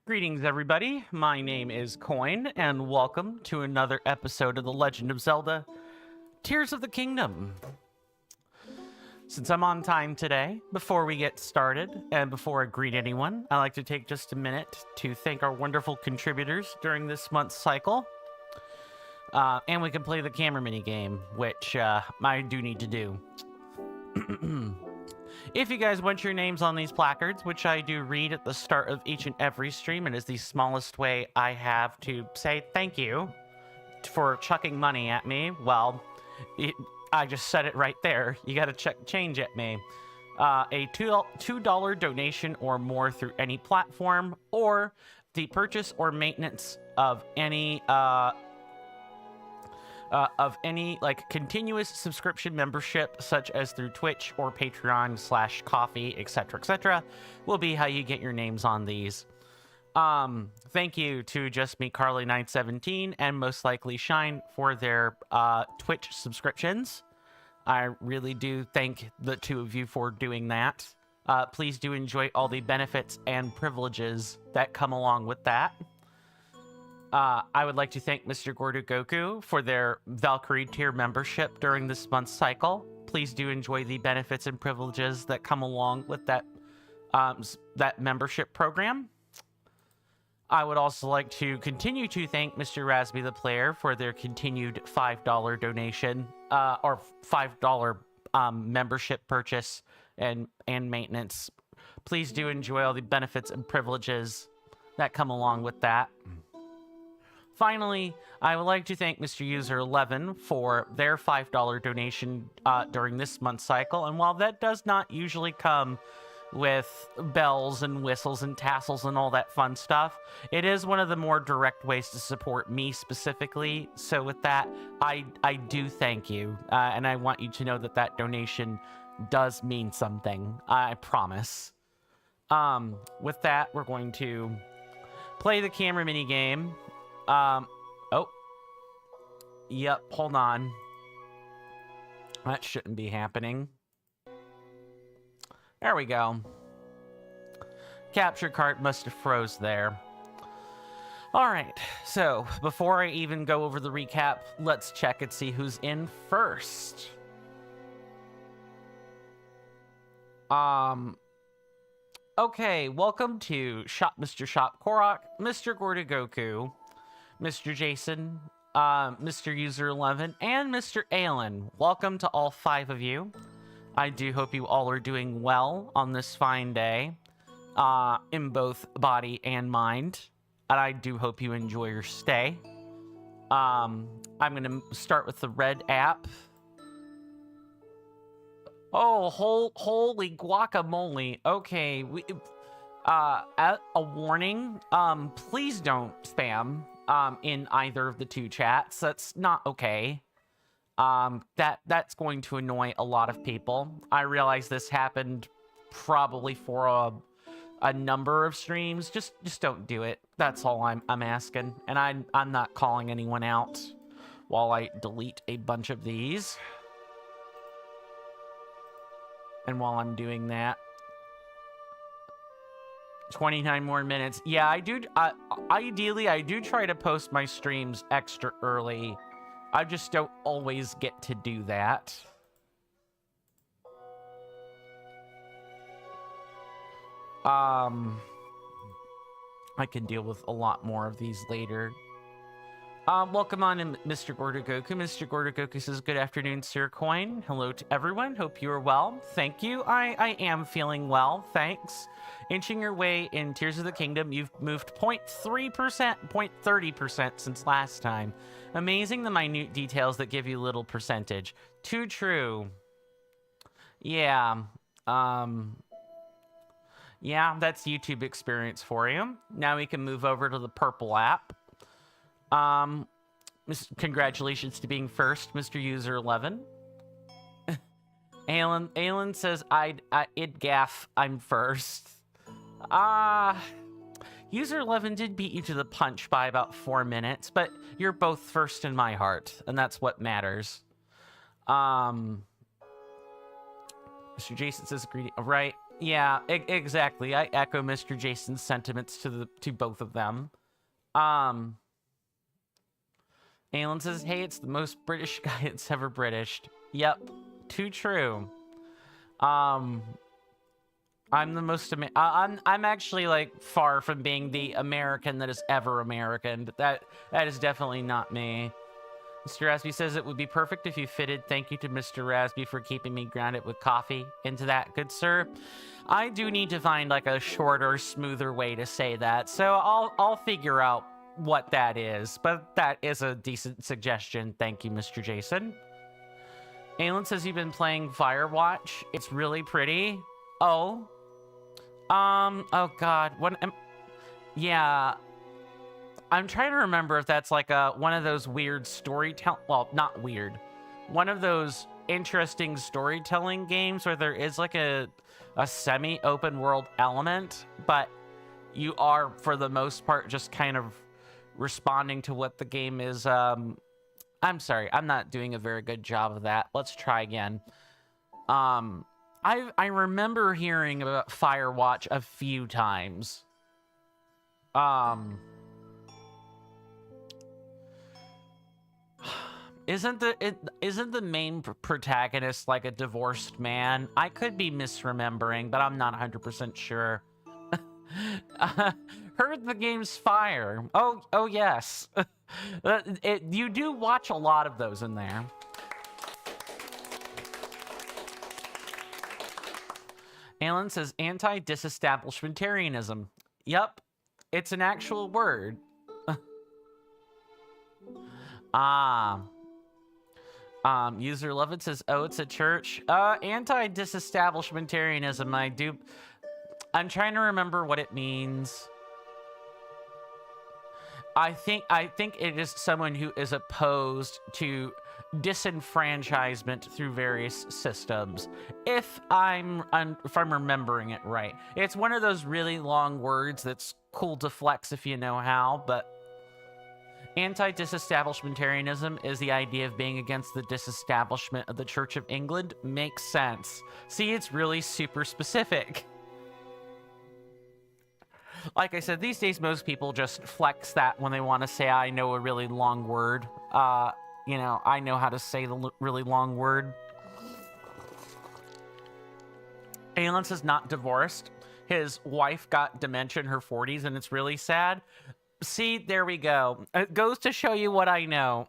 Greetings, everybody. My name is Coin, and welcome to another episode of The Legend of Zelda Tears of the Kingdom. Since I'm on time today, before we get started, and before I greet anyone, I'd like to take just a minute to thank our wonderful contributors during this month's cycle. And we can play the camera mini game, which I do need to do. If you guys want your names on these placards, which I do read at the start of each and every stream, and is the smallest way I have to say thank you for chucking money at me, well, I just said it right there. You gotta change at me. A $2 donation or more through any platform, or the purchase or maintenance of any like continuous subscription membership, such as through Twitch or Patreon / Coffee, etc., will be how you get your names on these. Thank you to Just Me Carly 917 and Most Likely Shine for their Twitch subscriptions. I really do thank the two of you for doing that. Please do enjoy all the benefits and privileges that come along with that. I would like to thank Mr. Goku for their Valkyrie tier membership during this month's cycle. Please do enjoy the benefits and privileges that come along with that that membership program. I would also like to continue to thank Mr. Rasby the Player for their continued $5 donation or $5 membership purchase and maintenance. Please do enjoy all the benefits and privileges that come along with that. Finally, I would like to thank Mr. User 11 for their $5 donation during this month's cycle. And while that does not usually come with bells and whistles and tassels and all that fun stuff, it is one of the more direct ways to support me specifically. So with that, I do thank you. And I want you to know that that donation does mean something. I promise. With that, we're going to play the camera mini game. Oh. Yep, hold on. That shouldn't be happening. There we go. Capture card must have froze there. Alright, so before I even go over the recap, let's check and see who's in first. Okay, welcome to Mr. Shop Korok, Mr. Goku, Mr. Jason, Mr. User 11, and Mr. Alan. Welcome to all 5 of you. I do hope you all are doing well on this fine day, in both body and mind. And I do hope you enjoy your stay. I'm going to start with the red app. Oh, holy guacamole. Okay, a warning, please don't spam in either of the two chats. That's not okay. That's going to annoy a lot of people. I realize this happened probably for a number of streams. Just don't do it. That's all I'm asking. And I'm not calling anyone out while I delete a bunch of these. And while I'm doing that, 29 more minutes. Yeah, I do. Ideally, I do try to post my streams extra early. I just don't always get to do that. I can deal with a lot more of these later. Welcome on in, Mr. Goku. Mr. Goku says, good afternoon, Sir Coin. Hello to everyone. Hope you are well. Thank you. I am feeling well. Thanks. Inching your way in Tears of the Kingdom, you've moved 0.3%, 0.30% since last time. Amazing the minute details that give you little percentage. Too true. Yeah. Yeah, that's YouTube experience for you. Now we can move over to the purple app. Congratulations to being first, Mr. User 11. Alan says, I'd gaff, I'm first. User 11 did beat you to the punch by about 4 minutes, but you're both first in my heart, and that's what matters. Mr. Jason says, greeting, right? Yeah, exactly. I echo Mr. Jason's sentiments to both of them. Alan says, hey, it's the most British guy that's ever Britished. Yep, too true. I'm the most I'm actually like far from being the American that is ever American, but that is definitely not me. Mr. Rasby says it would be perfect if you fitted thank you to Mr. Rasby for keeping me grounded with coffee into that, good sir. I do need to find like a shorter, smoother way to say that, so I'll figure out what that is, but that is a decent suggestion. Thank you, Mr. Jason. Alan says you've been playing Firewatch. It's really pretty. Oh. Oh god. Yeah. I'm trying to remember if that's like one of those weird well, not weird. One of those interesting storytelling games where there is like a semi-open world element, but you are, for the most part, just kind of responding to what the game is. I'm sorry, I'm not doing a very good job of that. Let's try again. I remember hearing about Firewatch a few times. Isn't the main protagonist like a divorced man? I could be misremembering, but I'm not 100% sure. Heard the game's fire. Oh yes. You do watch a lot of those in there. Alan says anti-disestablishmentarianism. Yep, it's an actual word. User Lovett says, oh, it's a church. Anti-disestablishmentarianism, I'm trying to remember what it means. I think it is someone who is opposed to disenfranchisement through various systems. If I'm remembering it right. It's one of those really long words that's cool to flex if you know how, but anti-disestablishmentarianism is the idea of being against the disestablishment of the Church of England. Makes sense. See, it's really super specific. Like I said, these days most people just flex that when they want to say, I know a really long word. You know, I know how to say the really long word. Alan says not divorced. His wife got dementia in her 40s and it's really sad. See, there we go. It goes to show you what I know,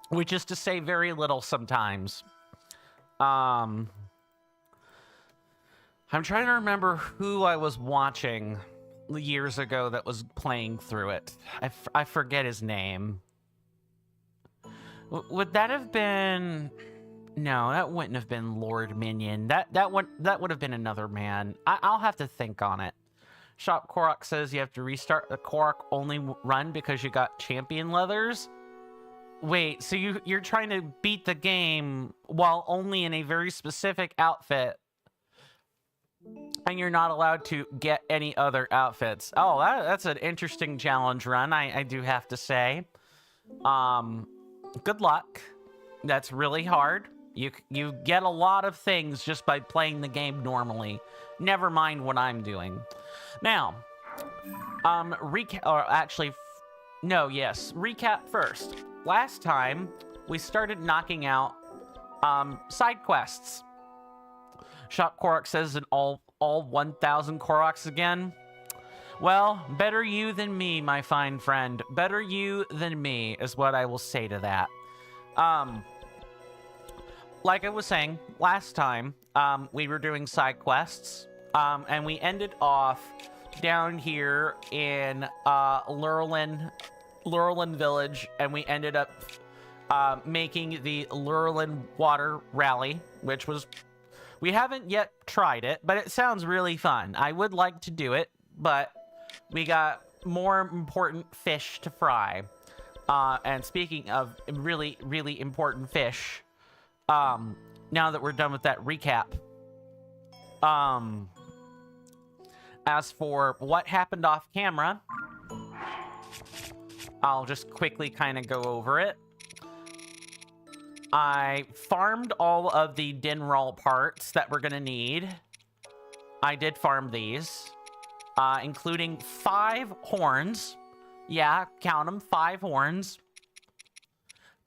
which is to say very little sometimes. I'm trying to remember who I was watching years ago that was playing through it. I forget his name. Would that have been... No, that wouldn't have been Lord Minion. That would have been another man. I'll have to think on it. Shop Korok says you have to restart the Korok only run because you got champion leathers. Wait, so you're trying to beat the game while only in a very specific outfit, and you're not allowed to get any other outfits. Oh, that's an interesting challenge run, I do have to say. Good luck. That's really hard. You get a lot of things just by playing the game normally. Never mind what I'm doing. Now, recap first. Last time, we started knocking out, side quests. Shop Korok says in all 1,000 Koroks again. Well, better you than me, my fine friend. Better you than me is what I will say to that. Like I was saying, last time, we were doing side quests, and we ended off down here in Lurelin Village, and we ended up making the Lurelin Water Rally, which was... We haven't yet tried it, but it sounds really fun. I would like to do it, but we got more important fish to fry. And speaking of really, really important fish, now that we're done with that recap, as for what happened off camera, I'll just quickly kind of go over it. I farmed all of the Dinral parts that we're gonna need. I did farm these, including 5 horns. Yeah, count them, 5 horns.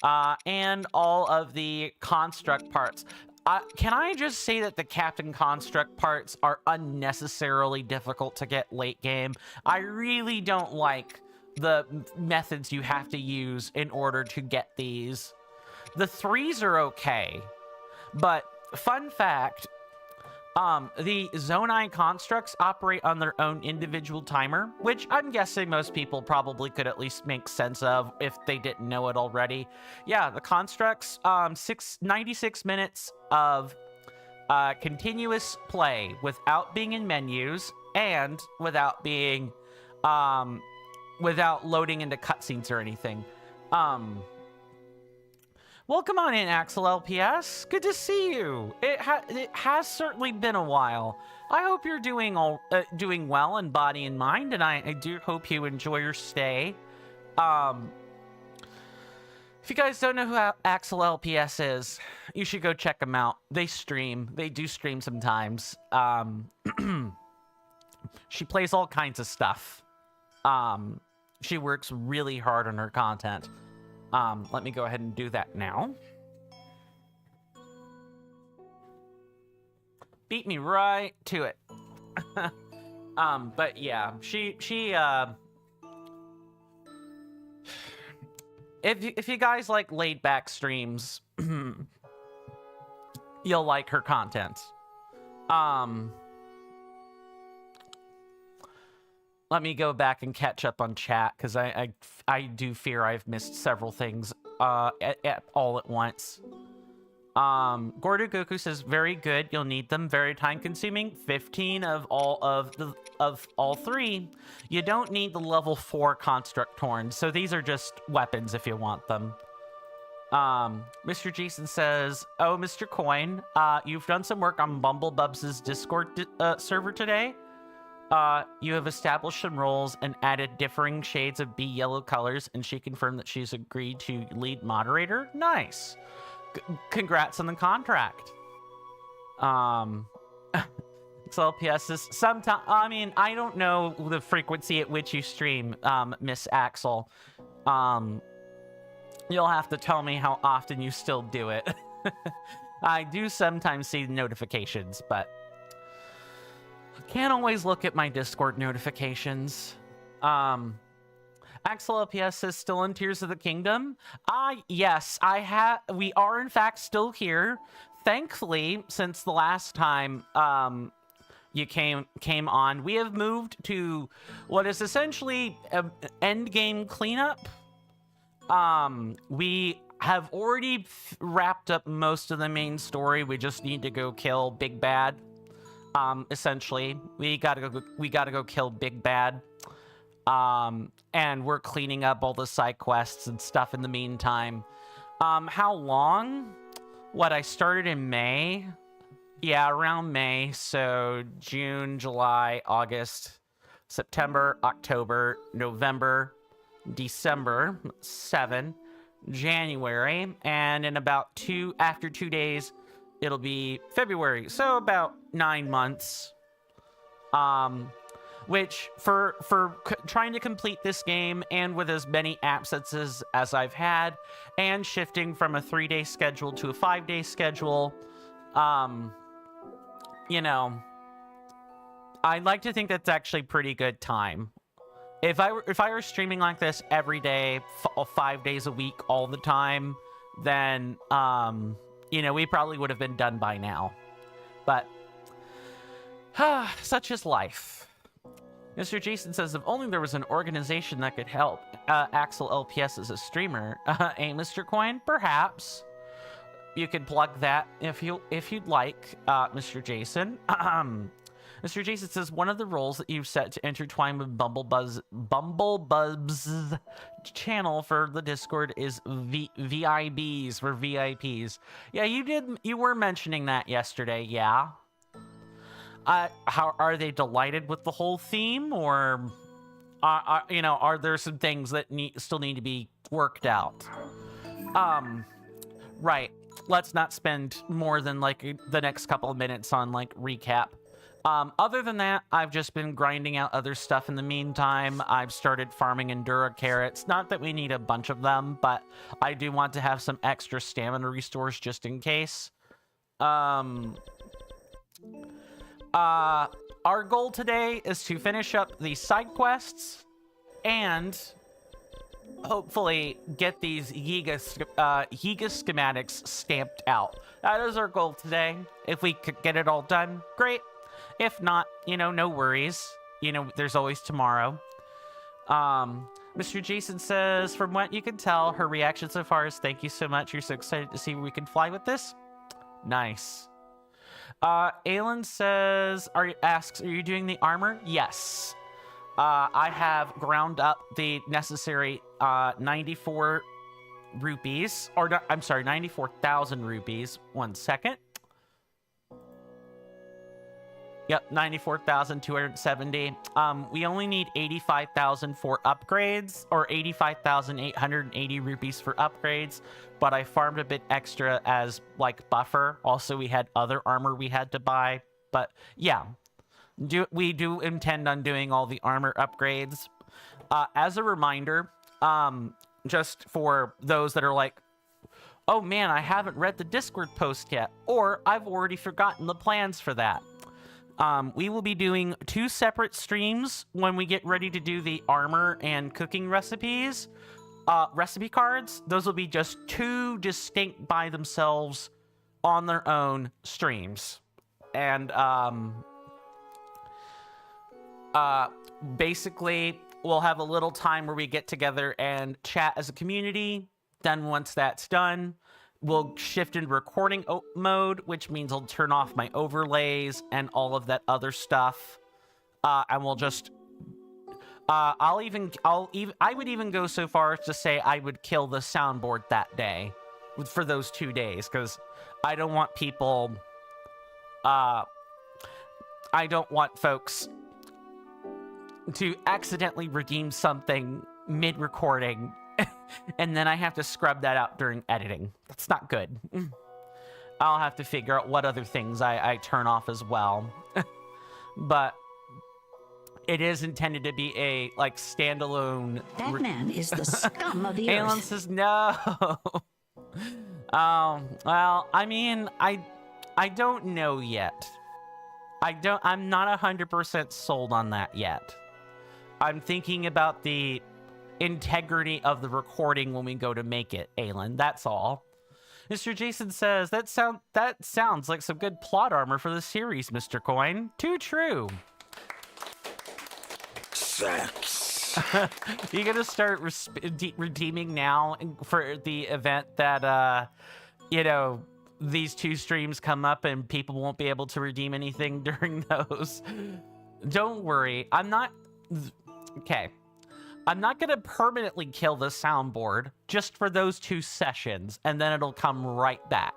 And all of the construct parts. Can I just say that the Captain Construct parts are unnecessarily difficult to get late game? I really don't like the methods you have to use in order to get these. The 3s are okay, but fun fact, the Zonai constructs operate on their own individual timer, which I'm guessing most people probably could at least make sense of if they didn't know it already. Yeah, the constructs, 96 minutes of continuous play without being in menus and without being, without loading into cutscenes or anything. Welcome on in, Axel LPS. Good to see you. It has certainly been a while. I hope you're doing well in body and mind, and I do hope you enjoy your stay. If you guys don't know who Axel LPS is, you should go check them out. They stream. They do stream sometimes. She plays all kinds of stuff. She works really hard on her content. Let me go ahead and do that now. Beat me right to it. But yeah, she if you guys like laid back streams, you'll like her content. Let me go back and catch up on chat, because I do fear I've missed several things all at once. Gordo Goku says, very good, you'll need them, very time consuming. 15 of all 3. You don't need the level 4 construct horns, so these are just weapons if you want them. Mr. Jason says, oh, Mr. Coin, you've done some work on Bumblebubs' Discord server today. You have established some roles and added differing shades of bee yellow colors, and she confirmed that she's agreed to lead moderator. Nice. Congrats on the contract. XLPS is sometime. I mean, I don't know the frequency at which you stream, Miss Axel. You'll have to tell me how often you still do it. I do sometimes see notifications, but can't always look at my Discord notifications. Axel LPS says, still in Tears of the Kingdom? Yes, we are in fact still here. Thankfully, since the last time you came on, we have moved to what is essentially an end game cleanup. We have already wrapped up most of the main story. We just need to go kill Big Bad. Essentially, we gotta go kill Big Bad. And we're cleaning up all the side quests and stuff in the meantime. How long? What, I started in May? Yeah, around May. So June, July, August, September, October, November, December, 7, January, and in about after 2 days, it'll be February. So about 9 months. Which for trying to complete this game and with as many assets as I've had, and shifting from a 3-day schedule to a 5-day schedule, you know, I'd like to think that's actually pretty good time. If I were streaming like this every day, 5 days a week, all the time, then you know, we probably would have been done by now. But such is life. Mr. Jason says, if only there was an organization that could help Axel LPS as a streamer. Mr. Coin? Perhaps. You could plug that if you'd like, Mr. Jason. Mr. Jason says, one of the roles that you've set to intertwine with Bumblebuz's channel for the Discord is VIBs, for VIPs. Yeah, you were mentioning that yesterday, yeah. How are they delighted with the whole theme, or you know, are there some things that still need to be worked out? Right. Let's not spend more than like the next couple of minutes on like recap. Other than that, I've just been grinding out other stuff in the meantime. I've started farming Endura carrots. Not that we need a bunch of them, but I do want to have some extra stamina restores just in case. Our goal today is to finish up the side quests and hopefully get these Yiga schematics stamped out. That is our goal today. If we could get it all done, great. If not, you know, no worries. You know, there's always tomorrow. Mr. Jason says, from what you can tell, her reaction so far is thank you so much. You're so excited to see where we can fly with this. Nice. Aelin says, asks, are you doing the armor? Yes. I have ground up the necessary 94 rupees, or no, I'm sorry, 94,000 rupees. 1 second. Yep, 94,270. We only need 85,000 for upgrades, or 85,880 rupees for upgrades, but I farmed a bit extra as, like, buffer. Also, we had other armor we had to buy, but yeah. We do intend on doing all the armor upgrades. As a reminder, just for those that are like, oh man, I haven't read the Discord post yet, or I've already forgotten the plans for that. We will be doing 2 separate streams when we get ready to do the armor and cooking recipes. Recipe cards, those will be just 2 distinct by themselves on their own streams. And basically, we'll have a little time where we get together and chat as a community. Then once that's done, we'll shift into recording mode, which means I'll turn off my overlays and all of that other stuff. And we'll just, I would even go so far as to say I would kill the soundboard that day for those 2 days, because I don't want people, I don't want folks to accidentally redeem something mid-recording and then I have to scrub that out during editing. That's not good. I'll have to figure out what other things I turn off as well. But it is intended to be a, like, standalone... That man is the scum of the earth. Alan says no. Well, I mean, I don't know yet. I'm not 100% sold on that yet. I'm thinking about the integrity of the recording when we go to make it, Aelin. That's all. Mr. Jason says, that sounds like some good plot armor for the series, Mr. Coin. Too true. Sex. You gonna start redeeming now for the event that, you know, these 2 streams come up and people won't be able to redeem anything during those? Don't worry. Okay. I'm not going to permanently kill the soundboard just for those 2 sessions, and then it'll come right back.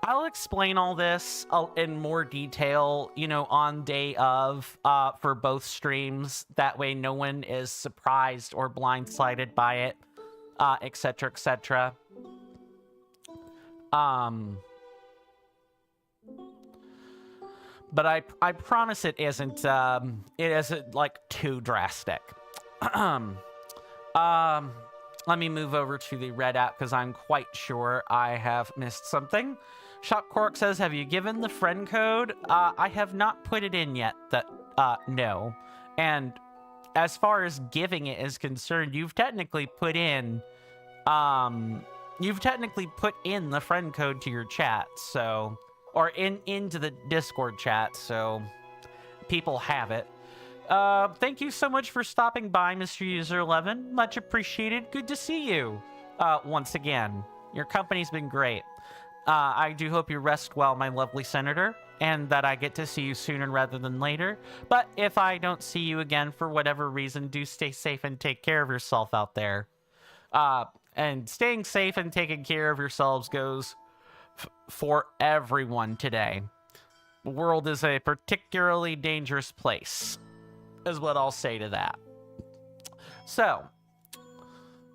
I'll explain all this in more detail, you know, on day of, for both streams. That way no one is surprised or blindsided by it, etc., etc. But I promise it isn't like too drastic. Let me move over to the red app because I'm quite sure I have missed something. Shop Cork says, have you given the friend code? I have not put it in yet. No. And as far as giving it is concerned, you've technically put in the friend code to your chat, so, or into the Discord chat, so people have it. Thank you so much for stopping by, Mr. User 11. Much appreciated. Good to see you. Once again, your company's been great. I do hope you rest well, my lovely senator, and that I get to see you sooner rather than later. But if I don't see you again for whatever reason, do stay safe and take care of yourself out there. And staying safe and taking care of yourselves goes for everyone today. The world is a particularly dangerous place, is what I'll say to that. So,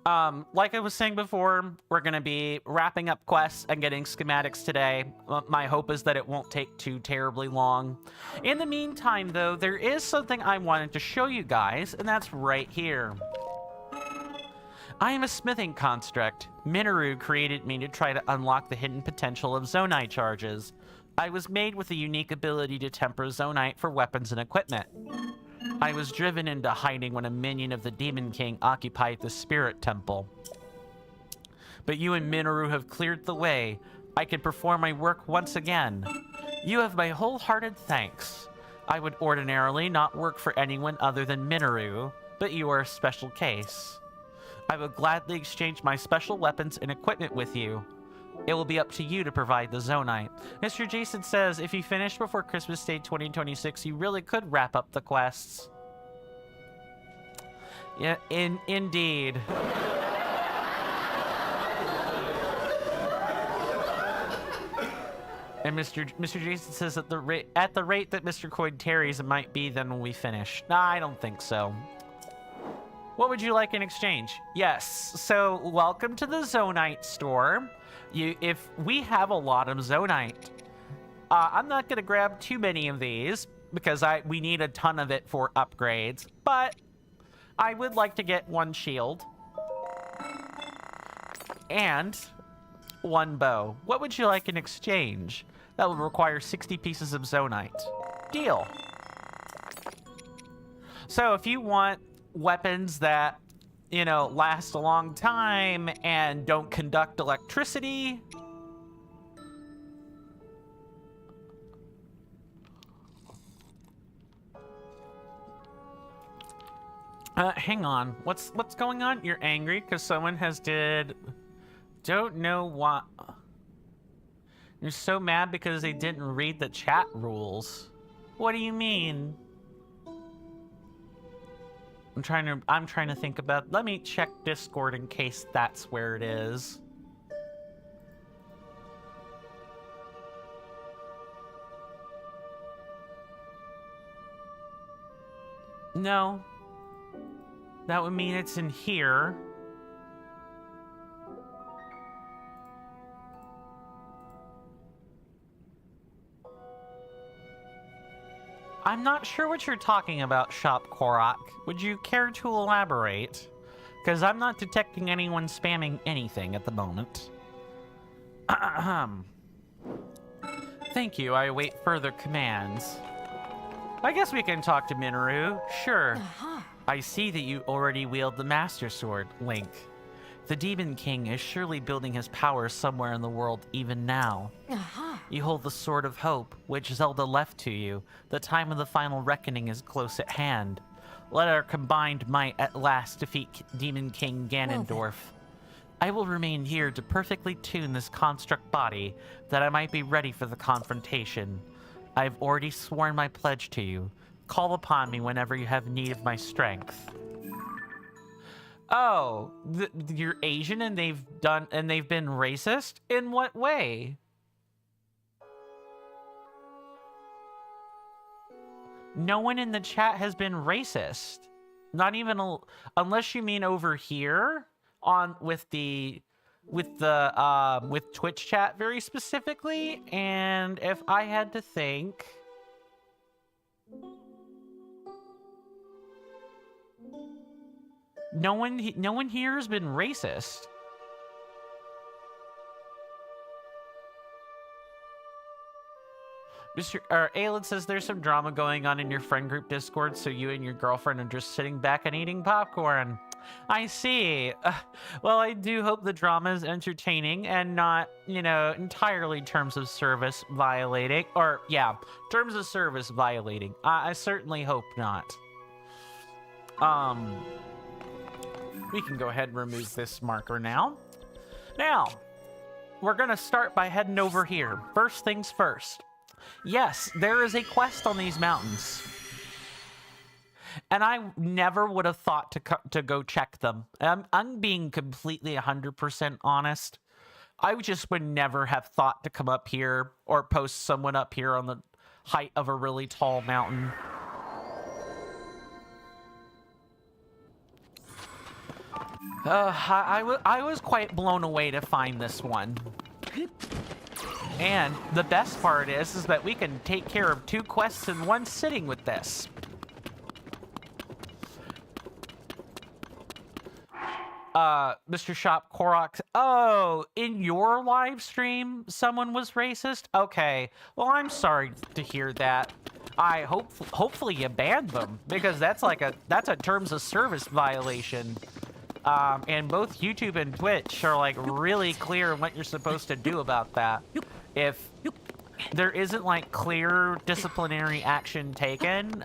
Like I was saying before, we're going to be wrapping up quests and getting schematics today. My hope is that it won't take too terribly long. In the meantime, though, there is something I wanted to show you guys, and that's right here. I am a smithing construct. Minoru created me to try to unlock the hidden potential of zonite charges. I was made with a unique ability to temper zonite for weapons and equipment. I was driven into hiding when a minion of the Demon King occupied the Spirit Temple. But you and Minoru have cleared the way. I can perform my work once again. You have my wholehearted thanks. I would ordinarily not work for anyone other than Minoru, but you are a special case. I will gladly exchange my special weapons and equipment with you. It will be up to you to provide the zonite. Mr. Jason says if you finish before Christmas Day 2026, you really could wrap up the quests. Yeah, indeed. And Mr. Jason says at the rate that Mr. Coyd tarries, it might be then when we finish. Nah, I don't think so. What would you like in exchange? Yes. So welcome to the zonite store. If we have a lot of zonite, I'm not gonna grab too many of these because we need a ton of it for upgrades, but I would like to get one shield and one bow. What would you like in exchange? That will require 60 pieces of zonite. Deal. So if you want weapons that, you know, last a long time and don't conduct electricity, hang on. What's going on? You're angry because someone don't know what. You're so mad because they didn't read the chat rules. What do you mean? I'm trying to think about. Let me check Discord in case that's where it is. No. That would mean it's in here. I'm not sure what you're talking about, Shop Korok. Would you care to elaborate? Because I'm not detecting anyone spamming anything at the moment. Thank you, I await further commands. I guess we can talk to Minoru. Sure. I see that you already wield the Master Sword, Link. The Demon King is surely building his power somewhere in the world even now. You hold the Sword of Hope, which Zelda left to you. The time of the final reckoning is close at hand. Let our combined might at last defeat Demon King Ganondorf. I will remain here to perfectly tune this construct body, that I might be ready for the confrontation. I have already sworn my pledge to you. Call upon me whenever you have need of my strength. Oh, you're Asian and they've been racist? In what way? No one in the chat has been racist. Not even unless you mean over here on with Twitch chat very specifically. And if I had to think, no one here has been racist. Aelin says there's some drama going on in your friend group Discord, so you and your girlfriend are just sitting back and eating popcorn. I see. Well, I do hope the drama is entertaining and not, you know, entirely terms of service violating. Or, yeah, terms of service violating. I certainly hope not. We can go ahead and remove this marker now. Now, we're going to start by heading over here. First things first. Yes, there is a quest on these mountains. And I never would have thought to go check them. I'm being completely 100% honest. I just would never have thought to come up here or post someone up here on the height of a really tall mountain. I was quite blown away to find this one. And the best part is that we can take care of 2 quests in one sitting with this. Mr. Shop Korok. Oh, in your live stream, someone was racist? Okay. Well, I'm sorry to hear that. Hopefully you banned them, because that's a terms of service violation. And both YouTube and Twitch are like really clear on what you're supposed to do about that. If there isn't like clear disciplinary action taken,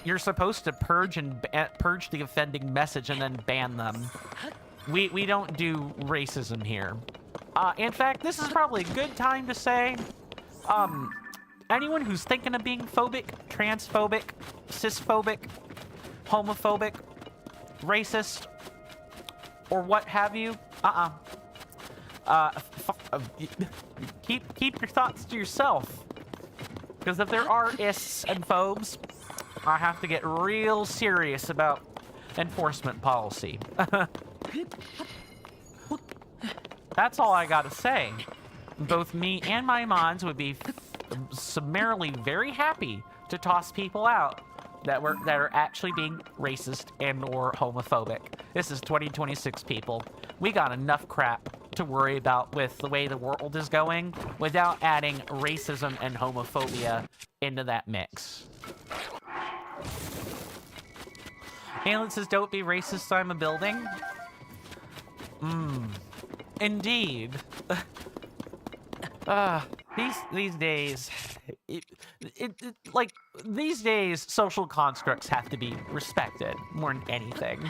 you're supposed to purge the offending message and then ban them. We don't do racism here. In fact, this is probably a good time to say, anyone who's thinking of being phobic, transphobic, cisphobic, homophobic, racist, or what have you, keep your thoughts to yourself. Because if there are ists and phobes, I have to get real serious about enforcement policy. That's all I gotta say. Both me and my mods would be summarily very happy to toss people out that are actually being racist and or homophobic. This is 2026, people. We got enough crap to worry about with the way the world is going without adding racism and homophobia into that mix. Alan says, don't be racist, I'm a building. Indeed. These days, these days, social constructs have to be respected more than anything.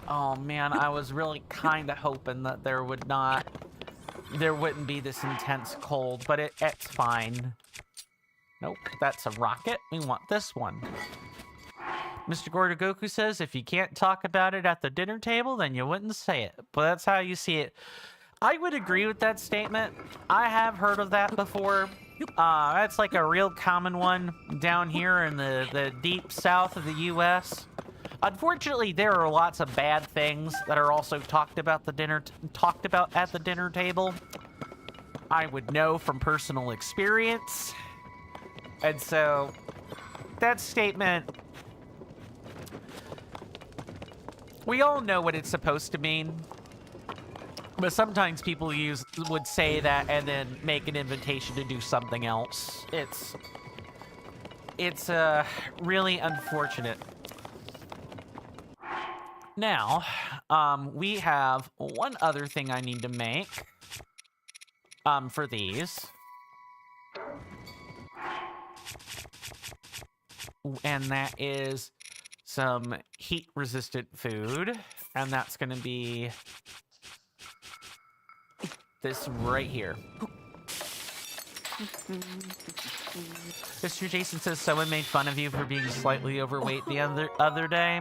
Oh man, I was really kind of hoping that there wouldn't be this intense cold, but it's fine. Nope, that's a rocket. We want this one. Mr. Gordogoku says, if you can't talk about it at the dinner table, then you wouldn't say it. But that's how you see it. I would agree with that statement. I have heard of that before. That's like a real common one down here in the deep south of the U.S. Unfortunately, there are lots of bad things that are also talked about at the dinner table. I would know from personal experience. And so, that statement, we all know what it's supposed to mean. But sometimes people would say that and then make an invitation to do something else. It's really unfortunate. Now, we have one other thing I need to make for these. And that is some heat-resistant food. And that's going to be this right here. Mr. Jason says someone made fun of you for being slightly overweight the other day.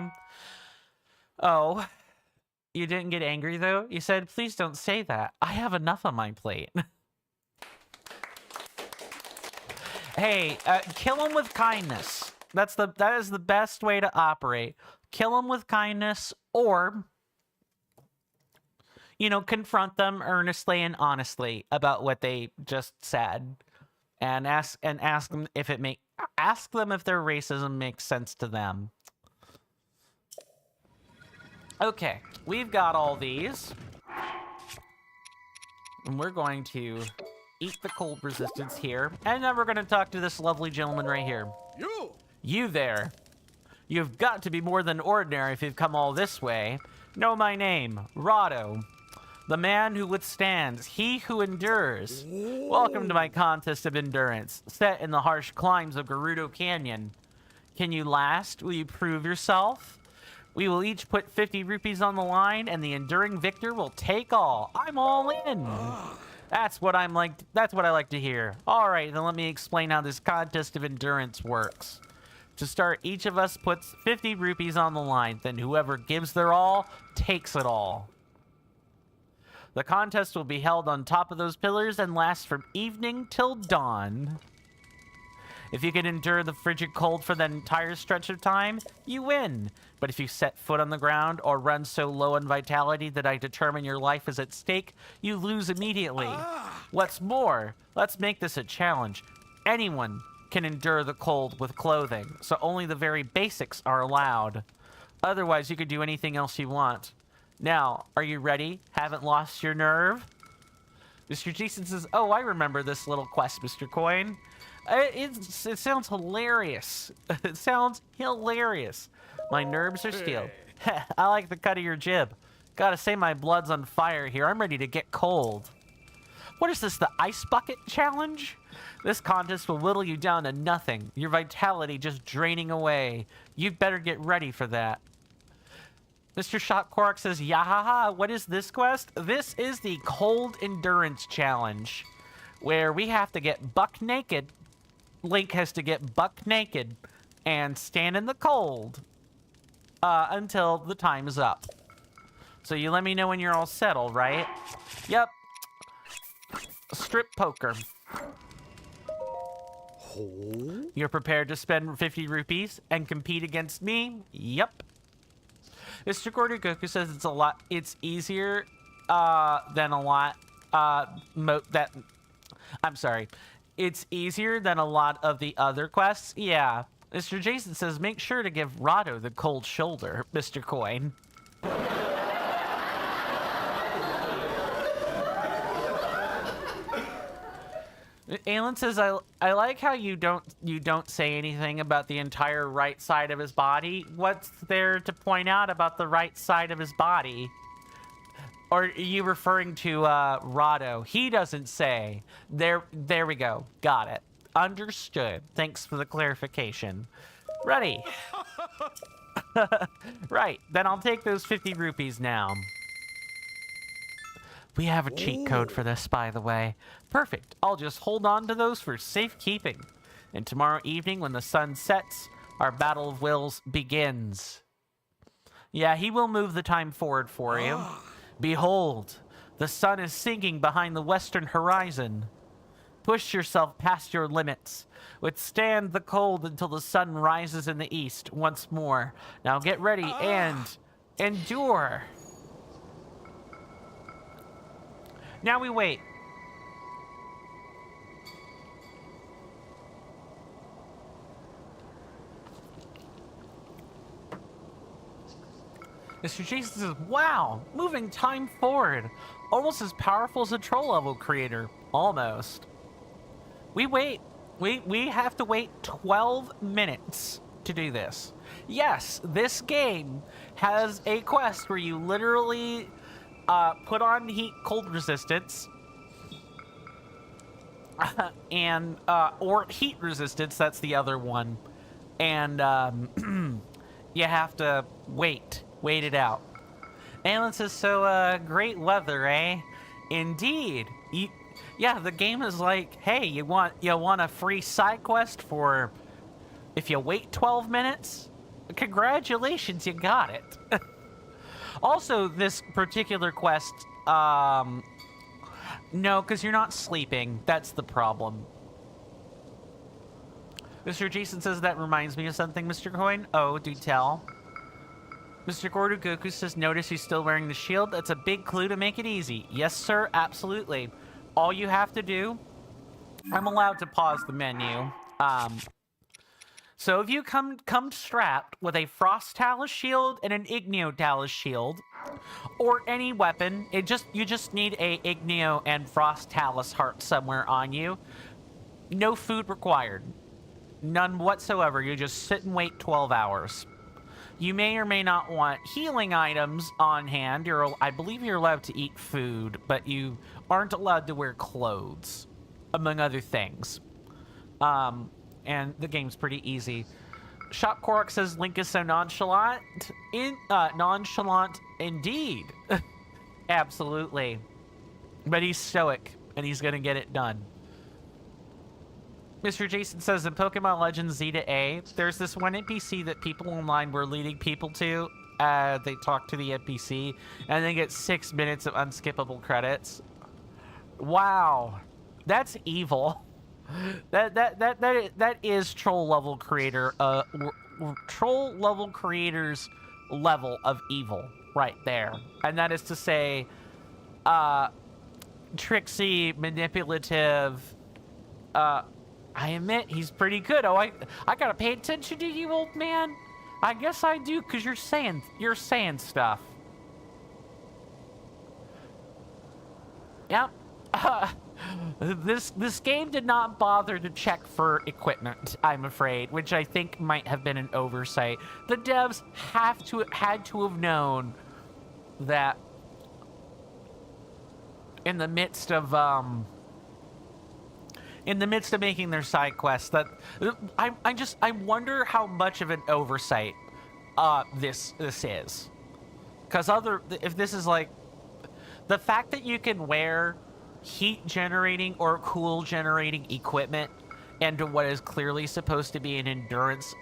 Oh, you didn't get angry though? You said, please don't say that. I have enough on my plate. Hey, kill him with kindness. That is the best way to operate. Kill them with kindness, or, you know, confront them earnestly and honestly about what they just said, and ask them if their racism makes sense to them. Okay, we've got all these, and we're going to eat the cold resistance here, and then we're going to talk to this lovely gentleman right here. You there. You've got to be more than ordinary if you've come all this way. Know my name, Rado. The man who withstands, he who endures. Welcome to my contest of endurance, set in the harsh climbs of Gerudo Canyon. Can you last? Will you prove yourself? We will each put 50 rupees on the line, and the enduring victor will take all. I'm all in. That's what I like to hear. All right, then let me explain how this contest of endurance works. To start, each of us puts 50 rupees on the line. Then whoever gives their all takes it all. The contest will be held on top of those pillars and last from evening till dawn. If you can endure the frigid cold for the entire stretch of time, you win. But if you set foot on the ground or run so low on vitality that I determine your life is at stake, you lose immediately. What's more, let's make this a challenge. Anyone can endure the cold with clothing, so only the very basics are allowed. Otherwise, you could do anything else you want. Now, are you ready? Haven't lost your nerve? Mr. Jason says, oh, I remember this little quest, Mr. Coin. It sounds hilarious. It sounds hilarious. My nerves are steel. I like the cut of your jib. Gotta say my blood's on fire here. I'm ready to get cold. What is this, the ice bucket challenge? This contest will whittle you down to nothing. Your vitality just draining away. You'd better get ready for that. Mr. Shot Quark says, yahaha, what is this quest? This is the Cold Endurance Challenge, where we have to get buck naked. Link has to get buck naked and stand in the cold until the time is up. So you let me know when you're all settled, right? Yep. Strip poker. You're prepared to spend 50 rupees and compete against me? Yep. Mr. Gordy Goku says it's easier than a lot it's easier than a lot of the other quests. Yeah. Mr. Jason says make sure to give Rado the cold shoulder, Mr. Coin. Alan says, I like how you don't say anything about the entire right side of his body. What's there to point out about the right side of his body? Or are you referring to Rado? He doesn't say. There we go. Got it. Understood. Thanks for the clarification. Ready. Right. Then I'll take those 50 rupees now. We have a cheat code for this, by the way. Perfect. I'll just hold on to those for safekeeping. And tomorrow evening, when the sun sets, our battle of wills begins. Yeah, he will move the time forward for you. Behold, the sun is sinking behind the western horizon. Push yourself past your limits. Withstand the cold until the sun rises in the east once more. Now get ready and endure. Now we wait. Mr. Jason says, wow, moving time forward. Almost as powerful as a troll level creator. Almost. We wait. We have to wait 12 minutes to do this. Yes, this game has a quest where you literally put on cold resistance and or heat resistance, that's the other one, and you have to wait it out. Alan says, so great weather, eh? Indeed. Yeah, the game is like, hey, you want a free side quest for if you wait 12 minutes? Congratulations, you got it. Also, this particular quest, no, because you're not sleeping. That's the problem. Mr. Jason says, that reminds me of something, Mr. Coin. Oh, do tell. Mr. Gordo Goku says, notice he's still wearing the shield. That's a big clue to make it easy. Yes, sir, absolutely. All you have to do, I'm allowed to pause the menu. So if you come strapped with a Frost Talus shield and an Igneo Talus shield, or any weapon, you just need a Igneo and Frost Talus heart somewhere on you. No food required. None whatsoever. You just sit and wait 12 hours. You may or may not want healing items on hand. I believe you're allowed to eat food, but you aren't allowed to wear clothes, among other things. And the game's pretty easy. Shop Korok says Link is so nonchalant. Nonchalant indeed. Absolutely. But he's stoic, and he's gonna get it done. Mr. Jason says in Pokemon Legends Z to A, there's this one NPC that people online were leading people to. They talk to the NPC, and they get 6 minutes of unskippable credits. Wow. That's evil. That is troll level creator troll level creators level of evil right there. And that is to say tricksy, manipulative. I admit he's pretty good. Oh, I gotta pay attention to you, old man. I guess I do, cause you're saying stuff. Yep. This game did not bother to check for equipment, I'm afraid, which I think might have been an oversight. The devs had to have known that in the midst of making their side quests, that I wonder how much of an oversight this is, because if this is like the fact that you can wear heat generating or cool generating equipment into what is clearly supposed to be an endurance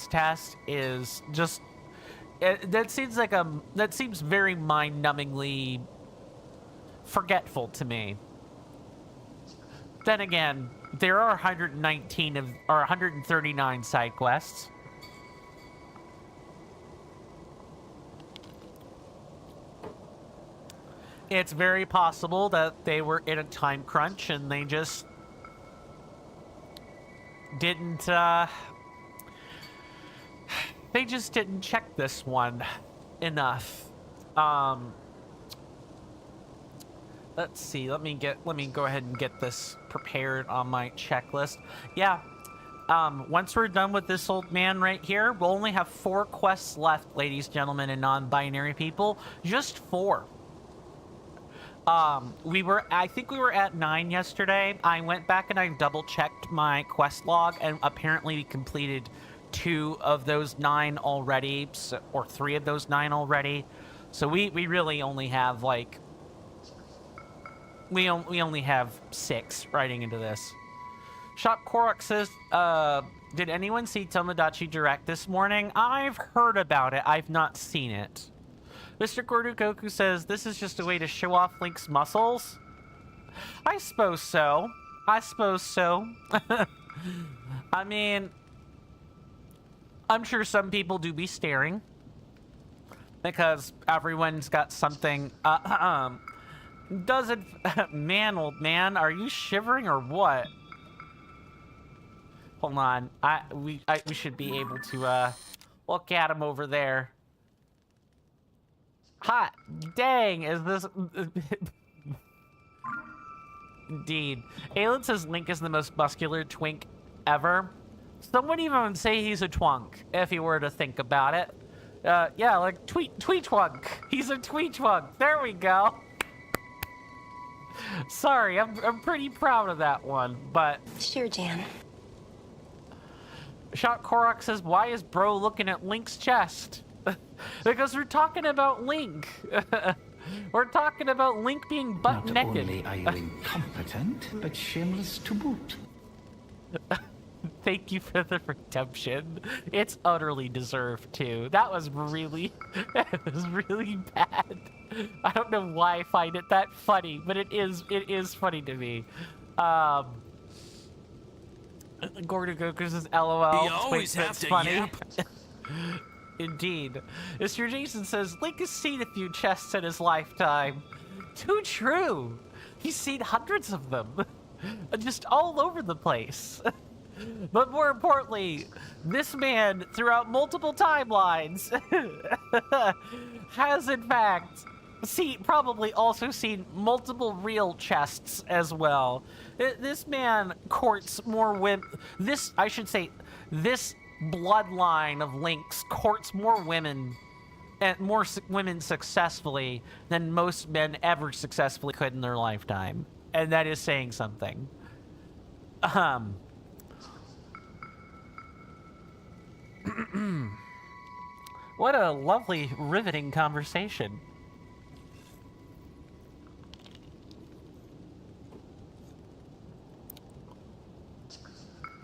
test is just that seems very mind-numbingly forgetful to me. Then again, there are 139 side quests. It's very possible that they were in a time crunch and they just didn't check this one enough. Let's see. Let me go ahead and get this prepared on my checklist. Yeah. Once we're done with this old man right here, we'll only have 4 quests left, ladies, gentlemen, and non-binary people. Just 4. I think we were at 9 yesterday. I went back and I double-checked my quest log, and apparently we completed 2 of those 9 already, or 3 of those 9 already. So we really only have like we only have 6 writing into this. Shop Korok says, did anyone see Tomodachi Direct this morning? I've heard about it. I've not seen it. Mr. Gordukoku says, this is just a way to show off Link's muscles? I suppose so. I mean, I'm sure some people do be staring, because everyone's got something, doesn't... Man, old man, are you shivering or what? Hold on. We should be able to, look at him over there. Hot dang, is this... Indeed. Aelin says Link is the most muscular twink ever. Some would even say he's a twunk, if he were to think about it. Yeah, like tweetwunk. He's a tweetwunk. There we go. Sorry, I'm pretty proud of that one, but... Sure, Jan. Shot Korok says, why is bro looking at Link's chest? Because we're talking about Link. We're talking about Link being butt naked. Not only are you incompetent, but shameless to boot. Thank you for the redemption. It's utterly deserved too. That was really bad. I don't know why I find it that funny, but it is funny to me. Gordon Goku says LOL. You always have to funny. yap. Indeed. Mr. Jason says Link has seen a few chests in his lifetime. Too true. He's seen hundreds of them. Just all over the place. But more importantly, this man, throughout multiple timelines, has in fact probably also seen multiple real chests as well. This man courts more women. This bloodline of Links courts more women and more women successfully than most men ever successfully could in their lifetime. And that is saying something. What a lovely, riveting conversation.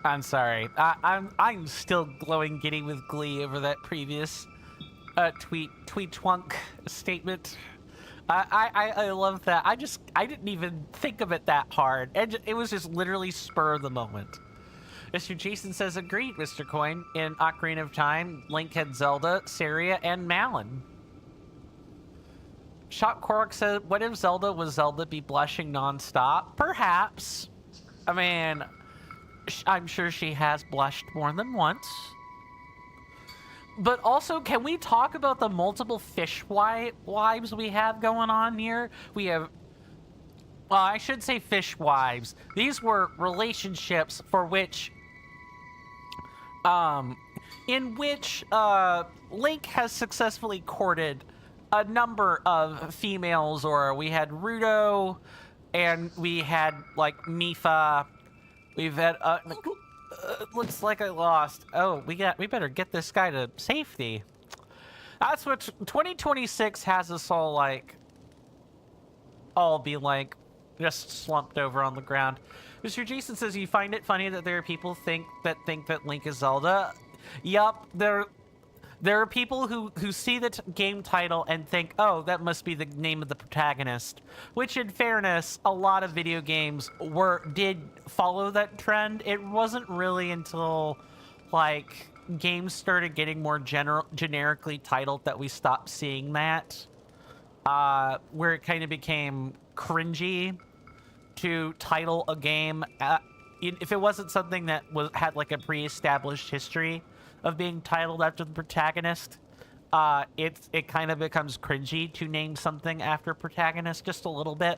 I'm sorry. I'm still glowing giddy with glee over that previous tweetwunk statement. I love that. I didn't even think of it that hard. It was just literally spur of the moment. Mr. Jason says, agreed, Mr. Coin. In Ocarina of Time, Link had Zelda, Saria, and Malon. Shop Korok says, what if Zelda was Zelda be blushing nonstop? Perhaps. I mean, I'm sure she has blushed more than once. But also, can we talk about the multiple fish wives we have going on here? We have, well, I should say fish wives. These were relationships for which, in which Link has successfully courted a number of females, or we had Rudo, and we had, like, Mifa. We've had, looks like I lost. Oh, we better get this guy to safety. That's what 2026 has us all like. All be like, just slumped over on the ground. Mr. Jason says, you find it funny that there are people think that Link is Zelda? Yup, there are people who see the game title and think, oh, that must be the name of the protagonist. Which, in fairness, a lot of video games did follow that trend. It wasn't really until, like, games started getting more generically titled that we stopped seeing that. Where it kind of became cringy to title a game. If it wasn't something that had, like, a pre-established history of being titled after the protagonist, it kind of becomes cringy to name something after protagonist just a little bit.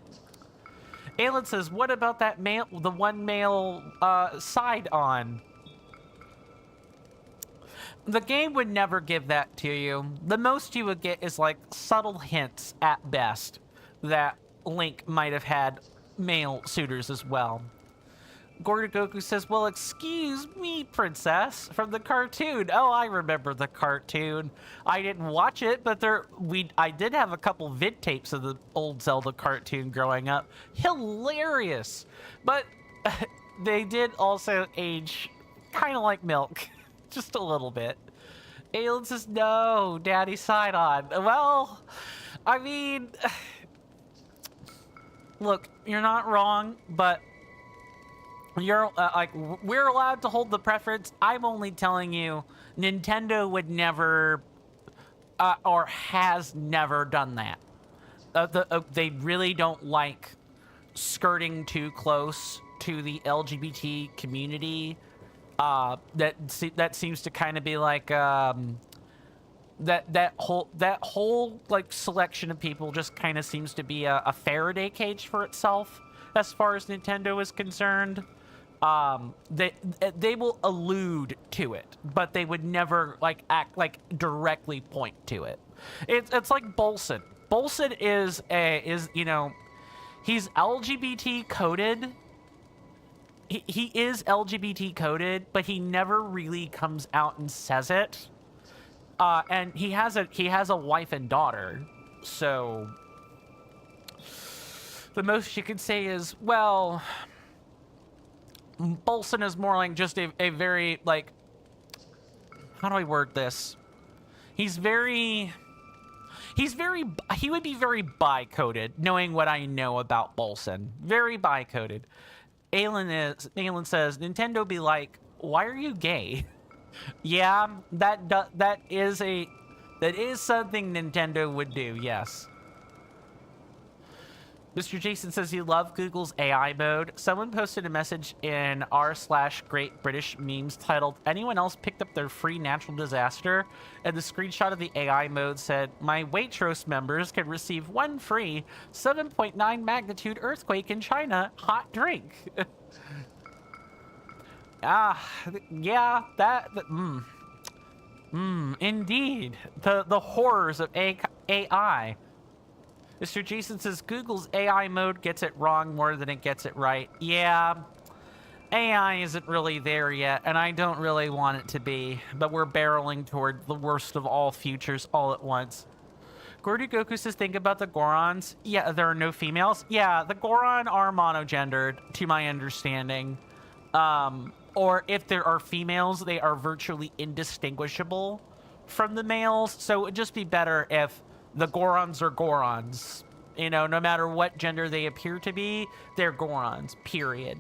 Alan says, what about that the one male side on? The game would never give that to you. The most you would get is like subtle hints at best that Link might have had male suitors as well. Goku says, well, excuse me, princess, from the cartoon. Oh, I remember the cartoon. I didn't watch it, but I did have a couple vid tapes of the old Zelda cartoon growing up. Hilarious. But they did also age kind of like milk. Just a little bit. Aelin says, no, daddy side on. Well, I mean, look, you're not wrong, but you're we're allowed to hold the preference. I'm only telling you, Nintendo would never or has never done that. They really don't like skirting too close to the LGBT community. That seems to kind of be like that whole like selection of people just kind of seems to be a Faraday cage for itself as far as Nintendo is concerned. They will allude to it, but they would never like act like directly point to it. It's like Bolson. Bolson is you know, he's LGBT coded. He is LGBT coded, but he never really comes out and says it. And he has a wife and daughter, so the most you could say is, well, Bolson is more like just a very, like, how do I word this? He would be very bi-coded, knowing what I know about Bolson. Very bi-coded. Aelin says, Nintendo be like, why are you gay? Yeah, that is something Nintendo would do, yes. Mr. Jason says he loved Google's AI mode. Someone posted a message in r/Great British Memes titled, anyone else picked up their free natural disaster? And the screenshot of the AI mode said, my Waitrose members can receive one free 7.9 magnitude earthquake in China hot drink. Yeah, indeed. The horrors of AI. Mr. Jason says Google's AI mode gets it wrong more than it gets it right. Yeah, AI isn't really there yet, and I don't really want it to be, but we're barreling toward the worst of all futures all at once. Goku says, think about the Gorons. Yeah, there are no females. Yeah, the Goron are monogendered, to my understanding. Or if there are females, they are virtually indistinguishable from the males, so it would just be better if the Gorons are Gorons. You know, no matter what gender they appear to be, they're Gorons, period.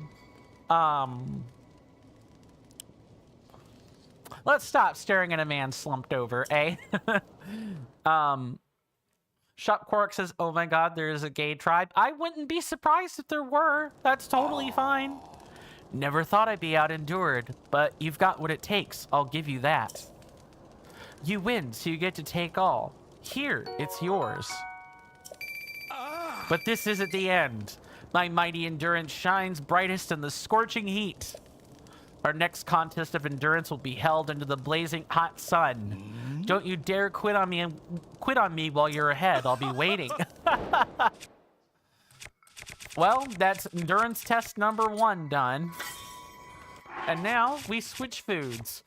Let's stop staring at a man slumped over, eh? Shop Quark says, oh my god, there is a gay tribe. I wouldn't be surprised if there were. That's totally fine. Never thought I'd be outendured, but you've got what it takes. I'll give you that. You win, so you get to take all. Here, it's yours. But this isn't the end. My mighty endurance shines brightest in the scorching heat. Our next contest of endurance will be held under the blazing hot sun. Don't you dare quit on me while you're ahead. I'll be waiting. Well, that's endurance test number 1 done. And now we switch foods.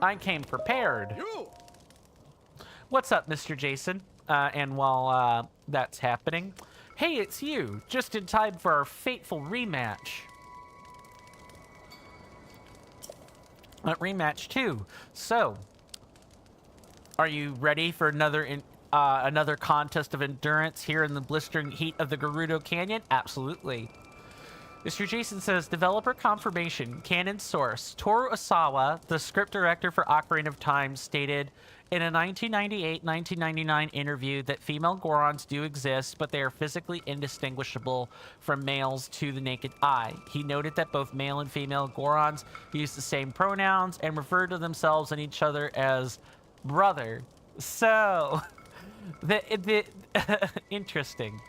I came prepared. What's up, Mr. Jason? And while that's happening, hey, it's you. Just in time for our fateful rematch. Rematch 2. So, are you ready for another contest of endurance here in the blistering heat of the Gerudo Canyon? Absolutely. Mr. Jason says, developer confirmation, canon source. Toru Osawa, the script director for Ocarina of Time, stated in a 1998-1999 interview that female Gorons do exist, but they are physically indistinguishable from males to the naked eye. He noted that both male and female Gorons use the same pronouns and refer to themselves and each other as brother. So, interesting.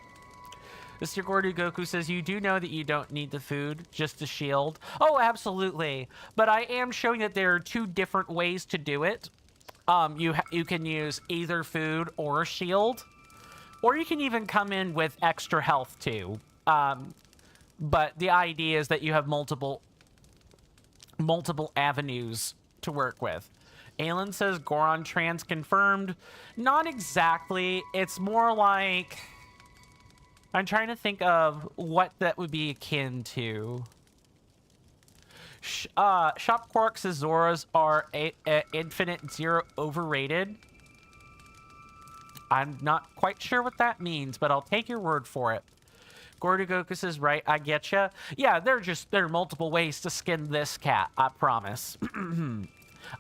Mr. Gordu Goku says, you do know that you don't need the food, just a shield. Oh, absolutely. But I am showing that there are 2 different ways to do it. You can use either food or a shield, or you can even come in with extra health too. But the idea is that you have multiple avenues to work with. Aelin says Goron trans confirmed. Not exactly. It's more like, I'm trying to think of what that would be akin to. Shop Quark says Zoras are Infinite Zero overrated. I'm not quite sure what that means, but I'll take your word for it. Gordogoku says, right, I getcha. Yeah, there are multiple ways to skin this cat, I promise.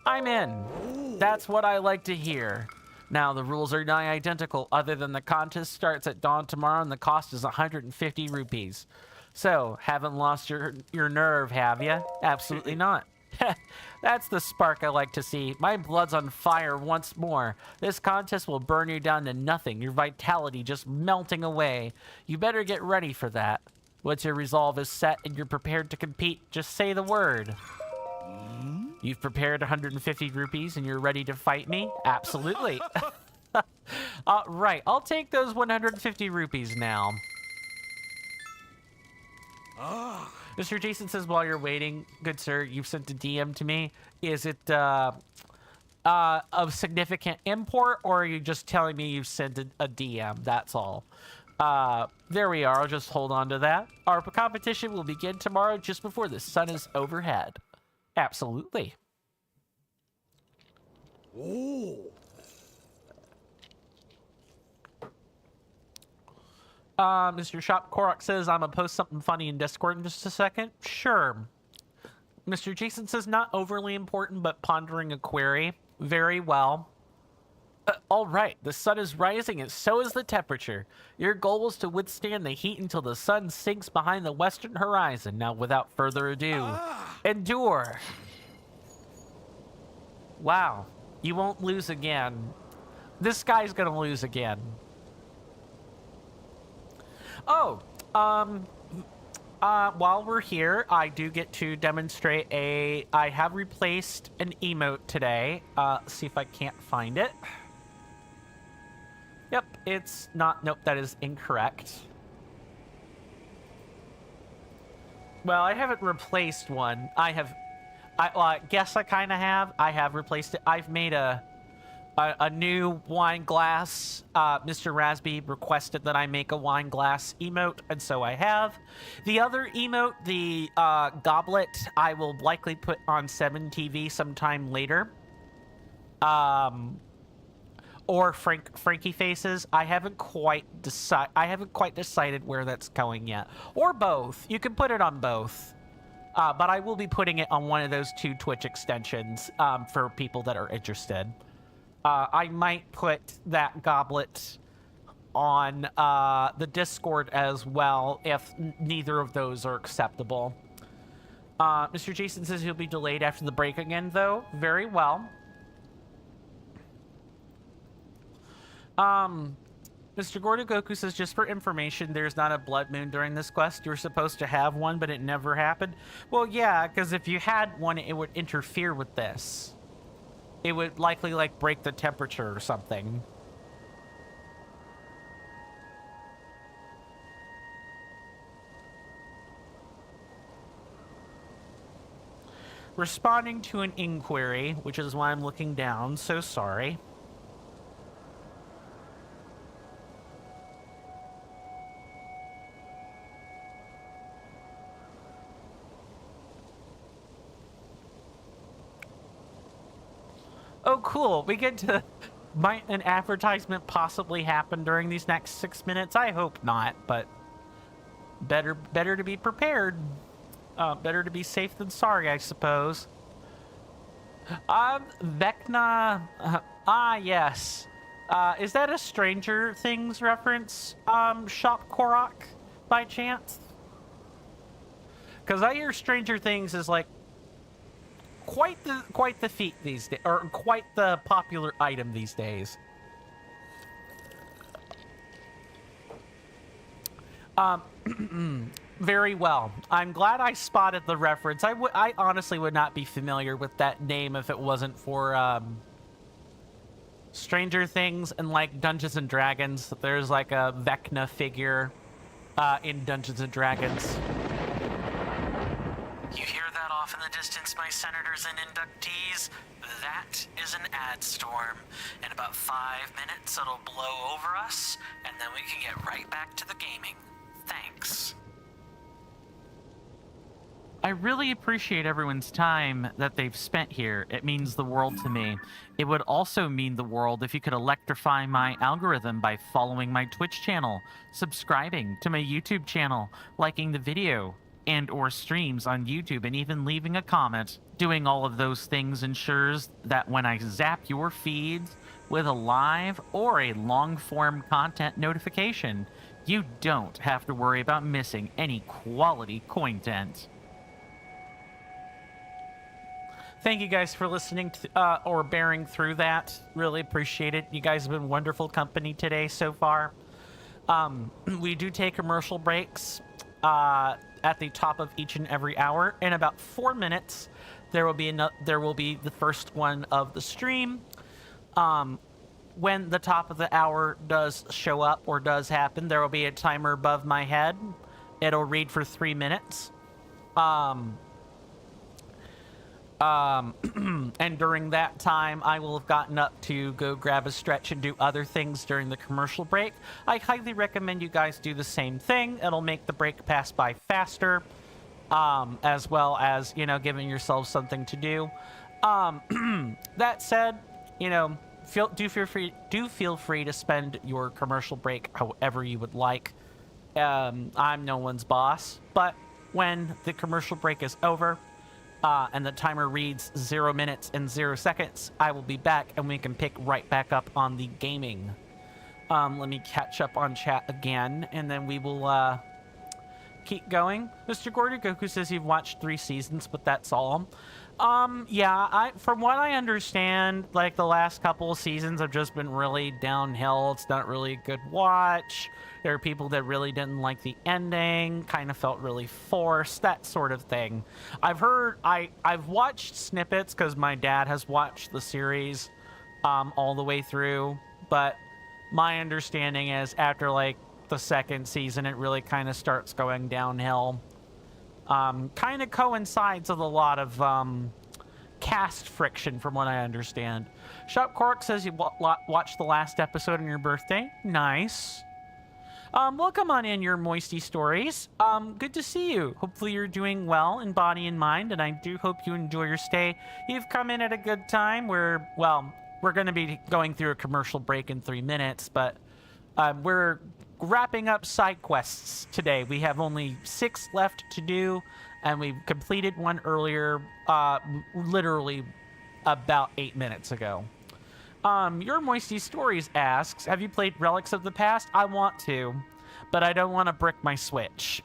I'm in. That's what I like to hear. Now, the rules are nigh identical, other than the contest starts at dawn tomorrow and the cost is 150 rupees. So, haven't lost your nerve, have ya? Absolutely not. That's the spark I like to see. My blood's on fire once more. This contest will burn you down to nothing, your vitality just melting away. You better get ready for that. Once your resolve is set and you're prepared to compete, just say the word. You've prepared 150 rupees and you're ready to fight me? Absolutely. Right, I'll take those 150 rupees now. Mr. Jason says, while you're waiting, good sir, you've sent a DM to me. Is it of significant import, or are you just telling me you've sent a DM? That's all. There we are. I'll just hold on to that. Our competition will begin tomorrow just before the sun is overhead. Absolutely. Ooh. Mr. Shop Korok says, I'm gonna post something funny in Discord in just a second. Sure. Mr. Jason says, not overly important, but pondering a query. Very well. All right, the sun is rising and so is the temperature. Your goal was to withstand the heat until the sun sinks behind the western horizon. Now, without further ado, endure. Wow, you won't lose again. This guy's gonna lose again. Oh, while we're here, I do get to demonstrate I have replaced an emote today. See if I can't find it. Yep, it's not, nope, that is incorrect. Well, I haven't replaced one. I guess I kind of have. I have replaced it. I've made a new wine glass. Mr. Rasby requested that I make a wine glass emote, and so I have. The other emote, the goblet, I will likely put on 7TV sometime later. or Frankie Faces. I haven't quite decided where that's going yet, or both. You can put it on both. But I will be putting it on one of those 2 Twitch extensions for people that are interested. I might put that goblet on the Discord as well if neither of those are acceptable. Mr. Jason says he'll be delayed after the break again, though. Very well. Mr. Gordo Goku says, just for information, there's not a blood moon during this quest. You were supposed to have one, but it never happened. Well, yeah, because if you had one, it would interfere with this. It would likely, like, break the temperature or something. Responding to an inquiry, which is why I'm looking down. So sorry. Oh, cool. We get to... Might an advertisement possibly happen during these next 6 minutes? I hope not, but... Better to be prepared. Better to be safe than sorry, I suppose. Vecna... yes. Is that a Stranger Things reference, Shop Korok, by chance? Because I hear Stranger Things is, like, quite the feat these days, or quite the popular item these days. Very well. I'm glad I spotted the reference. I honestly would not be familiar with that name if it wasn't for Stranger Things and like Dungeons and Dragons. There's like a Vecna figure in Dungeons and Dragons. You hear that off in the distance, my senators and inductees? That is an ad storm. In about 5 minutes, it'll blow over us, and then we can get right back to the gaming. Thanks. I really appreciate everyone's time that they've spent here. It means the world to me. It would also mean the world if you could electrify my algorithm by following my Twitch channel, subscribing to my YouTube channel, liking the video and or streams on YouTube, and even leaving a comment. Doing all of those things ensures that when I zap your feeds with a live or a long-form content notification, you don't have to worry about missing any quality content. Thank you guys for listening to, or bearing through that. Really appreciate it. You guys have been wonderful company today so far. We do take commercial breaks at the top of each and every hour. In about 4 minutes, there will be the first one of the stream. When the top of the hour does show up or does happen, there will be a timer above my head. It'll read for 3 minutes. And during that time, I will have gotten up to go grab a stretch and do other things during the commercial break. I highly recommend you guys do the same thing. It'll make the break pass by faster, as well as, you know, giving yourselves something to do. That said, you know, do feel free to spend your commercial break however you would like. I'm no one's boss, but when the commercial break is over, and the timer reads 0 minutes and 0 seconds, I will be back and we can pick right back up on the gaming. Let me catch up on chat again, and then we will keep going. Mr. Gordo Goku says you've watched 3 seasons, but that's all. Yeah, from what I understand, like, the last couple of seasons have just been really downhill. It's not really a good watch. There are people that really didn't like the ending, kind of felt really forced, that sort of thing. I've watched snippets because my dad has watched the series all the way through, but my understanding is after, like, the 2nd season, it really kind of starts going downhill. Kind of coincides with a lot of cast friction, from what I understand. Shop Cork says you watched the last episode on your birthday. Nice. Well, come on in, your Moisty Stories. Good to see you. Hopefully you're doing well in body and mind, and I do hope you enjoy your stay. You've come in at a good time where, well, we're going to be going through a commercial break in 3 minutes, but we're wrapping up side quests today. We have only 6 left to do, and we completed one earlier, literally about 8 minutes ago. Your Moisty Stories asks, have you played Relics of the Past? I want to, but I don't want to brick my Switch,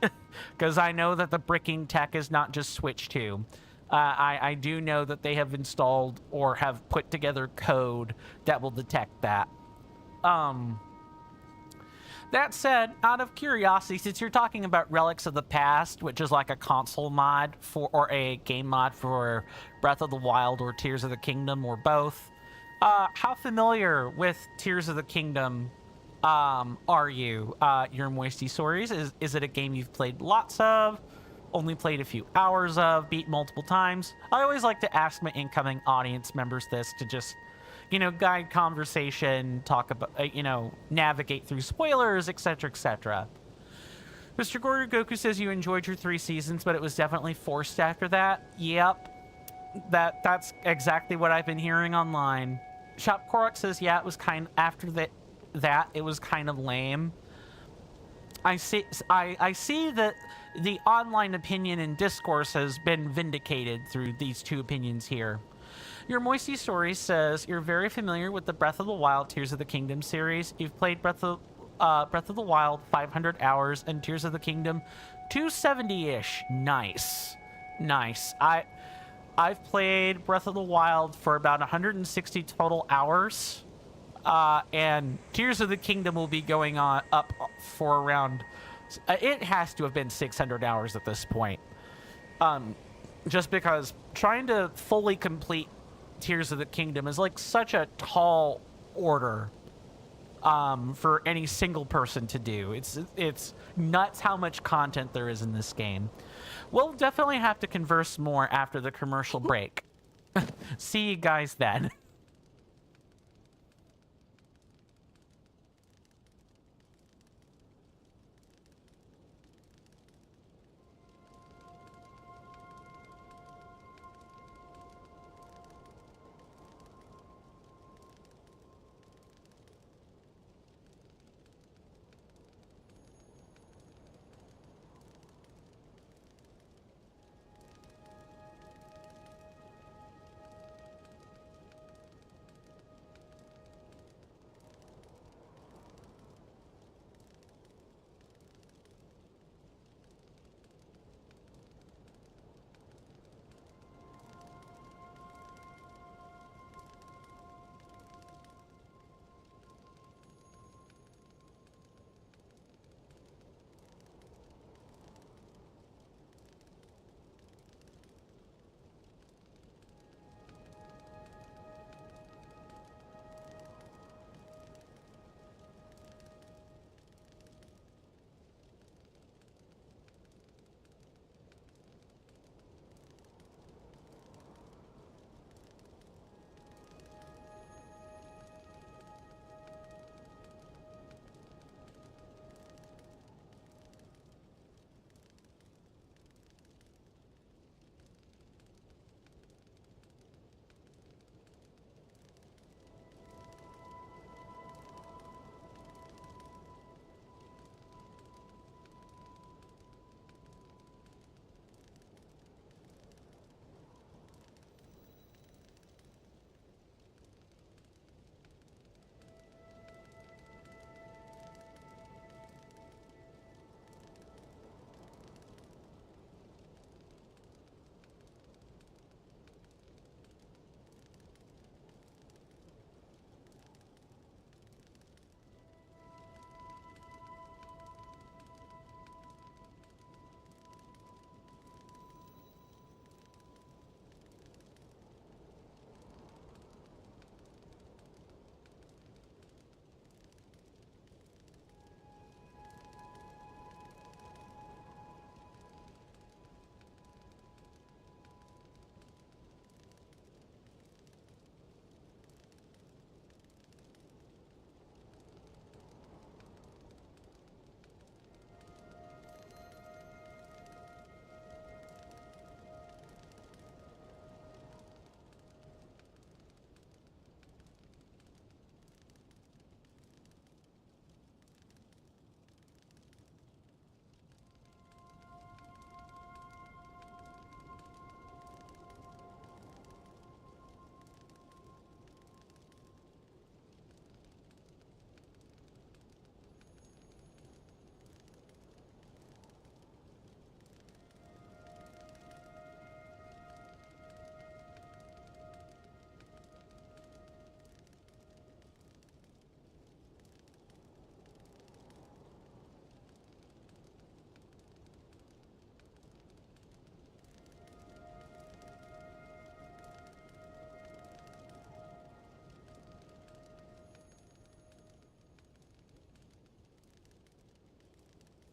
because I know that the bricking tech is not just Switch 2. I do know that they have installed or have put together code that will detect that. That said, out of curiosity, since you're talking about Relics of the Past, which is like a console mod for, or a game mod for Breath of the Wild or Tears of the Kingdom or both, how familiar with Tears of the Kingdom are you? Your Moisty Stories? Is it a game you've played lots of, only played a few hours of, beat multiple times? I always like to ask my incoming audience members this to just, you know, guide conversation, talk about, you know, navigate through spoilers, etc., etc. Mr. Goru Goku says you enjoyed your 3 seasons, but it was definitely forced after that. Yep. That's exactly what I've been hearing online. Shop Korok says, yeah, it was kind of, after that it was kind of lame. I see that the online opinion and discourse has been vindicated through these 2 opinions here. Your Moisty Story says you're very familiar with the Breath of the Wild Tears of the Kingdom series. You've played Breath of the Wild 500 hours and Tears of the Kingdom 270-ish. Nice. I've played Breath of the Wild for about 160 total hours, and Tears of the Kingdom will be going on up for around, it has to have been 600 hours at this point. Just because trying to fully complete Tears of the Kingdom is like such a tall order for any single person to do. It's nuts how much content there is in this game. We'll definitely have to converse more after the commercial break. See you guys then.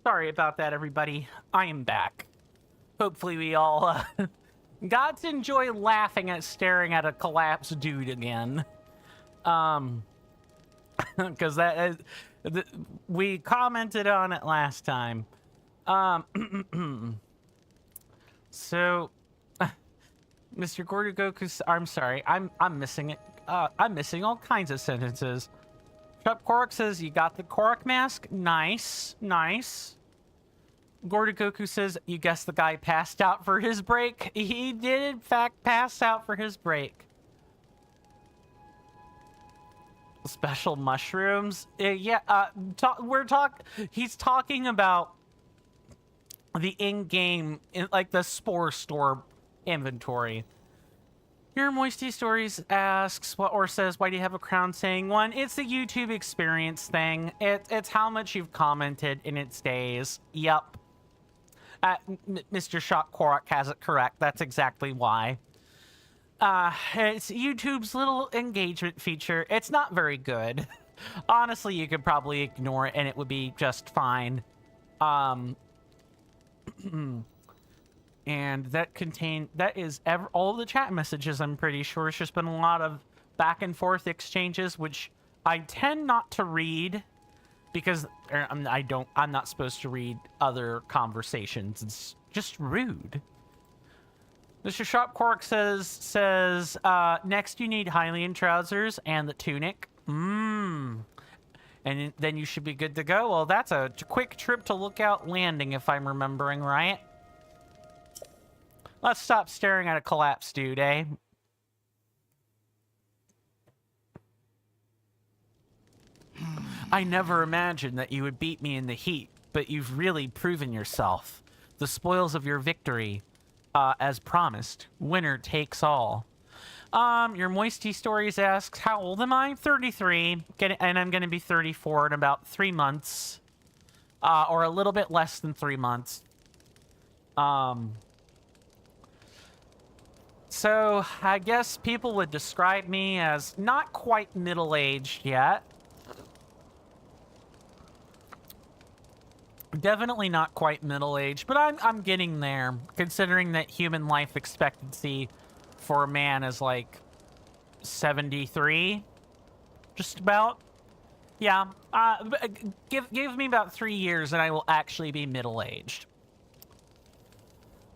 Sorry about that, everybody. I am back. Hopefully we all got to enjoy laughing at staring at a collapsed dude again. Because we commented on it last time. So, Mr. Gordogoku, I'm sorry, I'm missing it. I'm missing all kinds of sentences. Chup Korok says, you got the Korok mask? Nice, nice. Gordogoku says, you guessed the guy passed out for his break? He did, in fact, pass out for his break. Special mushrooms? Yeah, he's talking about the in-game, like the Spore store inventory. Your Moisty Stories asks, or says, why do you have a crown saying one? It's the YouTube experience thing. It's how much you've commented in its days. Yup. Mr. Shock Korok has it correct. That's exactly why. It's YouTube's little engagement feature. It's not very good. Honestly, you could probably ignore it and it would be just fine. And that is all the chat messages, I'm pretty sure. It's just been a lot of back and forth exchanges, which I tend not to read because I'm not supposed to read other conversations. It's just rude. Mr. Shop Cork says next you need Hylian trousers and the tunic. And then you should be good to go. Well, that's a quick trip to Lookout Landing, if I'm remembering right. Let's stop staring at a collapsed dude, eh? I never imagined that you would beat me in the heat, but you've really proven yourself. The spoils of your victory, as promised, winner takes all. Your Moisty Stories asks, how old am I? 33, and I'm going to be 34 in about 3 months, or a little bit less than 3 months. So, I guess people would describe me as not quite middle-aged yet. Definitely not quite middle-aged, but I'm getting there, considering that human life expectancy for a man is like 73, just about. Yeah, give me about 3 years and I will actually be middle-aged.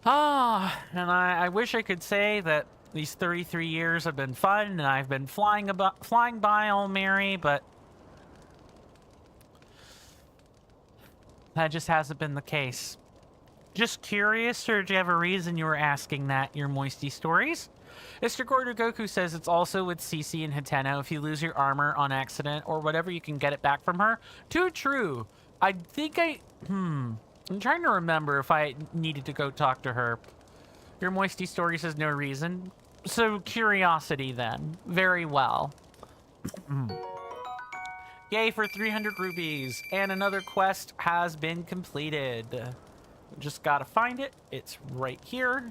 And I wish I could say that these 33 years have been fun and I've been flying by all merry, but that just hasn't been the case. Just curious, or do you have a reason you were asking that, your Moisty Stories? Mr. Gordogoku says it's also with Cece and Hateno. If you lose your armor on accident or whatever, you can get it back from her. Too true. I think I'm trying to remember if I needed to go talk to her. Your Moisty Story says no reason. So, curiosity then. Very well. Yay for 300 rubies. And another quest has been completed. Just gotta find it. It's right here.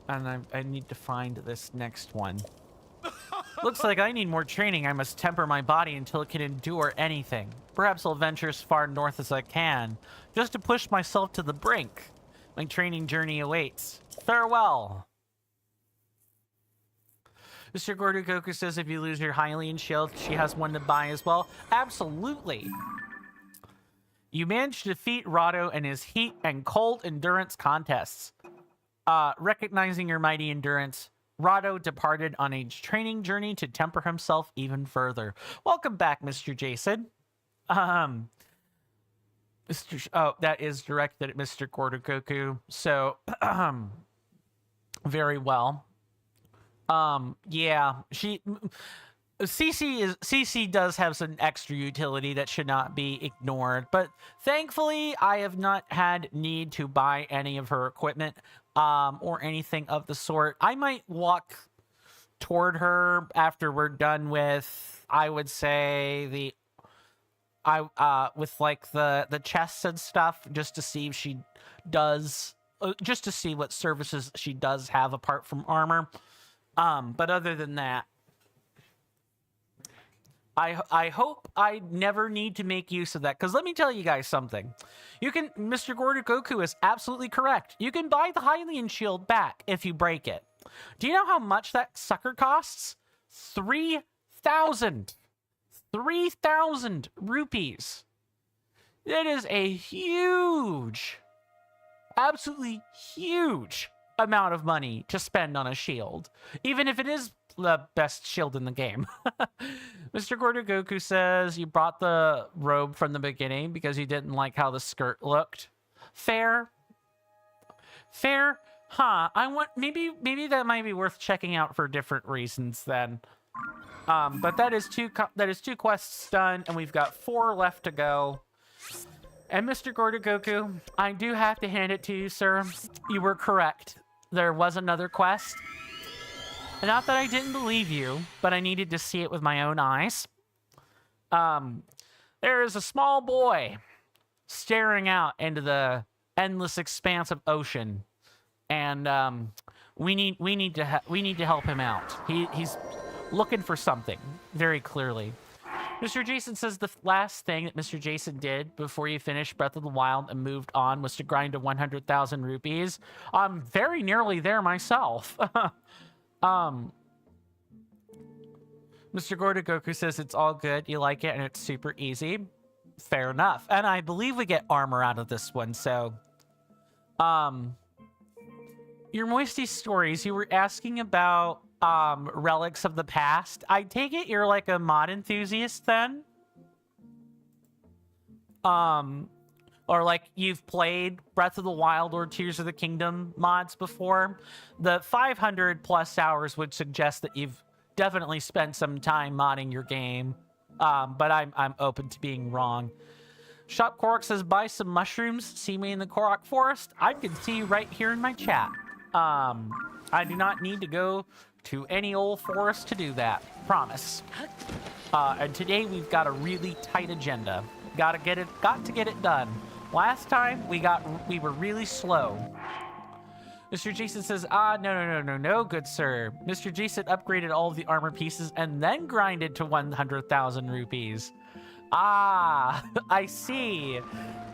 And I need to find this next one. Looks like I need more training. I must temper my body until it can endure anything. Perhaps I'll venture as far north as I can, just to push myself to the brink. My training journey awaits. Farewell. Mr. Gordogoku says if you lose your Hylian shield, she has one to buy as well. Absolutely. You managed to defeat Rado in his heat and cold endurance contests. Recognizing your mighty endurance, Rado departed on a training journey to temper himself even further. Welcome back, Mr. Jason. That is directed at Mr. Gordogoku. So, very well. Yeah, CC does have some extra utility that should not be ignored, but thankfully I have not had need to buy any of her equipment, or anything of the sort. I might walk toward her after we're done with, I would say, with like the chests and stuff, just to see if she does, just to see what services she does have apart from armor. But other than that, I hope I never need to make use of that, because let me tell you guys something. You can, Mr. Goku is absolutely correct. You can buy the Hylian shield back if you break it. Do you know how much that sucker costs? 3,000 rupees. It is a huge, absolutely huge amount of money to spend on a shield, even if it is the best shield in the game. Mr. Goku says you brought the robe from the beginning because you didn't like how the skirt looked. Fair. Huh? I want maybe that might be worth checking out for different reasons then. But that is two quests done, and we've got 4 left to go. And Mr. Goku, I do have to hand it to you, sir. You were correct. There was another quest. Not that I didn't believe you, but I needed to see it with my own eyes. There is a small boy staring out into the endless expanse of ocean, and we need to help him out. He's looking for something very clearly. Mr. Jason says the last thing that Mr. Jason did before he finished Breath of the Wild and moved on was to grind to 100,000 rupees. I'm very nearly there myself. Mr. Goku says it's all good, you like it, and it's super easy. Fair enough. And I believe we get armor out of this one, so... Your Moisty Stories, you were asking about, relics of the past. I take it you're like a mod enthusiast, then? Or like you've played Breath of the Wild or Tears of the Kingdom mods before. The 500 plus hours would suggest that you've definitely spent some time modding your game. But I'm open to being wrong. Shop Korok says, buy some mushrooms. See me in the Korok Forest. I can see you right here in my chat. I do not need to go to any old forest to do that. Promise. And today we've got a really tight agenda. Got to get it done. Last time we were really slow. Mr. Jason says, no, good sir. Mr. Jason upgraded all of the armor pieces and then grinded to 100,000 rupees. Ah, I see.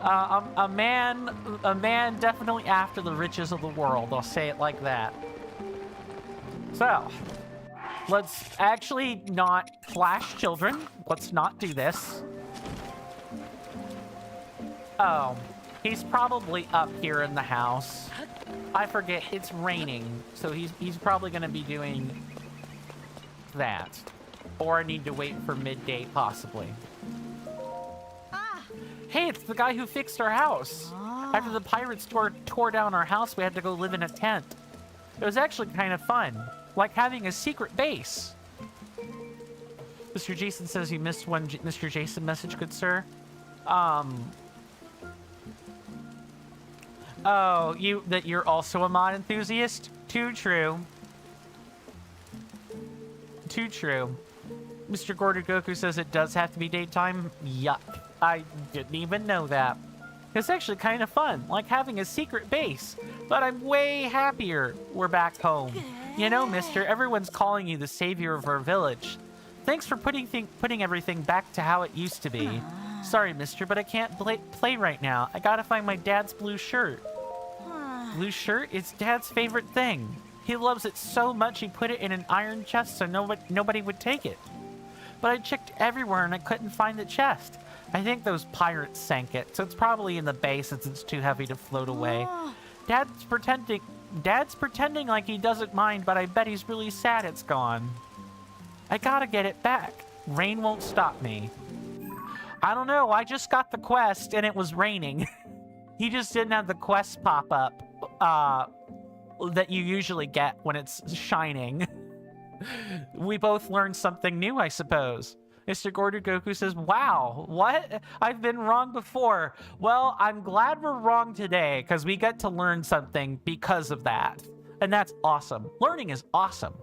A man definitely after the riches of the world. I'll say it like that. So, let's actually not flash children. Let's not do this. Oh, he's probably up here in the house. I forget, it's raining, so he's probably going to be doing that. Or I need to wait for midday, possibly. Hey, it's the guy who fixed our house. After the pirates tore down our house, we had to go live in a tent. It was actually kind of fun, like having a secret base. Mr. Jason says you missed one Mr. Jason message, good sir. Oh, you're also a mod enthusiast? Too true. Too true. Mr. Goku says it does have to be daytime. Yuck. I didn't even know that. It's actually kind of fun, like having a secret base. But I'm way happier we're back home. You know, mister, everyone's calling you the savior of our village. Thanks for putting everything back to how it used to be. Sorry, mister, but I can't play right now. I gotta find my dad's blue shirt. Blue shirt? It's Dad's favorite thing. He loves it so much he put it in an iron chest so nobody would take it. But I checked everywhere and I couldn't find the chest. I think those pirates sank it, so it's probably in the bay since it's too heavy to float away. Dad's pretending like he doesn't mind, but I bet he's really sad it's gone. I gotta get it back. Rain won't stop me. I don't know, I just got the quest and it was raining. He just didn't have the quest pop up that you usually get when it's shining. We both learned something new, I suppose. Mr. Goku says, wow, what? I've been wrong before. Well, I'm glad we're wrong today because we get to learn something because of that. And that's awesome. Learning is awesome.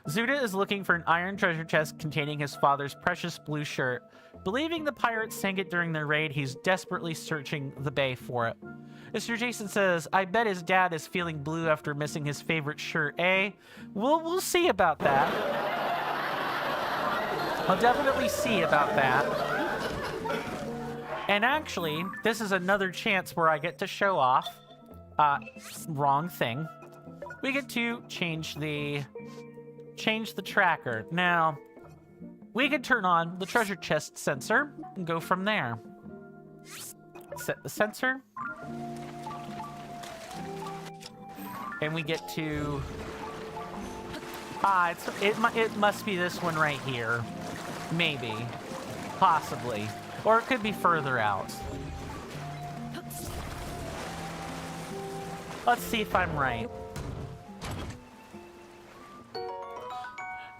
Zuda is looking for an iron treasure chest containing his father's precious blue shirt. Believing the pirates sank it during their raid, he's desperately searching the bay for it. Mr. Jason says, I bet his dad is feeling blue after missing his favorite shirt, eh? We'll see about that. I'll definitely see about that. And actually, this is another chance where I get to show off. Wrong thing. We get to change the tracker. Now, we can turn on the treasure chest sensor and go from there. Set the sensor. And we get to... it must be this one right here. Maybe. Possibly. Or it could be further out. Let's see if I'm right.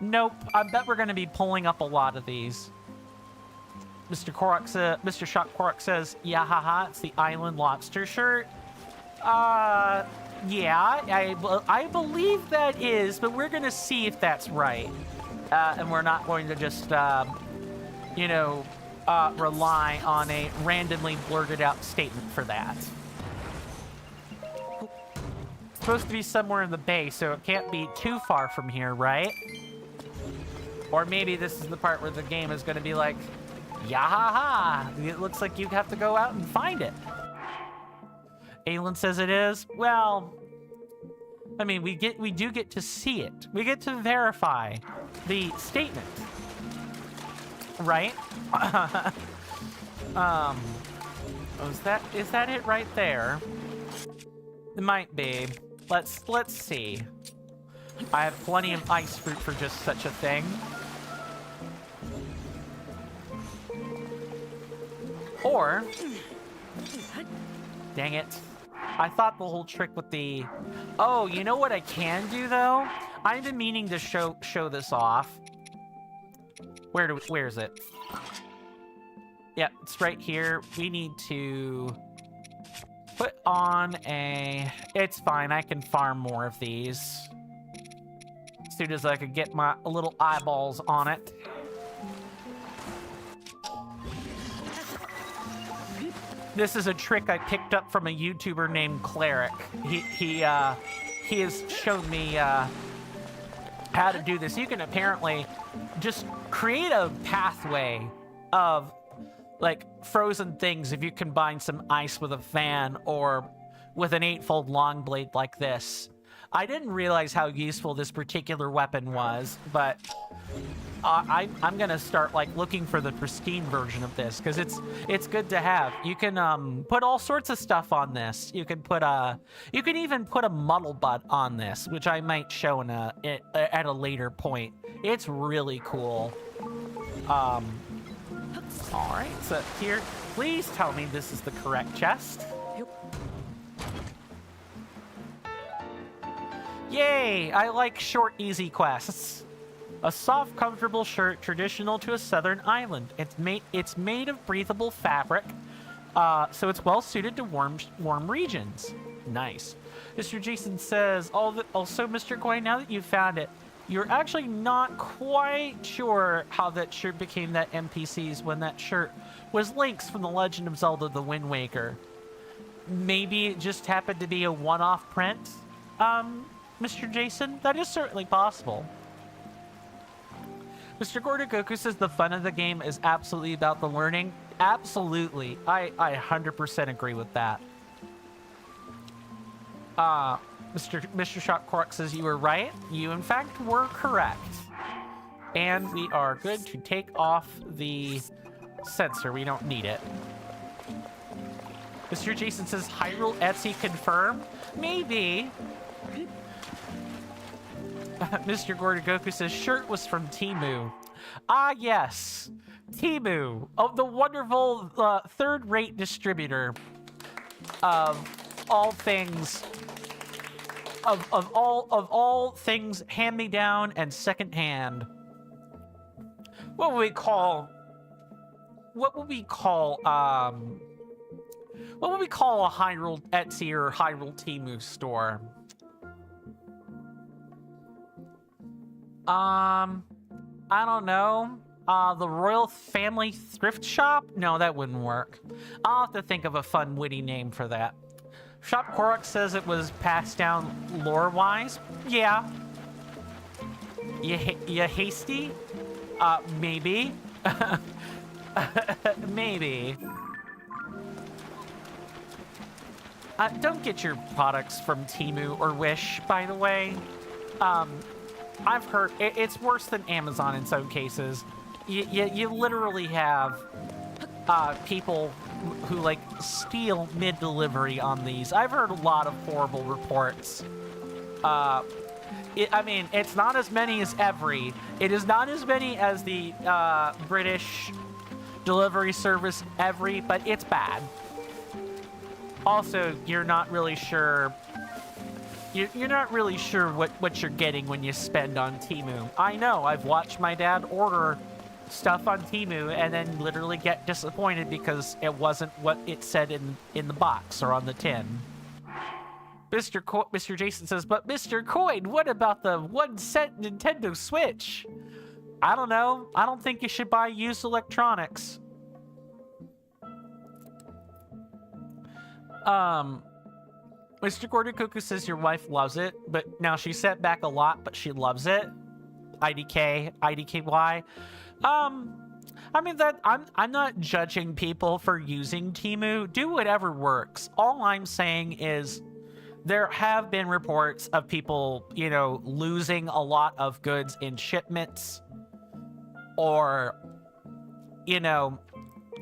Nope. I bet we're going to be pulling up a lot of these. Mr. Shock Korok says, yeah, haha, it's the Island Lobster shirt. Yeah, I believe that is, but we're going to see if that's right. And we're not going to just, you know, rely on a randomly blurted out statement for that. It's supposed to be somewhere in the bay, so it can't be too far from here, right? Or maybe this is the part where the game is going to be like, yahaha, it looks like you have to go out and find it. Aelin says it is. Well, I mean, we do get to see it. We get to verify the statement. Right? Is that it right there? It might be. Let's see. I have plenty of ice fruit for just such a thing. Or, dang it. I thought the whole trick with the... Oh, you know what I can do, though? I've been meaning to show this off. Where is it? Yeah, it's right here. We need to put on a... It's fine, I can farm more of these. As soon as I could get my little eyeballs on it. This is a trick I picked up from a YouTuber named Cleric. He has shown me how to do this. You can apparently just create a pathway of like frozen things if you combine some ice with a fan or with an 8-fold long blade like this. I didn't realize how useful this particular weapon was, but I'm gonna start like looking for the pristine version of this because it's good to have. You can put all sorts of stuff on this. You can even put a muddle butt on this, which I might show at a later point. It's really cool. All right, so here, please tell me this is the correct chest. Yay! I like short, easy quests. A soft, comfortable shirt traditional to a southern island. It's made of breathable fabric, so it's well suited to warm regions. Nice. Mr. Jason says, also, Mr. Koi, now that you've found it, you're actually not quite sure how that shirt became that NPC's when that shirt was Link's from The Legend of Zelda: The Wind Waker. Maybe it just happened to be a one-off print, Mr. Jason? That is certainly possible. Mr. Gordogoku says the fun of the game is absolutely about the learning. Absolutely. I 100% agree with that. Mr. Shock Korok says you were right. You, in fact, were correct. And we are good to take off the sensor. We don't need it. Mr. Jason says Hyrule Etsy confirmed. Maybe. Mr. Gordogoku says shirt was from Temu. Ah, yes. Temu. Oh, the wonderful third-rate distributor of all things... Of all things hand-me-down and second-hand. What would we call a Hyrule Etsy or Hyrule Temu store? I don't know. The Royal Family Thrift Shop? No, that wouldn't work. I'll have to think of a fun, witty name for that. Shop Korok says it was passed down lore-wise. Yeah. You hasty? Maybe. Maybe. Don't get your products from Temu or Wish, by the way. I've heard it's worse than Amazon in some cases. You literally have people who like steal mid-delivery on these. I've heard a lot of horrible reports. I mean, it's not as many as Every. It is not as many as the British delivery service Every, but it's bad. Also, you're not really sure. You're not really sure what you're getting when you spend on Temu. I know, I've watched my dad order stuff on Temu and then literally get disappointed because it wasn't what it said in the box or on the tin. Mr. Jason says, but Mr. Coin, what about the 1-cent Nintendo Switch? I don't know. I don't think you should buy used electronics. Mr. Gordon Cuckoo says your wife loves it, but now she sent back a lot, but she loves it. IDKY. I mean, that I'm not judging people for using Temu. Do whatever works. All I'm saying is there have been reports of people, you know, losing a lot of goods in shipments, or, you know,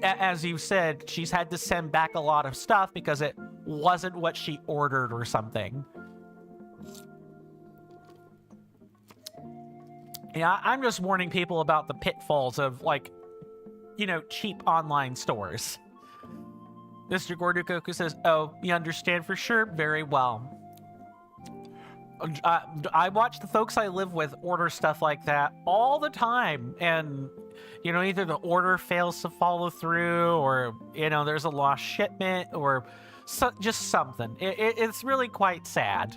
as you said, she's had to send back a lot of stuff because it wasn't what she ordered or something. Yeah, I'm just warning people about the pitfalls of, like, you know, cheap online stores. Mr. Gordukoku says, oh, you understand for sure? Very well. I watch the folks I live with order stuff like that all the time, and, you know, either the order fails to follow through, or, you know, there's a lost shipment, or just something. It's really quite sad.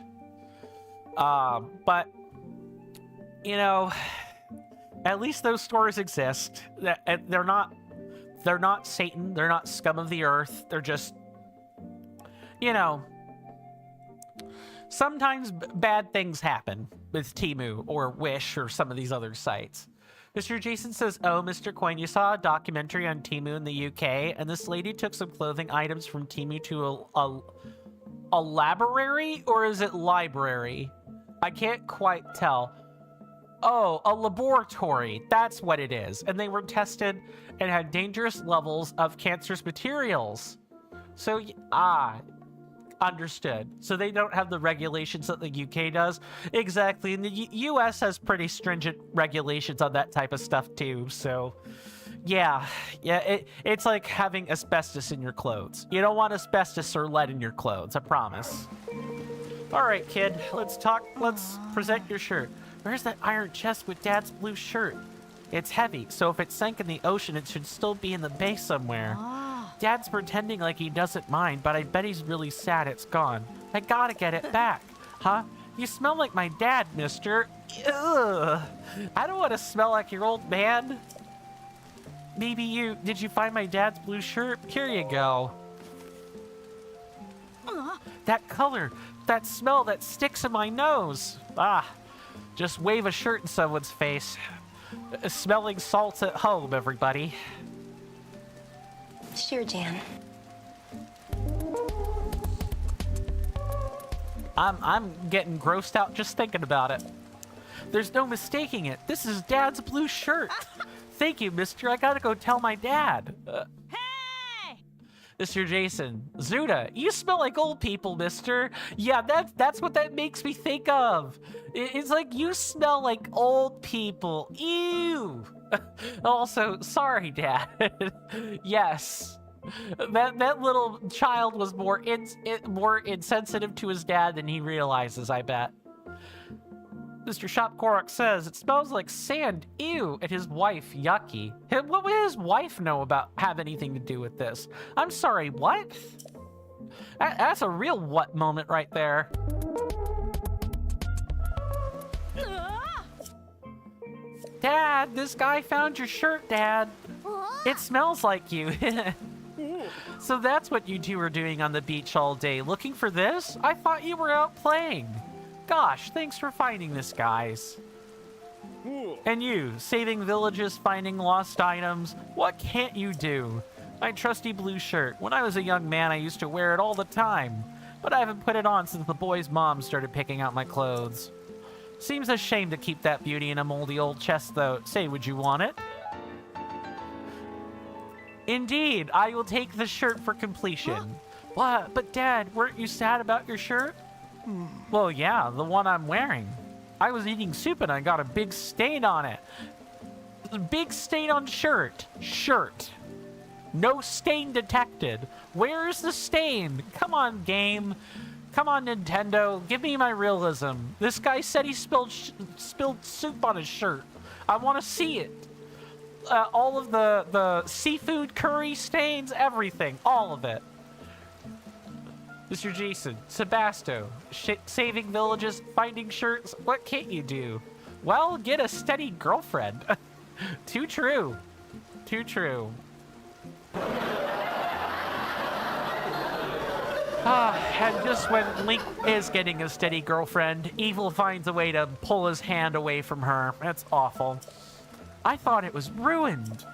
But, you know, at least those stores exist. They're not Satan. They're not scum of the earth. They're just, you know, sometimes bad things happen with Temu or Wish or some of these other sites. Mr. Jason says, oh, Mr. Coin, you saw a documentary on Temu in the UK, and this lady took some clothing items from Temu to a library, or is it library? I can't quite tell. Oh, a laboratory. That's what it is. And they were tested and had dangerous levels of cancerous materials. So, understood. So they don't have the regulations that the UK does. Exactly. And the US has pretty stringent regulations on that type of stuff too. So yeah, it's like having asbestos in your clothes. You don't want asbestos or lead in your clothes, I promise. All right, kid, let's talk. Let's present your shirt. Where's that iron chest with Dad's blue shirt? It's heavy, so if it sank in the ocean, it should still be in the bay somewhere. Dad's pretending like he doesn't mind, but I bet he's really sad it's gone. I gotta get it back. Huh? You smell like my dad, mister. Ugh. I don't want to smell like your old man. Maybe you... Did you find my dad's blue shirt? Here you go. That color, that smell that sticks in my nose. Just wave a shirt in someone's face. Smelling salts at home, everybody. Sure, Dan. I'm getting grossed out just thinking about it. There's no mistaking it. This is Dad's blue shirt. Thank you, mister. I gotta go tell my dad. Hey! Mr. Jason. Zuda, you smell like old people, mister. Yeah, that's what that makes me think of. It's like you smell like old people. Ew. Also, sorry, Dad. Yes. That little child was more insensitive to his dad than he realizes, I bet. Mr. Shop Korok says, it smells like sand, ew, and his wife, yucky. What would his wife know about, have anything to do with this? I'm sorry, what? That's a real what moment right there. Dad, this guy found your shirt, Dad. It smells like you. So that's what you two were doing on the beach all day, looking for this? I thought you were out playing. Gosh, thanks for finding this, guys. And you, saving villages, finding lost items, what can't you do? My trusty blue shirt. When I was a young man, I used to wear it all the time. But I haven't put it on since the boy's mom started picking out my clothes. Seems a shame to keep that beauty in a moldy old chest, though. Say, would you want it? Indeed, I will take the shirt for completion. What? But Dad, weren't you sad about your shirt? Well, yeah, the one I'm wearing. I was eating soup and I got a big stain on it. A big stain on shirt. Shirt. No stain detected. Where's the stain? Come on, game. Come on, Nintendo. Give me my realism. This guy said he spilled soup on his shirt. I want to see it. All of the seafood curry stains, everything. All of it. Mr. Jason, Sebasto, saving villages, finding shirts. What can't you do? Well, get a steady girlfriend. Too true. Too true. And just when Link is getting a steady girlfriend, Evil finds a way to pull his hand away from her. That's awful. I thought it was ruined.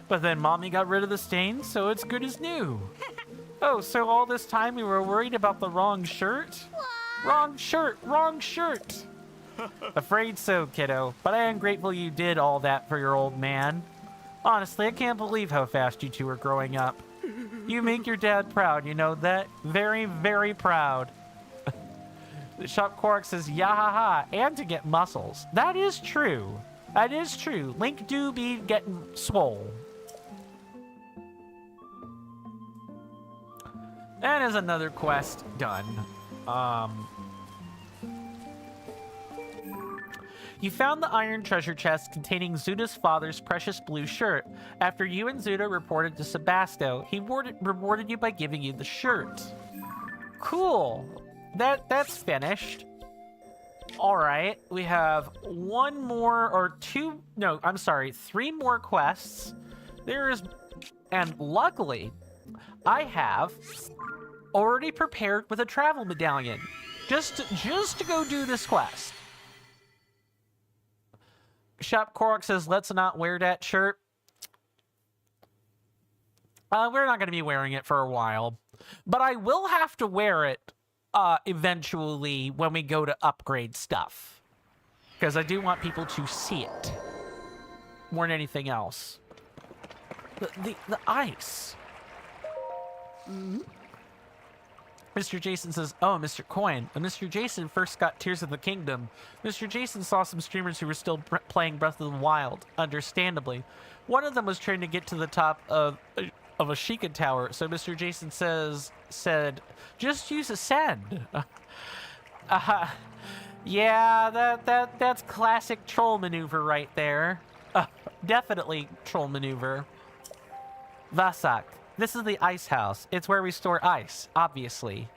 But then Mommy got rid of the stain, so it's good as new. Oh, so all this time we were worried about the wrong shirt? Wrong shirt, wrong shirt. Afraid so, kiddo. But I am grateful you did all that for your old man. Honestly, I can't believe how fast you two are growing up. You make your dad proud, you know that? Very, very proud. The Shop Quark says, yahaha, and to get muscles. That is true. That is true. Link do be getting swole. That is another quest done. You found the iron treasure chest containing Zuda's father's precious blue shirt. After you and Zuda reported to Sebasto, he rewarded you by giving you the shirt. Cool. That's finished. All right, we have one more or two, no, I'm sorry, 3 more quests. And luckily, I have already prepared with a travel medallion just to go do this quest. Shop Korok says, let's not wear that shirt. We're not going to be wearing it for a while, but I will have to wear it eventually when we go to upgrade stuff, because I do want people to see it more than anything else. The ice. Mr. Jason says, oh, Mr. Coin. When Mr. Jason first got Tears of the Kingdom, Mr. Jason saw some streamers who were still playing Breath of the Wild, understandably. One of them was trying to get to the top of a Sheikah tower, so Mr. Jason said, just use Ascend. Yeah, that's classic troll maneuver right there. Definitely troll maneuver. Vasak. This is the ice house. It's where we store ice, obviously.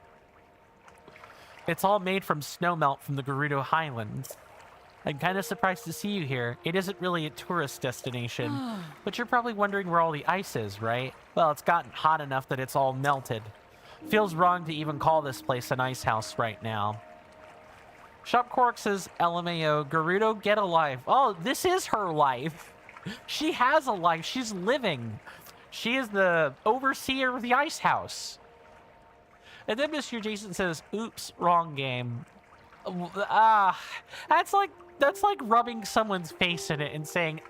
It's all made from snowmelt from the Gerudo Highlands. I'm kind of surprised to see you here. It isn't really a tourist destination, but you're probably wondering where all the ice is, right? Well, it's gotten hot enough that it's all melted. Feels wrong to even call this place an ice house right now. Shop Quark says, LMAO, Gerudo, get a life. Oh, this is her life. She has a life. She's living. She is the overseer of the ice house. And then Mr. Jason says, oops, wrong game. That's like rubbing someone's face in it and saying,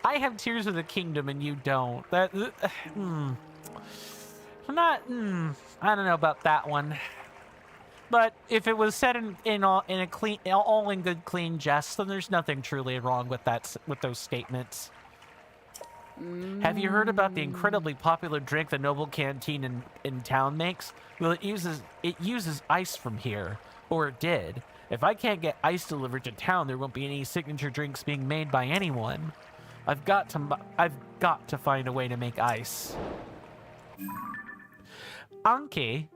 I have Tears of the Kingdom and you don't. I don't know about that one. But if it was said in a clean, all in good, clean jest, then there's nothing truly wrong with those statements. Have you heard about the incredibly popular drink the Noble Canteen in town makes? Well, it uses ice from here, or it did. If I can't get ice delivered to town, there won't be any signature drinks being made by anyone. I've got to find a way to make ice. Anki,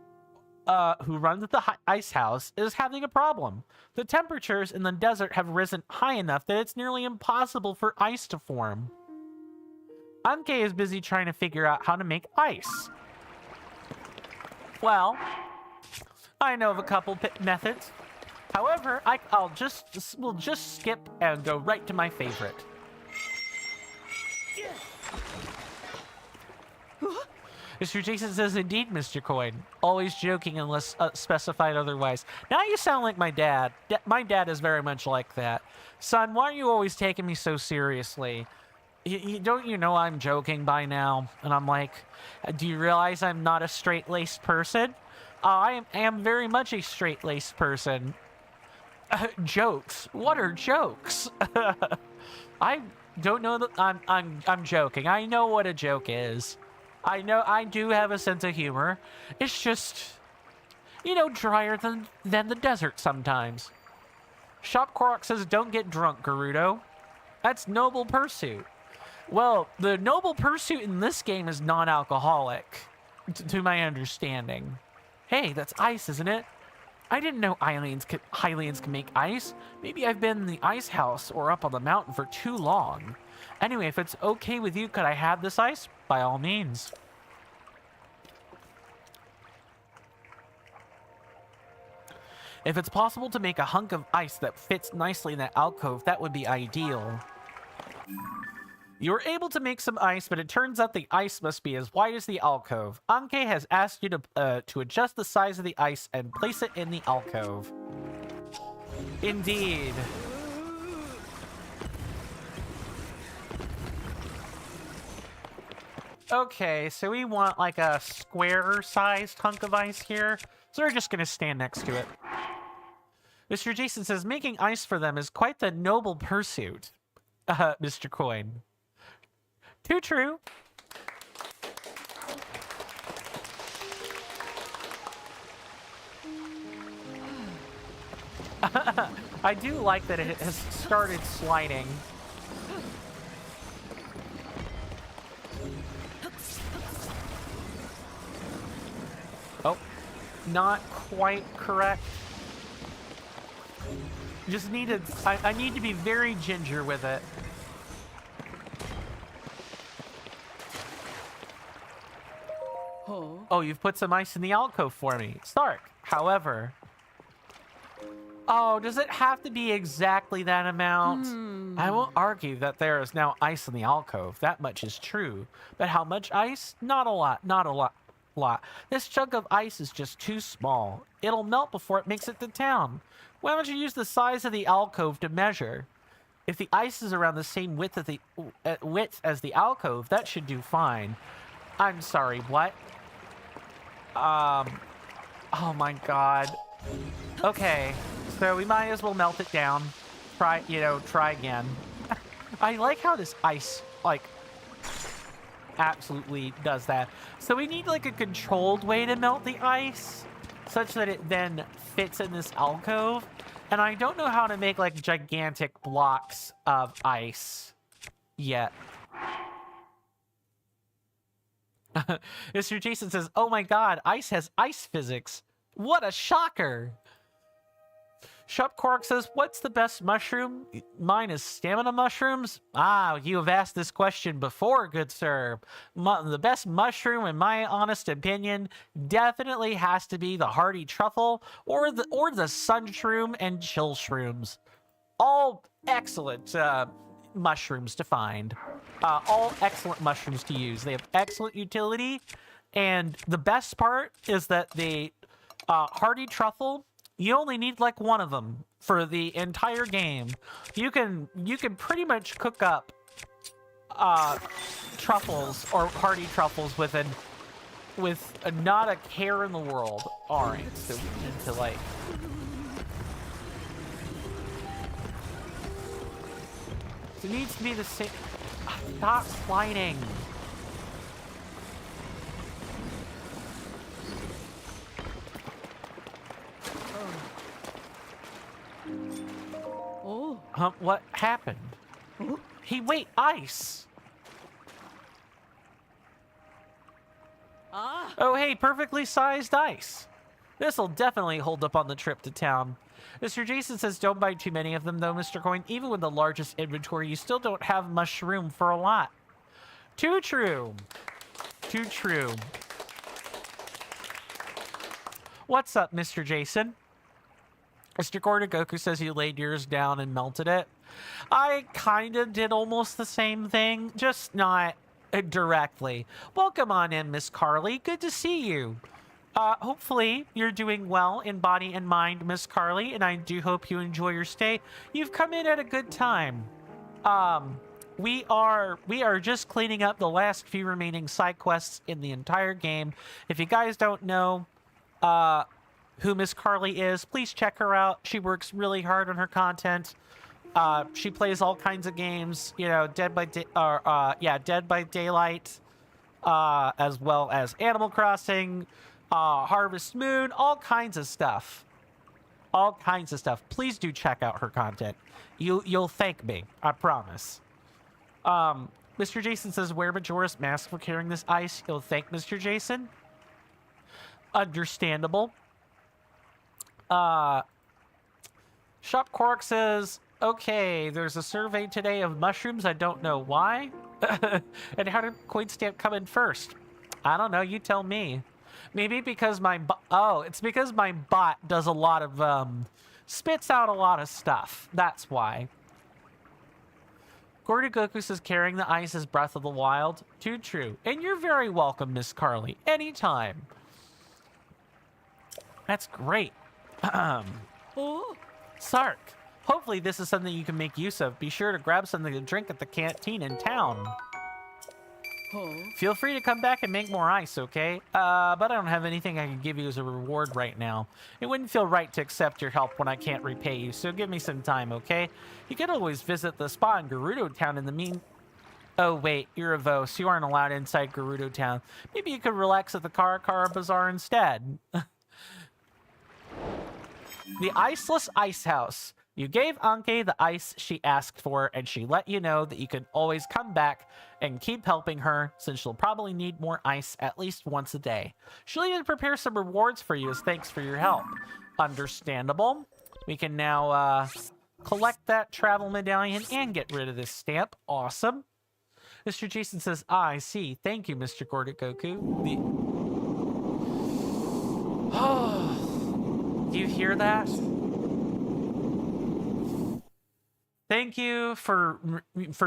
who runs the ice house, is having a problem. The temperatures in the desert have risen high enough that it's nearly impossible for ice to form. Anke is busy trying to figure out how to make ice. Well, I know of a couple methods. However, we'll just skip and go right to my favorite. Mr. Jason says, indeed, Mr. Coin. Always joking unless specified otherwise. Now you sound like my dad. My dad is very much like that. Son, why are you always taking me so seriously? Don't you know I'm joking by now? And I'm like, do you realize I'm not a straight-laced person? I am very much a straight-laced person. Jokes? What are jokes? I don't know that I'm joking. I know what a joke is. I know I do have a sense of humor. It's just, you know, drier than the desert sometimes. Shop Korok says, don't get drunk, Gerudo. That's noble pursuit. Well, the noble pursuit in this game is non-alcoholic, to my understanding. Hey, that's ice, isn't it? I didn't know Hylians can make ice. Maybe I've been in the ice house or up on the mountain for too long. Anyway, if it's okay with you, could I have this ice? By all means. If it's possible to make a hunk of ice that fits nicely in that alcove, that would be ideal. You were able to make some ice, but it turns out the ice must be as wide as the alcove. Anke has asked you to adjust the size of the ice and place it in the alcove. Indeed. Okay, so we want like a square-sized hunk of ice here, so we're just gonna stand next to it. Mr. Jason says, making ice for them is quite the noble pursuit, Mr. Coin. Too true. I do like that it has started sliding. Oh, not quite correct. Just needed, I need to be very ginger with it. Oh, you've put some ice in the alcove for me. Stark. However... Oh, does it have to be exactly that amount? I won't argue that there is now ice in the alcove. That much is true. But how much ice? Not a lot. Not a lot. This chunk of ice is just too small. It'll melt before it makes it to town. Why don't you use the size of the alcove to measure? If the ice is around the same width as the alcove, that should do fine. I'm sorry, what? Oh my god. Okay, so we might as well melt it down. Try again. I like how this ice, like, absolutely does that. So we need, like, a controlled way to melt the ice, such that it then fits in this alcove. And I don't know how to make, like, gigantic blocks of ice yet. Mr. Jason says, oh my god, ice has ice physics. What a shocker! Shop Korok says, what's the best mushroom? Mine is stamina mushrooms? Ah, you have asked this question before, good sir. The best mushroom, in my honest opinion, definitely has to be the hardy truffle or the sun shroom and chill shrooms. All excellent mushrooms to find. All excellent mushrooms to use. They have excellent utility, and the best part is that the hardy truffle, you only need like one of them for the entire game. You can pretty much cook up truffles or hardy truffles with not a care in the world. All right, so we need to like. It needs to be the same. Stop sliding. Oh. What happened? Oh. Hey, wait, ice. Ah. Oh, hey, perfectly sized ice. This'll definitely hold up on the trip to town. Mr. Jason says don't buy too many of them, though, Mr. Coin. Even with the largest inventory, you still don't have much room for a lot. Too true. Too true. What's up, Mr. Jason? Mr. Goku says you laid yours down and melted it. I kind of did almost the same thing, just not directly. Welcome on in, Miss Carly. Good to see you. Hopefully you're doing well in body and mind, Miss Carly, and I do hope you enjoy your stay. You've come in at a good time. We are just cleaning up the last few remaining side quests in the entire game. If you guys don't know, who Miss Carly is, please check her out. She works really hard on her content. She plays all kinds of games, you know, Dead by Daylight, as well as Animal Crossing, Harvest Moon, all kinds of stuff. All kinds of stuff. Please do check out her content. You'll thank me, I promise. Mr. Jason says, wear Majora's Mask for carrying this ice. You'll thank Mr. Jason. Understandable. Shop Quark says, okay, there's a survey today of mushrooms. I don't know why. And how did Coin Stamp come in first? I don't know. You tell me. Maybe because it's because my bot does a lot of, spits out a lot of stuff. That's why. Gordy Goku says, carrying the ice is Breath of the Wild. Too true. And you're very welcome, Miss Carly. Anytime. That's great. Sark, hopefully this is something you can make use of. Be sure to grab something to drink at the canteen in town. Feel free to come back and make more ice, okay? But I don't have anything I can give you as a reward right now. It wouldn't feel right to accept your help when I can't repay you, so give me some time, okay? You can always visit the spa in Gerudo Town in the Oh, wait, you're a Vos. You aren't allowed inside Gerudo Town. Maybe you could relax at the Karakara Bazaar instead. The Iceless Ice House. You gave Anke the ice she asked for, and she let you know that you can always come back and keep helping her, since she'll probably need more ice at least once a day. She'll even prepare some rewards for you as thanks for your help. Understandable. We can now collect that travel medallion and get rid of this stamp. Awesome. Mr. Jason says, I see. Thank you, Mr. Gordy Goku. Do you hear that? Thank you for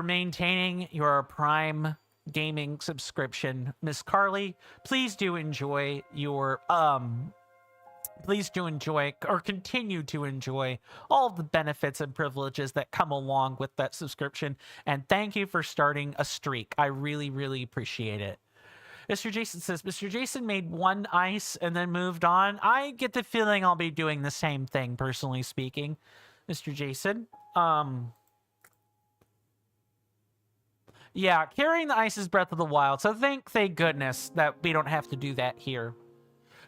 maintaining your Prime Gaming subscription, Miss Carly. Please do enjoy your continue to enjoy all the benefits and privileges that come along with that subscription. And thank you for starting a streak. I really, really appreciate it. Mr. Jason says, Mr. Jason made one ice and then moved on. I get the feeling I'll be doing the same thing, personally speaking, Mr. Jason. Yeah, carrying the ice is Breath of the Wild, so thank goodness that we don't have to do that here.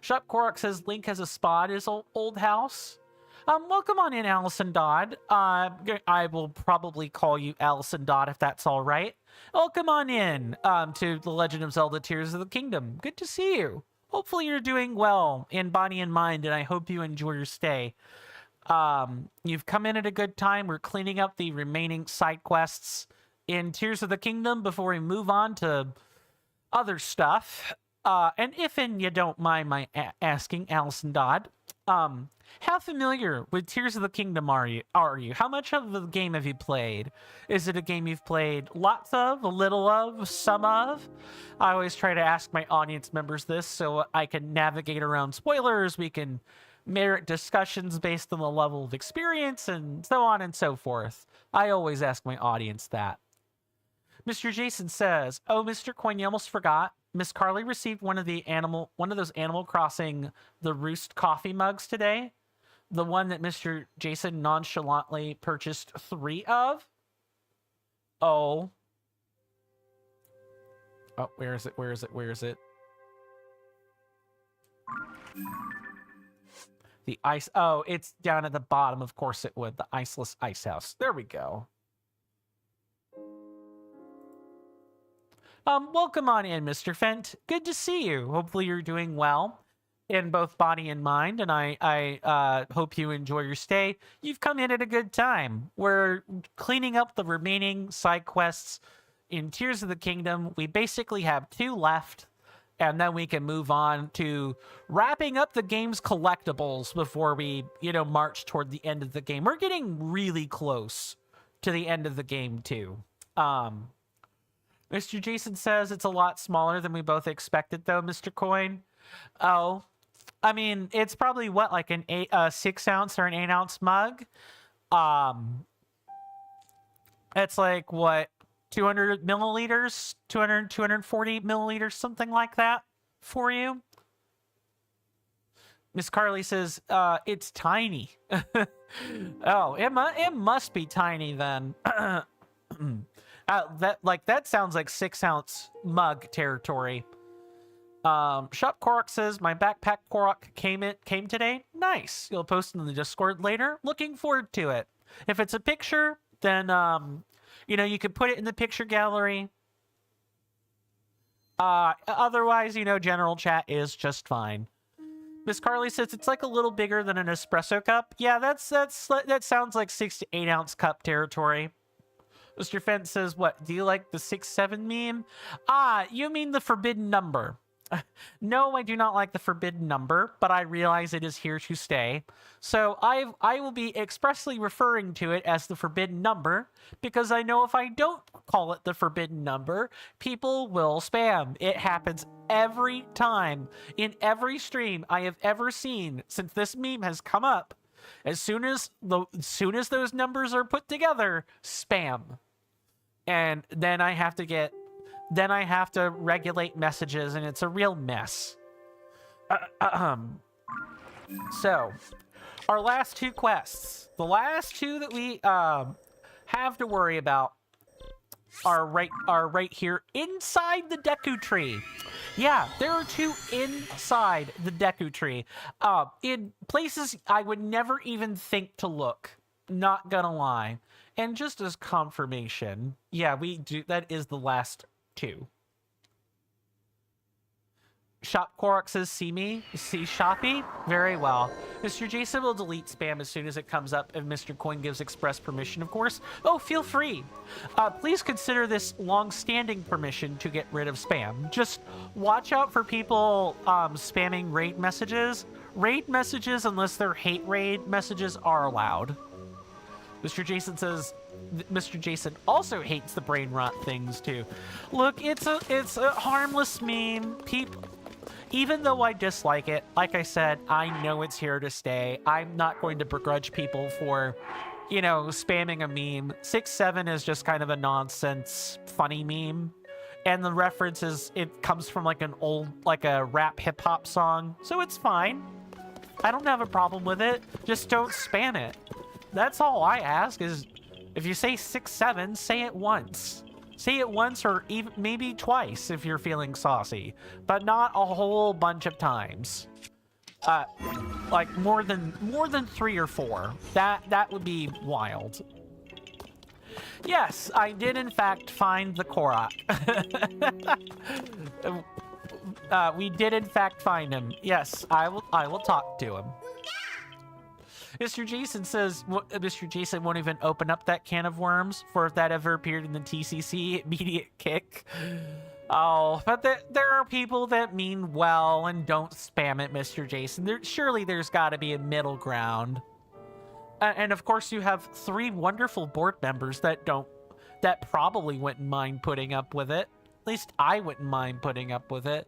Shop Korok says Link has a spa at his old house. Welcome on in, Allison Dodd. I will probably call you Allison Dodd if that's all right. Welcome on in to The Legend of Zelda Tears of the Kingdom. Good to see you. Hopefully you're doing well in body and mind, and I hope you enjoy your stay. You've come in at a good time. We're cleaning up the remaining side quests in Tears of the Kingdom before we move on to other stuff. And if you don't mind my asking, Allison Dodd, how familiar with Tears of the Kingdom are you? How much of the game have you played? Is it a game you've played lots of, a little of, some of? I always try to ask my audience members this so I can navigate around spoilers. We can merit discussions based on the level of experience and so on and so forth. I always ask my audience that. Mr. Jason says, oh, Mr. Coin, you almost forgot. Miss Carly received one of those Animal Crossing The Roost coffee mugs today. The one that Mr. Jason nonchalantly purchased 3 of. Oh. Oh, where is it? The ice. Oh, it's down at the bottom. Of course it would. The Iceless Ice House. There we go. Welcome on in, Mr. Fent. Good to see you. Hopefully you're doing well in both body and mind, and I hope you enjoy your stay. You've come in at a good time. We're cleaning up the remaining side quests in Tears of the Kingdom. We basically have 2 left, And then we can move on to wrapping up the game's collectibles before we, march toward the end of the game. We're getting really close to the end of the game, too. Mr. Jason says it's a lot smaller than we both expected, though, Mr. Coin. Oh, I mean, it's probably, like a 6 ounce or an 8 ounce mug? It's like, 200 milliliters, 240 milliliters, something like that for you. Miss Carly says, it's tiny. Oh, it must be tiny then. That sounds like 6 ounce mug territory. Shop Korok says, my backpack Korok came today. Nice. You'll post in the Discord later. Looking forward to it. If it's a picture, then, you could put it in the picture gallery. Otherwise, general chat is just fine. Miss Carly says it's like a little bigger than an espresso cup. Yeah, that sounds like 6 to 8 ounce cup territory. Mr. Fence says, what, do you like the 6-7 meme? You mean the forbidden number. No, I do not like the forbidden number, but I realize it is here to stay. So I will be expressly referring to it as the forbidden number, because I know if I don't call it the forbidden number, people will spam. It happens every time in every stream I have ever seen since this meme has come up. As soon as those numbers are put together, spam. And then I have to regulate messages, and it's a real mess. So, our last 2 quests. The last 2 that we have to worry about are right here inside the Deku tree. Yeah, there are 2 inside the Deku tree. In places I would never even think to look. Not gonna lie. And just as confirmation, yeah, we do. That is the last 2. Shop Korok says, see me? See Shoppy? Very well. Mr. Jason will delete spam as soon as it comes up, and Mr. Coin gives express permission, of course. Oh, feel free. Please consider this long-standing permission to get rid of spam. Just watch out for people spamming raid messages. Raid messages, unless they're hate raid messages, are allowed. Mr. Jason says, Mr. Jason also hates the brain rot things too. Look, it's a harmless meme. Even though I dislike it, like I said, I know it's here to stay. I'm not going to begrudge people for, spamming a meme. 6-7 is just kind of a nonsense, funny meme. And the reference it comes from like a rap hip hop song. So it's fine. I don't have a problem with it. Just don't spam it. That's all I ask is, if you say 6-7, say it once. Say it once or even maybe twice if you're feeling saucy, but not a whole bunch of times. Like more than 3 or 4. That would be wild. Yes, I did in fact find the Korok. We did in fact find him. Yes, I will talk to him. Mr. Jason says, Mr. Jason won't even open up that can of worms, for if that ever appeared in the TCC, immediate kick. Oh, but there are people that mean well and don't spam it, Mr. Jason. Surely there's got to be a middle ground. And of course you have 3 wonderful board members that probably wouldn't mind putting up with it. At least I wouldn't mind putting up with it.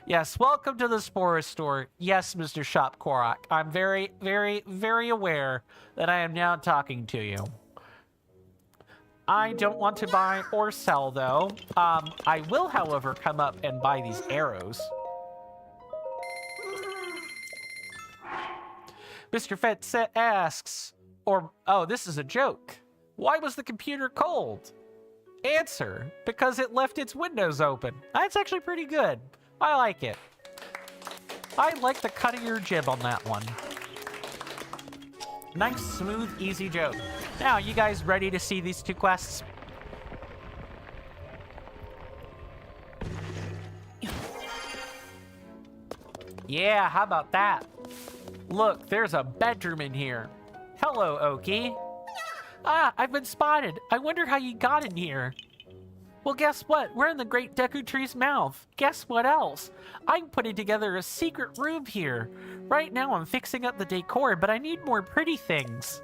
Yes, welcome to the Spora store. Yes, Mr. Shop Korok. I'm very, very, very aware that I am now talking to you. I don't want to buy or sell, though. I will, however, come up and buy these arrows. Mr. Fetz asks, oh, this is a joke. Why was the computer cold? Answer, because it left its windows open. That's actually pretty good. I like it. I like the cut of your jib on that one. Nice, smooth, easy joke. Now, you guys ready to see these 2 quests? Yeah, how about that? Look, there's a bedroom in here. Hello, Oki. I've been spotted. I wonder how you got in here. Well, guess what? We're in the Great Deku Tree's mouth. Guess what else? I'm putting together a secret room here. Right now I'm fixing up the decor, but I need more pretty things.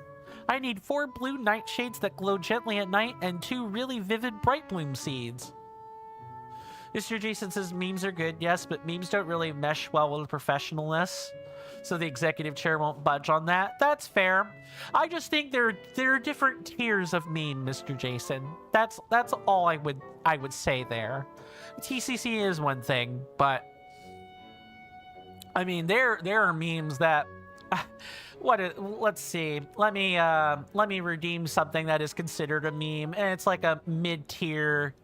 I need 4 blue nightshades that glow gently at night and 2 really vivid bright bloom seeds. Mr. Jason says memes are good, yes, but memes don't really mesh well with professionalness. So the executive chair won't budge on that. That's fair. I just think there are different tiers of meme, Mr. Jason. That's all I would say there. TCC is one thing, but I mean there are memes that let's see. Let me redeem something that is considered a meme, and it's like a mid-tier,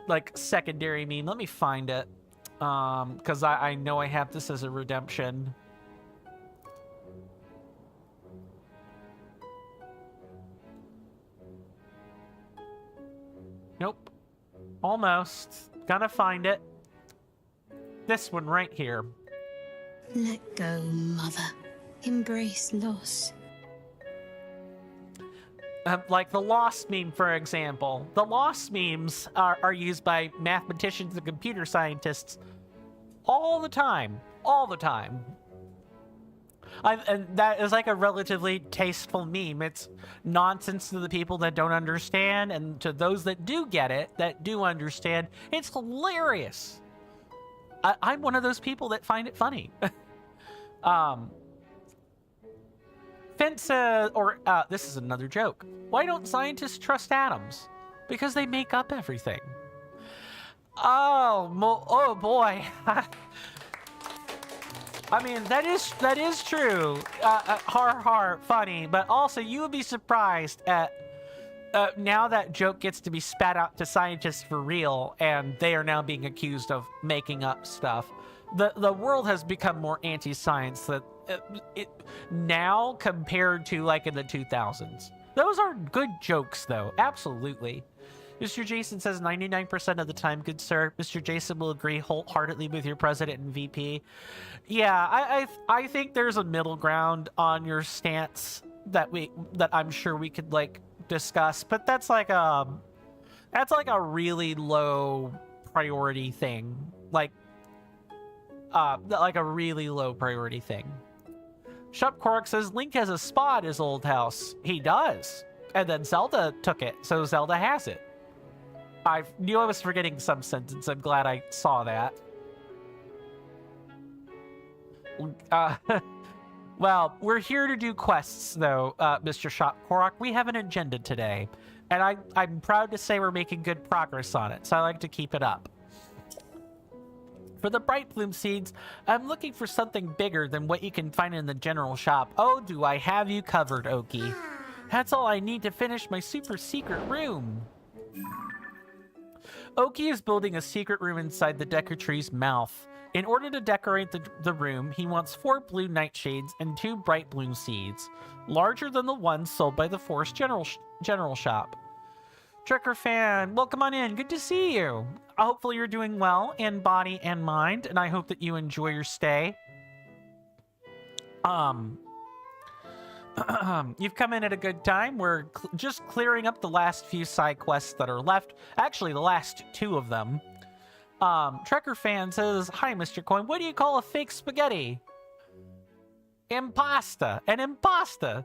like secondary meme. Let me find it, because I know I have this as a redemption. Nope. Almost. Gonna find it. This one right here. Let go, mother. Embrace loss. Like the lost meme, for example. The lost memes are used by mathematicians and computer scientists all the time. All the time. And that is like a relatively tasteful meme. It's nonsense to the people that don't understand, and to those that do get it, that do understand, it's hilarious. I'm one of those people that find it funny. Fence this is another joke. Why don't scientists trust atoms? Because they make up everything. Oh boy. I mean, that is true. Har, funny. But also, you would be surprised at now that joke gets to be spat out to scientists for real, and they are now being accused of making up stuff. The world has become more anti-science that now compared to like in the 2000s. Those are good jokes, though. Absolutely. Mr. Jason says 99% of the time, good sir. Mr. Jason will agree wholeheartedly with your president and VP. Yeah, I think there's a middle ground on your stance that I'm sure we could like discuss, but that's like a really low priority thing. Like a really low priority thing. Shup Korok says Link has a spa at his old house. He does. And then Zelda took it, so Zelda has it. I knew I was forgetting some sentence. I'm glad I saw that. Well, we're here to do quests, though, Mr. Shop Korok. We have an agenda today, and I'm proud to say we're making good progress on it, so I like to keep it up. For the Bright Bloom seeds, I'm looking for something bigger than what you can find in the general shop. Oh, do I have you covered, Oki. That's all I need to finish my super secret room. Oki is building a secret room inside the Deku Tree's mouth. In order to decorate the room, he wants 4 blue nightshades and 2 bright bloom seeds, larger than the ones sold by the Forest General Shop. Trekker fan, welcome on in. Good to see you. Hopefully you're doing well in body and mind, and I hope that you enjoy your stay. You've come in at a good time. We're just clearing up the last few side quests that are left. Actually, the last 2 of them. Trekker fan says, "Hi, Mr. Coin. What do you call a fake spaghetti?" Impasta. An impasta.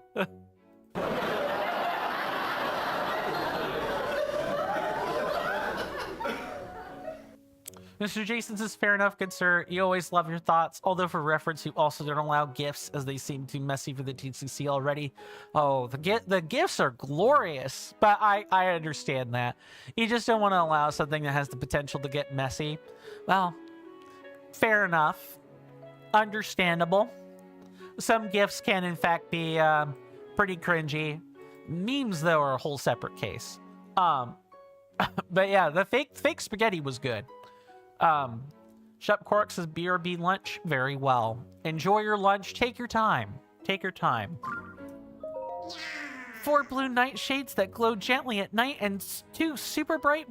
Mr. Jason says, fair enough, good sir. You always love your thoughts. Although for reference, you also don't allow gifts as they seem too messy for the TCC already. Oh, the gifts are glorious, but I understand that. You just don't want to allow something that has the potential to get messy. Well, fair enough. Understandable. Some gifts can, in fact, be pretty cringy. Memes, though, are a whole separate case. But yeah, the fake spaghetti was good. Shup Korok says BRB lunch. Very well. Enjoy your lunch. Take your time. Take your time. 4 blue nightshades that glow gently at night and 2 super bright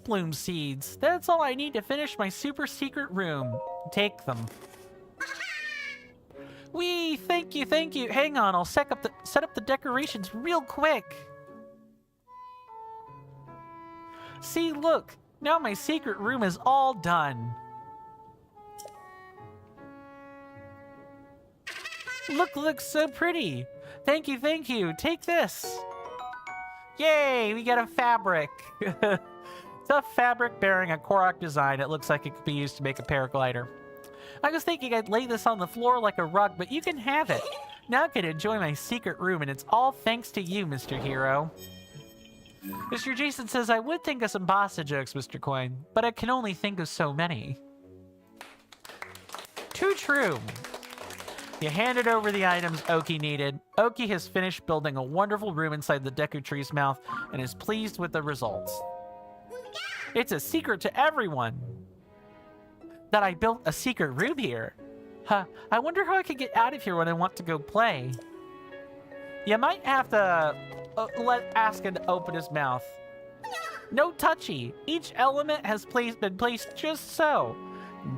bloom seeds. That's all I need to finish my super secret room. Take them. Wee, thank you, thank you. Hang on, I'll set up the decorations real quick. See, look! Now my secret room is all done. Look, so pretty. Thank you, thank you. Take this. Yay, we get a fabric. It's a fabric bearing a Korok design. It looks like it could be used to make a paraglider. I was thinking I'd lay this on the floor like a rug, but you can have it. Now I can enjoy my secret room, and it's all thanks to you, Mr. Hero. Mr. Jason says, I would think of some pasta jokes, Mr. Coin, but I can only think of so many. Too true. You handed over the items Oki needed. Oki has finished building a wonderful room inside the Deku Tree's mouth and is pleased with the results. It's a secret to everyone that I built a secret room here. Huh, I wonder how I could get out of here when I want to go play. You might have to let Askin open his mouth. No touchy. Each element has been placed just so.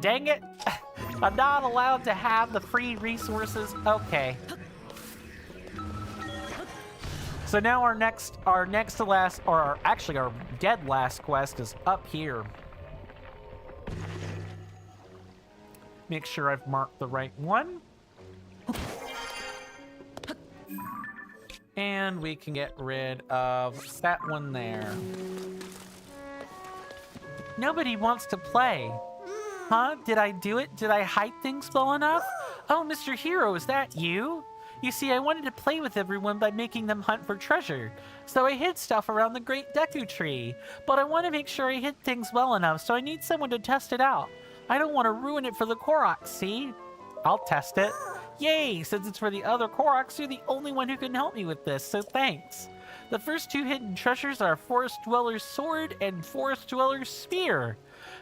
Dang it. I'm not allowed to have the free resources. Okay. So now our next to last, or actually our dead last quest is up here. Make sure I've marked the right one. And we can get rid of that one there. Nobody wants to play. Huh? Did I do it? Did I hide things well enough? Oh, Mr. Hero, is that you? You see, I wanted to play with everyone by making them hunt for treasure. So I hid stuff around the Great Deku Tree. But I want to make sure I hid things well enough, so I need someone to test it out. I don't want to ruin it for the Koroks, see? I'll test it. Yay! Since it's for the other Koroks, you're the only one who can help me with this, so thanks. The first two hidden treasures are Forest Dweller's Sword and Forest Dweller's Spear.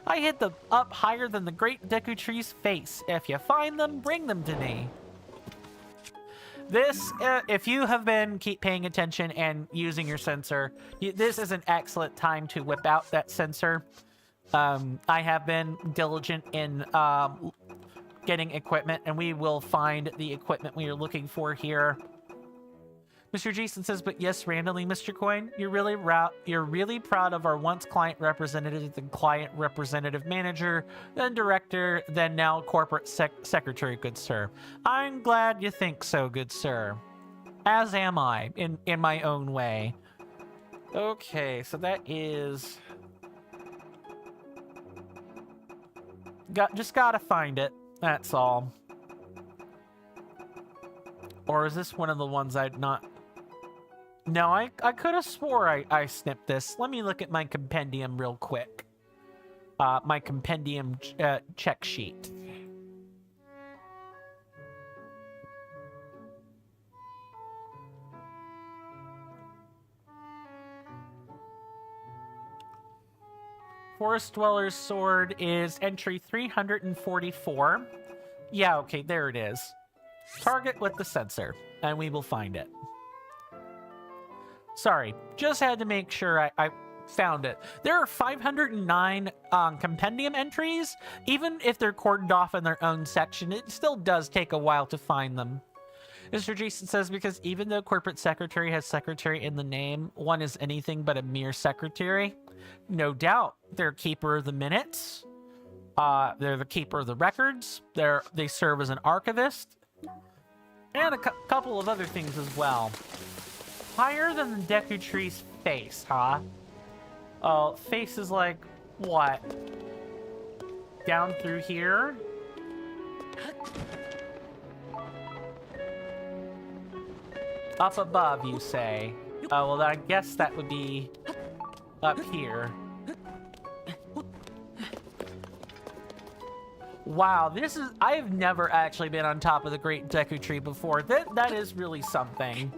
I hid them up higher than the Great Deku Tree's face. If you find them, bring them to me. This, if you have been paying attention and using your sensor, this is an excellent time to whip out that sensor. I have been diligent in getting equipment, and we will find the equipment we are looking for here. Mr. Jason says, but yes, randomly, Mr. Coin, you're really proud of our once client representative, then client representative manager, then director, then now corporate secretary, good sir. I'm glad you think so, good sir. As am I, in my own way. Okay, so that is... Just gotta find it, that's all. Or is this one of the ones I'd not... No, I could have swore I snipped this. Let me look at my compendium real quick. My compendium check sheet. Forest Dweller's Sword is entry 344. Yeah, okay, there it is. Target with the sensor, and we will find it. Sorry, just had to make sure I found it. There are 509 compendium entries. Even if they're cordoned off in their own section, it still does take a while to find them. Mr. Jason says, because even though corporate secretary has secretary in the name, one is anything but a mere secretary. No doubt, they're keeper of the minutes. They're the keeper of the records. They serve as an archivist. And a couple of other things as well. Higher than the Deku Tree's face, huh? Oh, face is like, what? Down through here? Up above, you say? Oh, well, I guess that would be up here. Wow, this is... I have never actually been on top of the Great Deku Tree before. That is really something.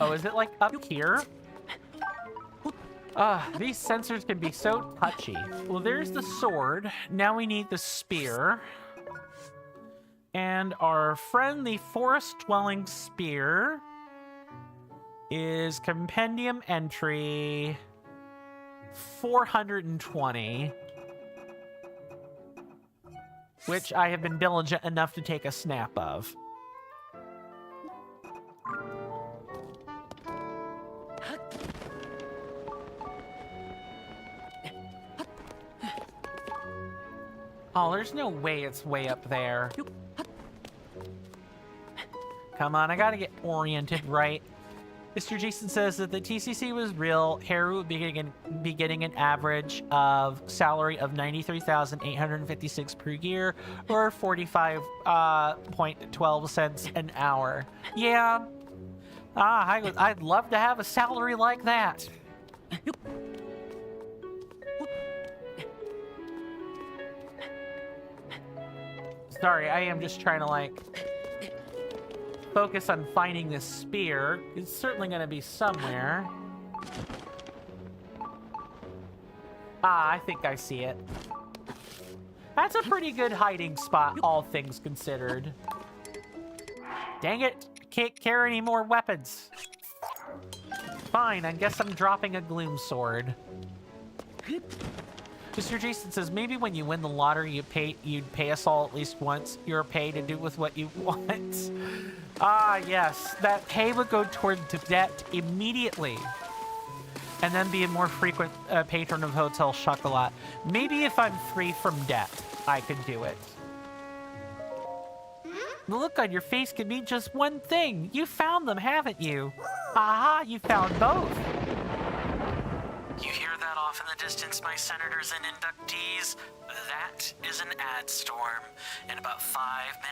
Oh, is it like up here? These sensors can be so touchy. Well, there's the sword. Now we need the spear. And our friend, the forest dwelling spear, is compendium entry 420. which I have been diligent enough to take a snap of. Oh, there's no way it's way up there. Come on, I gotta get oriented right. Mr. Jason says that the TCC was real. Haru would be getting an average of salary of $93,856 per year, or 45.12 cents an hour. Yeah. I'd love to have a salary like that. Sorry, I am just trying to, like, focus on finding this spear. It's certainly going to be somewhere. I think I see it. That's a pretty good hiding spot, all things considered. Dang it, can't carry any more weapons. Fine, I guess I'm dropping a gloom sword. Mr. Jason says, maybe when you win the lottery, you'd pay us all at least once. Your pay to do with what you want. Yes. That pay would go toward debt immediately. And then be a more frequent patron of Hotel Chocolat. Maybe if I'm free from debt, I could do it. The look on your face can mean just one thing. You found them, haven't you? Aha, you found both. You hear that off in the distance, my senators and inductees? That is an ad storm. In about 5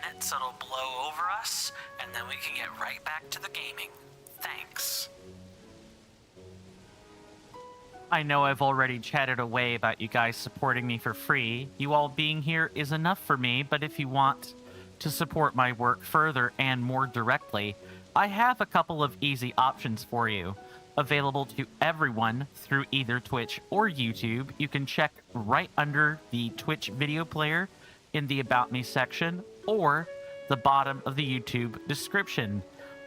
minutes, it'll blow over us, and then we can get right back to the gaming. Thanks. I know I've already chatted away about you guys supporting me for free. You all being here is enough for me, but if you want to support my work further and more directly, I have a couple of easy options for you. Available to everyone through either Twitch or YouTube. You can check right under the Twitch video player in the About Me section or the bottom of the YouTube description.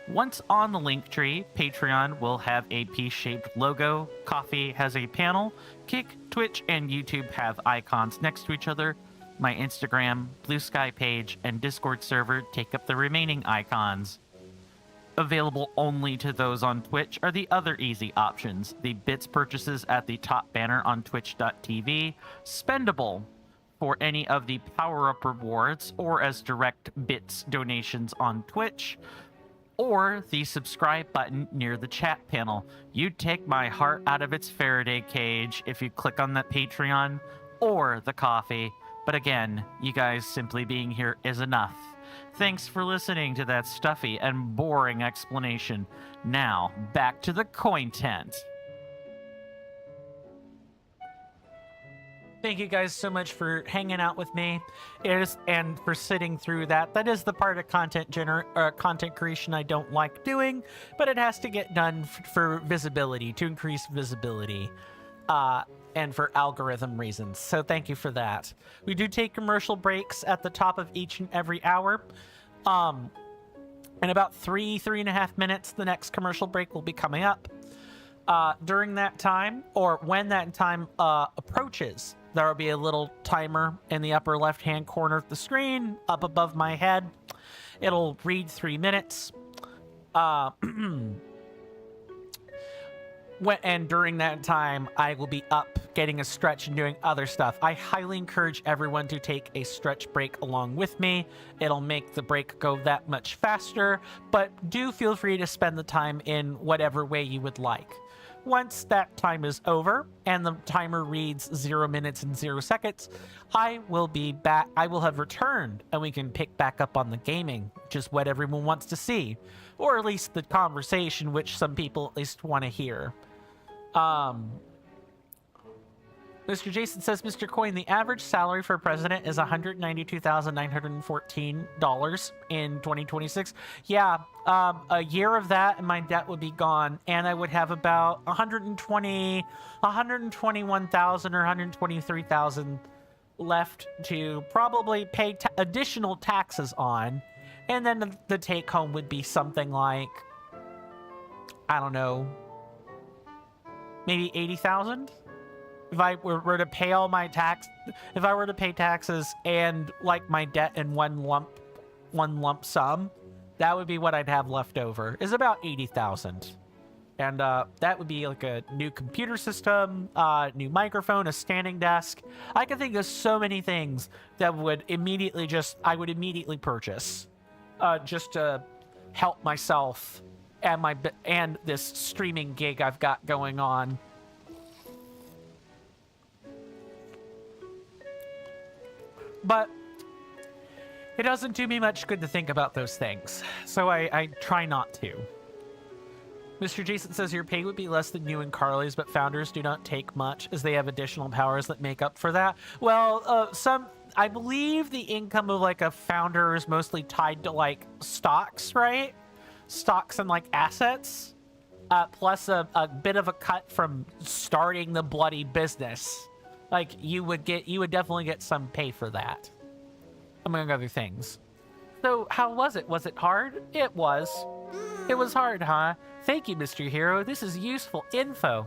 Once on the link tree, Patreon will have a peace-shaped logo, Coffee has a panel, Kick, Twitch, and YouTube have icons next to each other. My Instagram, Blue Sky page, and Discord server take up the remaining icons. Available only to those on Twitch are the other easy options. The bits purchases at the top banner on twitch.tv, spendable for any of the power-up rewards or as direct bits donations on Twitch, or the subscribe button near the chat panel. You'd take my heart out of its Faraday cage if you click on that Patreon or the coffee. But again, you guys simply being here is enough. Thanks for listening to that stuffy and boring explanation. Now, back to the content. Thank you guys so much for hanging out with me and for sitting through that. That is the part of content creation I don't like doing, but it has to get done for visibility, to increase visibility. And for algorithm reasons. So thank you for that. We do take commercial breaks at the top of each and every hour. In about 3.5 minutes, the next commercial break will be coming up. During that time, or when that time approaches, there will be a little timer in the upper left-hand corner of the screen, up above my head. It'll read 3 minutes. And during that time, I will be up getting a stretch and doing other stuff. I highly encourage everyone to take a stretch break along with me. It'll make the break go that much faster, but do feel free to spend the time in whatever way you would like. Once that time is over and the timer reads 0 minutes and 0 seconds, I will be back. I will have returned and we can pick back up on the gaming, which is what everyone wants to see, or at least the conversation, which some people at least want to hear. Mr. Jason says, Mr. Coin, the average salary for president is $192,914 in 2026. Yeah, a year of that and my debt would be gone, and I would have about 121,000 or 123,000 left to probably pay additional taxes on, and then the take home would be something like, I don't know, maybe 80,000? if I were to pay all my if I were to pay taxes and like my debt in one lump sum, that would be what I'd have left over. Is about 80,000. And that would be like a new computer system, new microphone, a standing desk. I can think of so many things that I would immediately purchase, just to help myself and this streaming gig I've got going on. But it doesn't do me much good to think about those things, so I try not to. Mr. Jason says your pay would be less than you and Carly's, but founders do not take much as they have additional powers that make up for that. Well, I believe the income of like a founder is mostly tied to like stocks, right? Stocks and like assets, plus a bit of a cut from starting the bloody business. Like you would definitely get some pay for that, among other things. So how was it? Was it hard? It was. It was hard, huh? Thank you, Mr. Hero. This is useful info.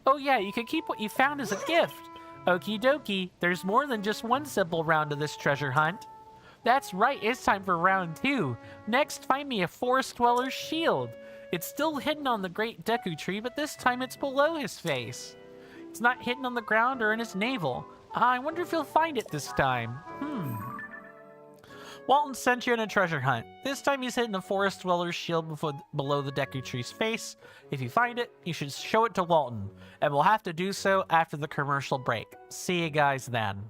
Oh yeah, you can keep what you found as a gift. Okie dokie. There's more than just one simple round of this treasure hunt. That's right, it's time for round 2. Next, find me a forest dweller's shield. It's still hidden on the great Deku tree, but this time it's below his face. It's not hidden on the ground or in his navel. I wonder if he'll find it this time. Walton sent you on a treasure hunt. This time he's hidden a forest dweller's shield below the Deku tree's face. If you find it, you should show it to Walton, and we'll have to do so after the commercial break. See you guys then.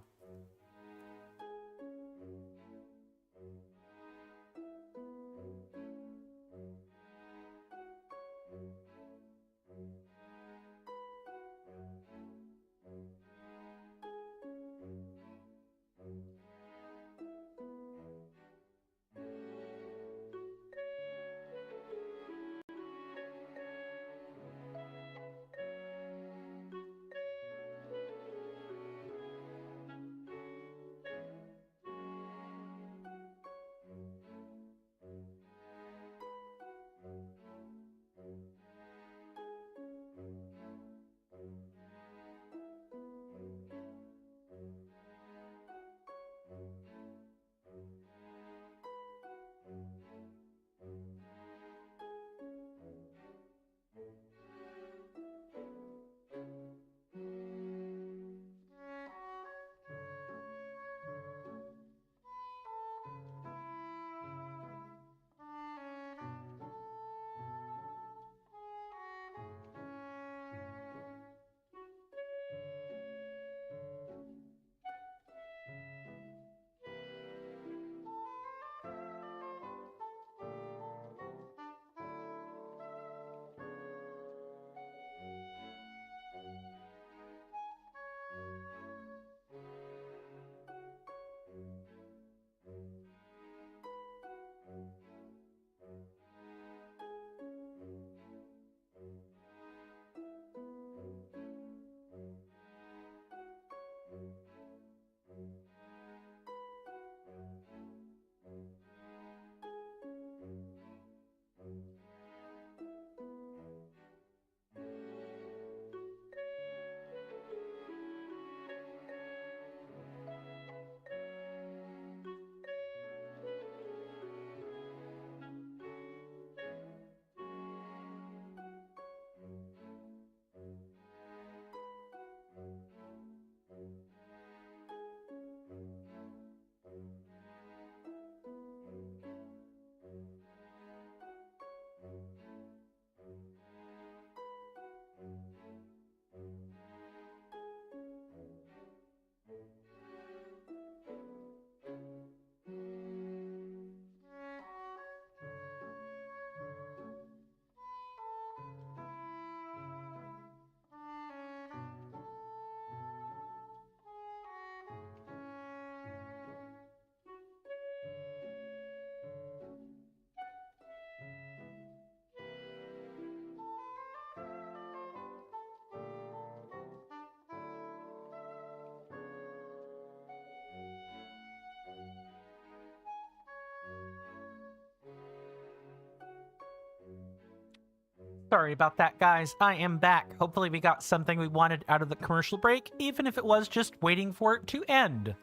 Sorry about that, guys. I am back. Hopefully we got something we wanted out of the commercial break, even if it was just waiting for it to end.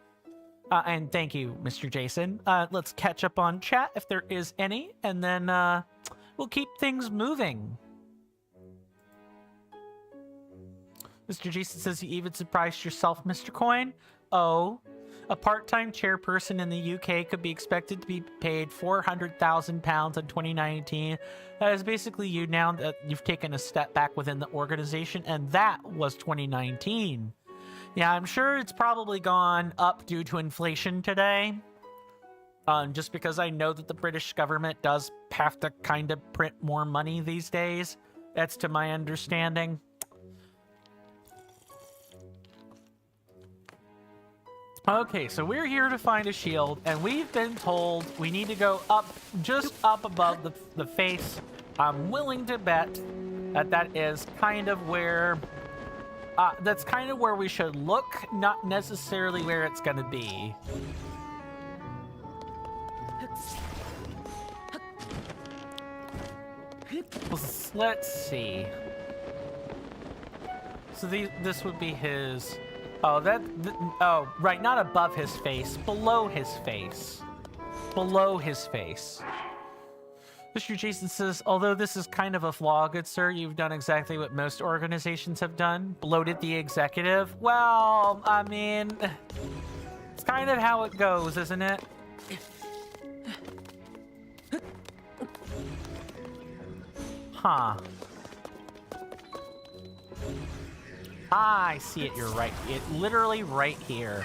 And thank you, Mr. Jason. Let's catch up on chat if there is any, and then we'll keep things moving. Mr. Jason says you even surprised yourself, Mr. Coin. Oh, a part-time chairperson in the UK could be expected to be paid £400,000 in 2019. That is basically you now that you've taken a step back within the organization, and that was 2019. Yeah, I'm sure it's probably gone up due to inflation today. Just because I know that the British government does have to kind of print more money these days. That's to my understanding. Okay, so we're here to find a shield, and we've been told we need to go up, just up above the face. I'm willing to bet that that is kind of where, that's kind of where we should look, not necessarily where it's gonna be. Let's see. So this would be his... Oh, oh, right, not above his face, below his face. Below his face. Mr. Jason says, although this is kind of a flaw, good sir, you've done exactly what most organizations have done. Bloated the executive. Well, I mean, it's kind of how it goes, isn't it? Huh. I see it, you're right. It literally right here.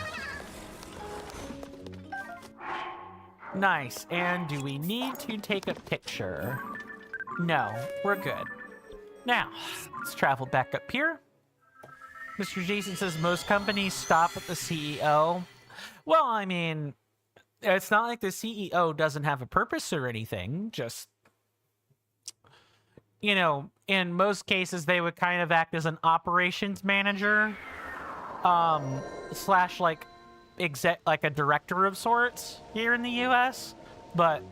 Nice. And do we need to take a picture? No, we're good. Now, let's travel back up here. Mr. Jason says most companies stop at the CEO. Well, I mean, it's not like the CEO doesn't have a purpose or anything, just... You know, in most cases, they would kind of act as an operations manager, slash like a director of sorts here in the U.S. But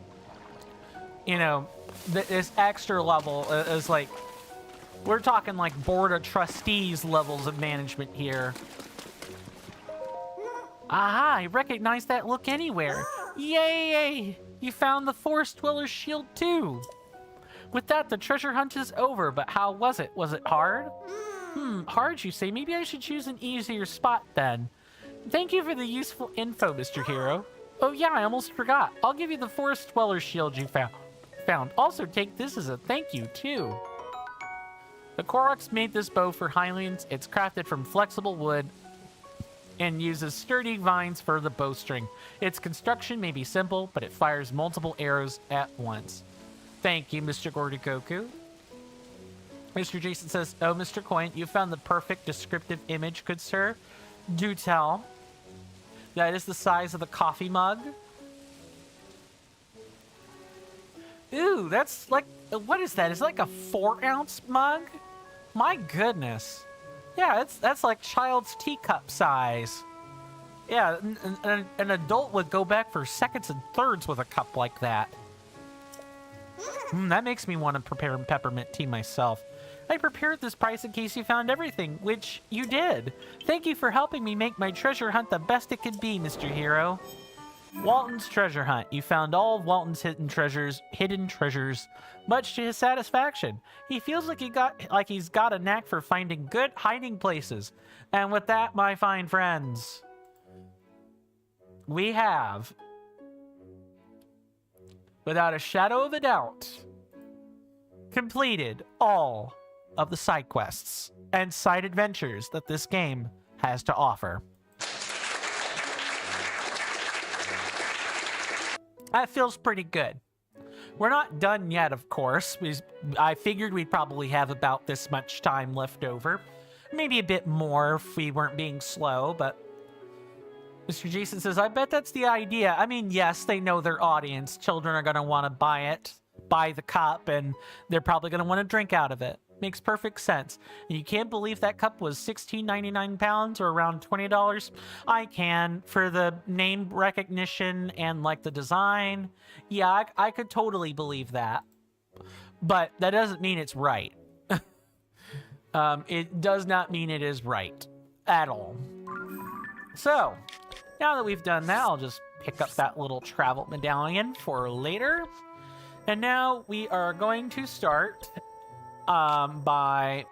you know, this extra level is like we're talking like board of trustees levels of management here. Aha! I recognize that look anywhere. Yay! You found the Forest Dweller's shield too. With that, the treasure hunt is over, but how was it? Was it hard? Hard, you say? Maybe I should choose an easier spot then. Thank you for the useful info, Mr. Hero. Oh yeah, I almost forgot. I'll give you the Forest Dweller's shield you found. Also, take this as a thank you, too. The Koroks made this bow for Highlands. It's crafted from flexible wood and uses sturdy vines for the bowstring. Its construction may be simple, but it fires multiple arrows at once. Thank you, Mr. Gordagoku. Mr. Jason says, oh, Mr. Coin, you found the perfect descriptive image, good sir. Do tell. That is the size of the coffee mug. Ooh, that's like, what is that? It's like a 4-ounce mug? My goodness. Yeah, that's like child's teacup size. Yeah, an adult would go back for seconds and thirds with a cup like that. That makes me want to prepare peppermint tea myself. I prepared this price in case you found everything, which you did. Thank you for helping me make my treasure hunt the best it could be, Mr. Hero. Walton's treasure hunt. You found all of Walton's hidden treasures, much to his satisfaction. He feels like he's got a knack for finding good hiding places. And with that, my fine friends, we have, without a shadow of a doubt, completed all of the side quests and side adventures that this game has to offer. That feels pretty good. We're not done yet, of course. I figured we'd probably have about this much time left over. Maybe a bit more if we weren't being slow, but... Mr. Jason says, I bet that's the idea. I mean, yes, they know their audience. Children are going to want to buy the cup, and they're probably going to want to drink out of it. Makes perfect sense. And you can't believe that cup was £16.99 or around $20. I can, for the name recognition and like the design. Yeah, I could totally believe that. But that doesn't mean it's right. It does not mean it is right at all. So, now that we've done that, I'll just pick up that little travel medallion for later. And now we are going to start by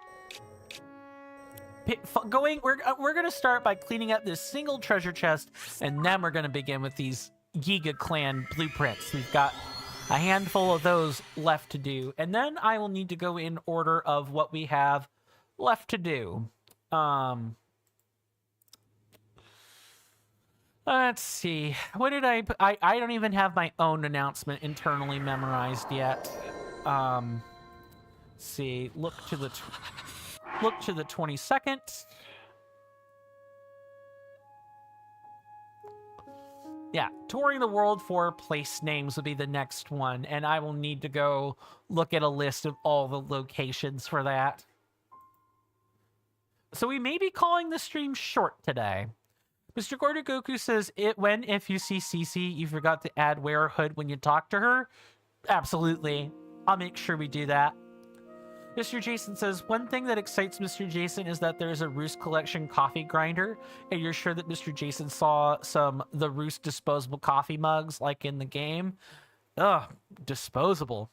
we're going to start by cleaning up this single treasure chest, and then we're going to begin with these Giga Clan blueprints. We've got a handful of those left to do, and then I will need to go in order of what we have left to do. Let's see. What did I don't even have my own announcement internally memorized yet. Let's see. Look to the 22nd. Yeah, touring the world for place names will be the next one, and I will need to go look at a list of all the locations for that. So we may be calling the stream short today. Mr. Gordogoku says, if you see Cece, you forgot to add Wear Hood when you talk to her? Absolutely. I'll make sure we do that. Mr. Jason says, one thing that excites Mr. Jason is that there's a Roost Collection coffee grinder, and you're sure that Mr. Jason saw the Roost disposable coffee mugs like in the game? Ugh, disposable.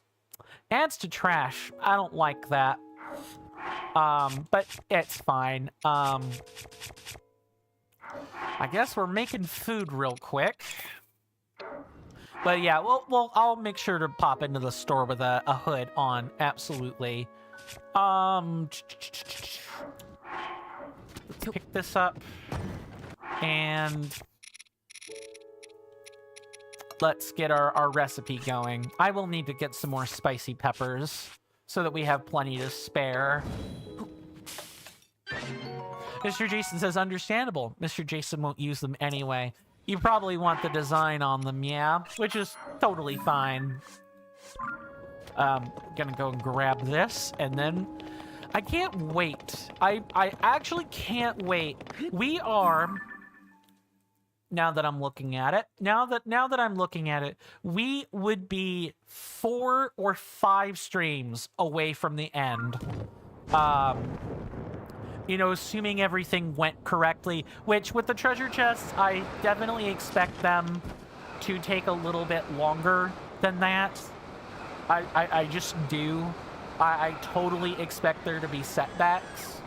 Adds to trash. I don't like that. But it's fine. I guess we're making food real quick. But yeah, well, I'll make sure to pop into the store with a hood on. Absolutely. Let's pick this up. And let's get our recipe going. I will need to get some more spicy peppers so that we have plenty to spare. Mr. Jason says, understandable. Mr. Jason won't use them anyway. You probably want the design on them, yeah, which is totally fine. Gonna go and grab this, and then I can't wait. I actually can't wait. We are, now that I'm looking at it, we would be 4 or 5 streams away from the end. You know, assuming everything went correctly, which with the treasure chests, I definitely expect them to take a little bit longer than that. I just do. I totally expect there to be setbacks.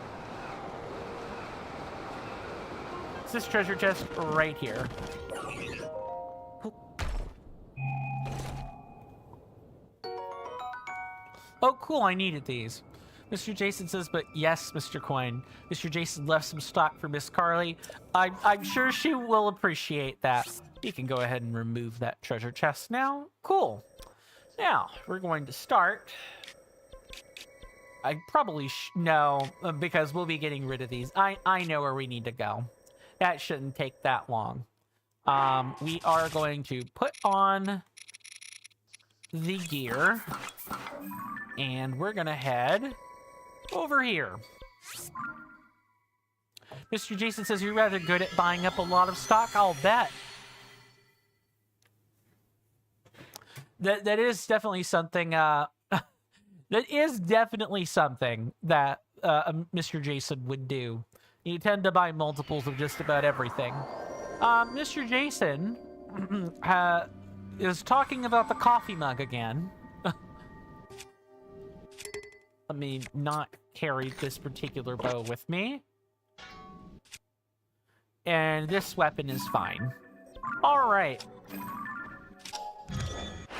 It's this treasure chest right here. Oh, cool, I needed these. Mr. Jason says, but yes, Mr. Coin. Mr. Jason left some stock for Miss Carly. I'm sure she will appreciate that. You can go ahead and remove that treasure chest now. Cool. Now, we're going to start. I probably no, because we'll be getting rid of these. I know where we need to go. That shouldn't take that long. We are going to put on the gear. And we're going to head over here. Mr. Jason says you're rather good at buying up a lot of stock. I'll bet. That is definitely something. That is definitely something that Mr. Jason would do. You tend to buy multiples of just about everything. Mr. Jason is talking about the coffee mug again. Let me not carry this particular bow with me. And this weapon is fine. All right.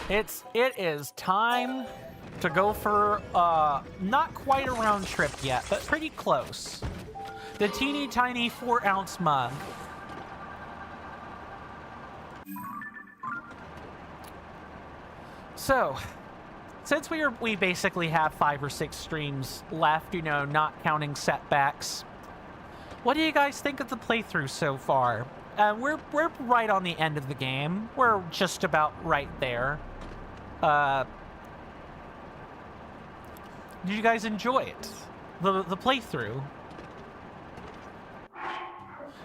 It is time to go for not quite a round trip yet, but pretty close. The teeny tiny 4-ounce mug. So, since we basically have 5 or 6 streams left, you know, not counting setbacks, what do you guys think of the playthrough so far? We're right on the end of the game. We're just about right there. Did you guys enjoy it? The playthrough?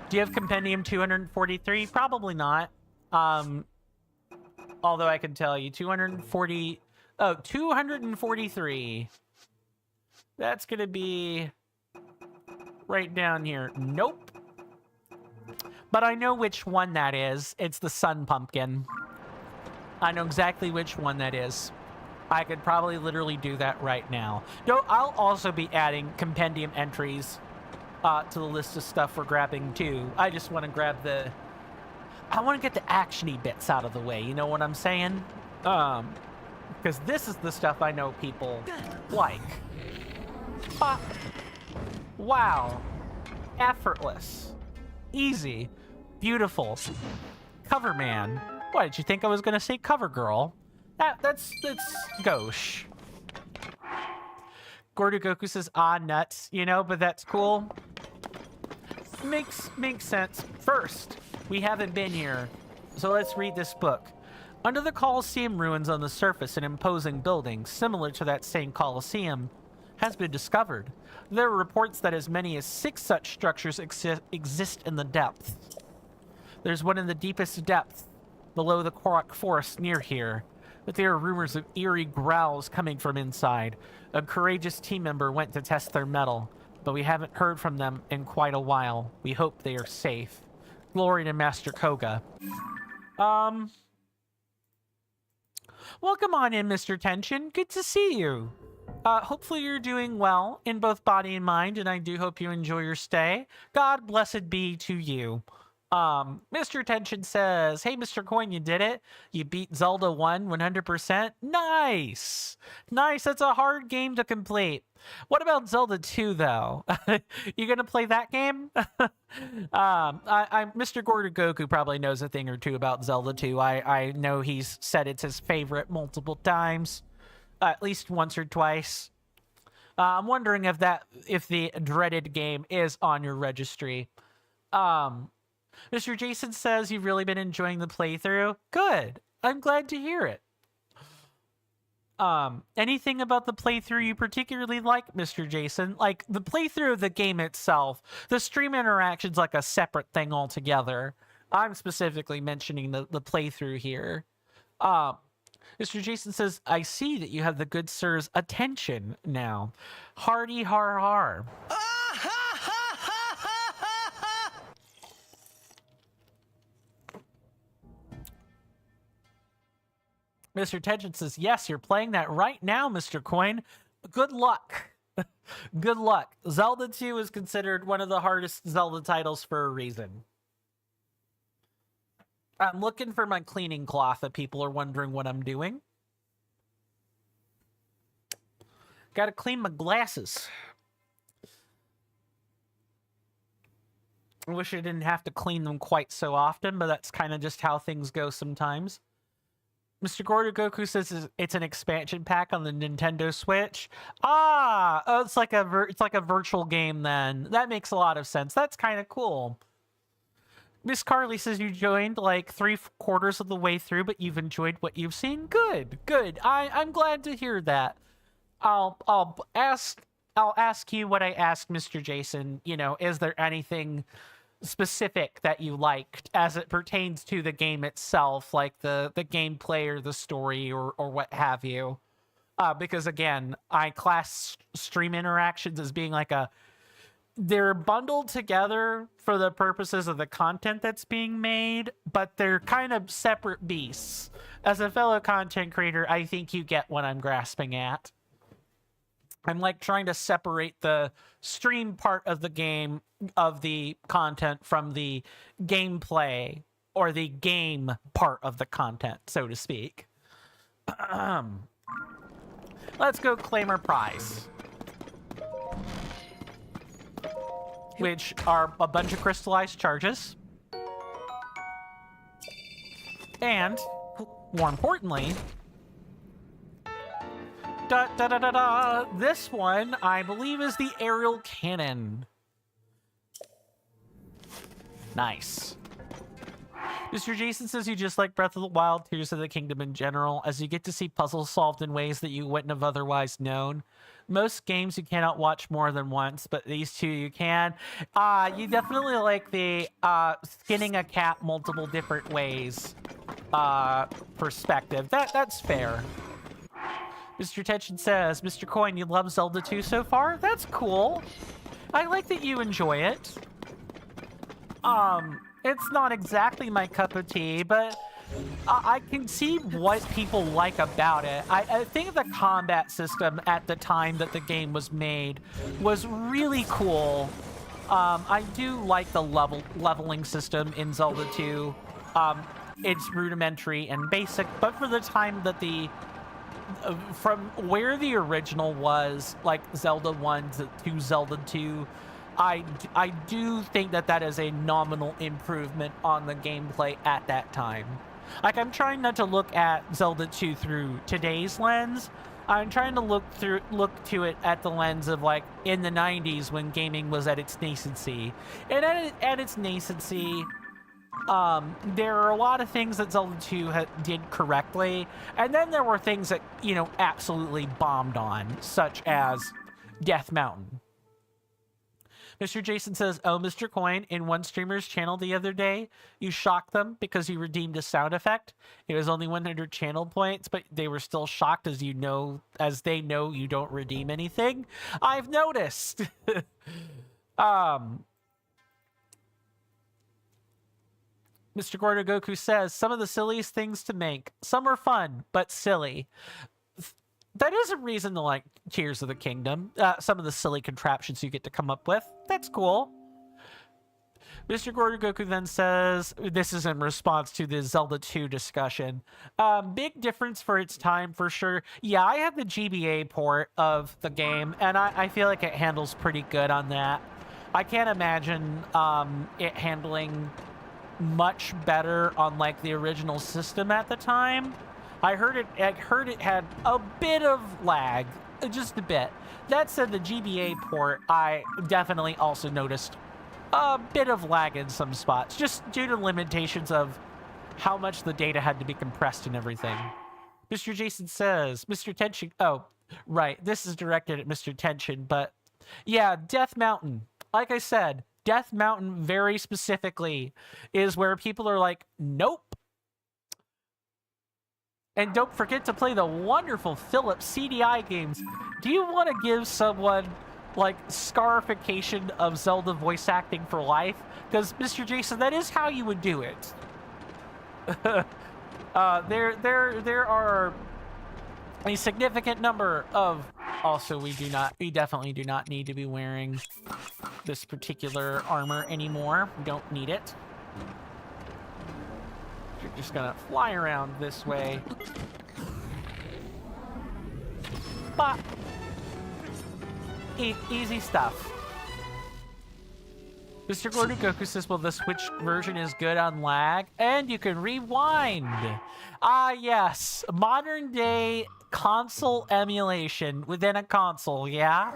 Do you have Compendium 243? Probably not. Although I can tell you, 243. That's gonna be right down here. Nope. But I know which one that is. It's the sun pumpkin. I know exactly which one that is. I could probably literally do that right now. No, I'll also be adding compendium entries to the list of stuff we're grabbing too. I just want to grab the... I want to get the actiony bits out of the way, you know what I'm saying? Because this is the stuff I know people like. Wow. Effortless. Easy. Beautiful. Cover man. What, did you think I was going to say cover girl? That's gauche. Gordo Goku says, ah, nuts, you know, but that's cool. Makes sense. First, we haven't been here, so let's read this book. Under the Colosseum ruins on the surface, an imposing building, similar to that same Colosseum, has been discovered. There are reports that as many as 6 such structures exist in the depths. There's one in the deepest depths, below the Korok Forest near here. But there are rumors of eerie growls coming from inside. A courageous team member went to test their mettle, but we haven't heard from them in quite a while. We hope they are safe. Glory to Master Koga. Welcome on in, Mr. Tension. Good to see you. Hopefully you're doing well in both body and mind, and I do hope you enjoy your stay. God blessed be to you. Mr. Tension says, hey, Mr. Coin, you did it. You beat Zelda 1 100%. Nice. Nice. That's a hard game to complete. What about Zelda 2, though? You gonna play that game? Mr. Gordo Goku probably knows a thing or two about Zelda 2. I know he's said it's his favorite multiple times. At least once or twice. I'm wondering if the dreaded game is on your registry. Mr. Jason says you've really been enjoying the playthrough. Good. I'm glad to hear it. Anything about the playthrough you particularly like, Mr. Jason? Like, the playthrough of the game itself. The stream interaction's like a separate thing altogether. I'm specifically mentioning the playthrough here. Mr. Jason says, I see that you have the good sir's attention now. Hardy har har. Mr. Tension says, yes, you're playing that right now, Mr. Coin. Good luck. Good luck. Zelda 2 is considered one of the hardest Zelda titles for a reason. I'm looking for my cleaning cloth if people are wondering what I'm doing. Gotta clean my glasses. I wish I didn't have to clean them quite so often, but that's kind of just how things go sometimes. Mr. Gordo Goku says it's an expansion pack on the Nintendo Switch. Oh, it's like a virtual game then. That makes a lot of sense. That's kind of cool. Miss Carly says you joined like 3/4 of the way through, but you've enjoyed what you've seen. Good, good. I'm glad to hear that. I'll ask you what I asked Mr. Jason. You know, is there anything specific that you liked as it pertains to the game itself, like the gameplay or the story or what have you? Because again, I class stream interactions as being like they're bundled together for the purposes of the content that's being made, but they're kind of separate beasts. As a fellow content creator, I think you get what I'm grasping at. I'm like trying to separate the stream part of the game, of the content, from the gameplay or the game part of the content, so to speak. Let's go claim our prize, which are a bunch of crystallized charges. And, more importantly, this one, I believe, is the aerial cannon. Nice. Mr. Jason says you just like Breath of the Wild, Tears of the Kingdom in general, as you get to see puzzles solved in ways that you wouldn't have otherwise known. Most games you cannot watch more than once, but these two you can. You definitely like the skinning a cat multiple different ways perspective. That's fair. Mr. Tension says, Mr. Coin, you love Zelda 2 so far? That's cool. I like that you enjoy it. It's not exactly my cup of tea, but I can see what people like about it. I think the combat system at the time that the game was made was really cool. I do like the leveling system in Zelda 2. It's rudimentary and basic, but for the time that from where the original was, like Zelda 1 to Zelda 2, I do think that is a nominal improvement on the gameplay at that time. Like, I'm trying not to look at Zelda 2 through today's lens. I'm trying to look to it at the lens of, like, in the 90s when gaming was at its nascency. And at its nascency, there are a lot of things that Zelda 2 did correctly, and then there were things that, you know, absolutely bombed on, such as Death Mountain. Mr. Jason says, oh, Mr. Coin, in one streamer's channel the other day, you shocked them because you redeemed a sound effect. It was only 100 channel points, but they were still shocked as they know you don't redeem anything. I've noticed. Mr. Gordo Goku says, some of the silliest things to make. Some are fun, but silly. That is a reason to like Tears of the Kingdom. Some of the silly contraptions you get to come up with. That's cool. Mr. Gordo Goku then says, this is in response to the Zelda 2 discussion. Big difference for its time, for sure. Yeah, I have the GBA port of the game, and I feel like it handles pretty good on that. I can't imagine it handling much better on like the original system at the time. I heard it had a bit of lag, just a bit. That said, the GBA port, I definitely also noticed a bit of lag in some spots, just due to limitations of how much the data had to be compressed and everything. Mr. Jason says, Mr. Tension, oh, right, this is directed at Mr. Tension, but yeah, Death Mountain. Like I said, Death Mountain very specifically is where people are like, nope. And don't forget to play the wonderful Philips CDI games. Do you want to give someone, like, scarification of Zelda voice acting for life? Because, Mr. Jason, that is how you would do it. There are a significant number of... Also, we definitely do not need to be wearing this particular armor anymore. We don't need it. You're just gonna fly around this way. But easy stuff. Mr. Gordo Goku says, well, the Switch version is good on lag, and you can rewind. Ah, yes. Modern day console emulation within a console, yeah?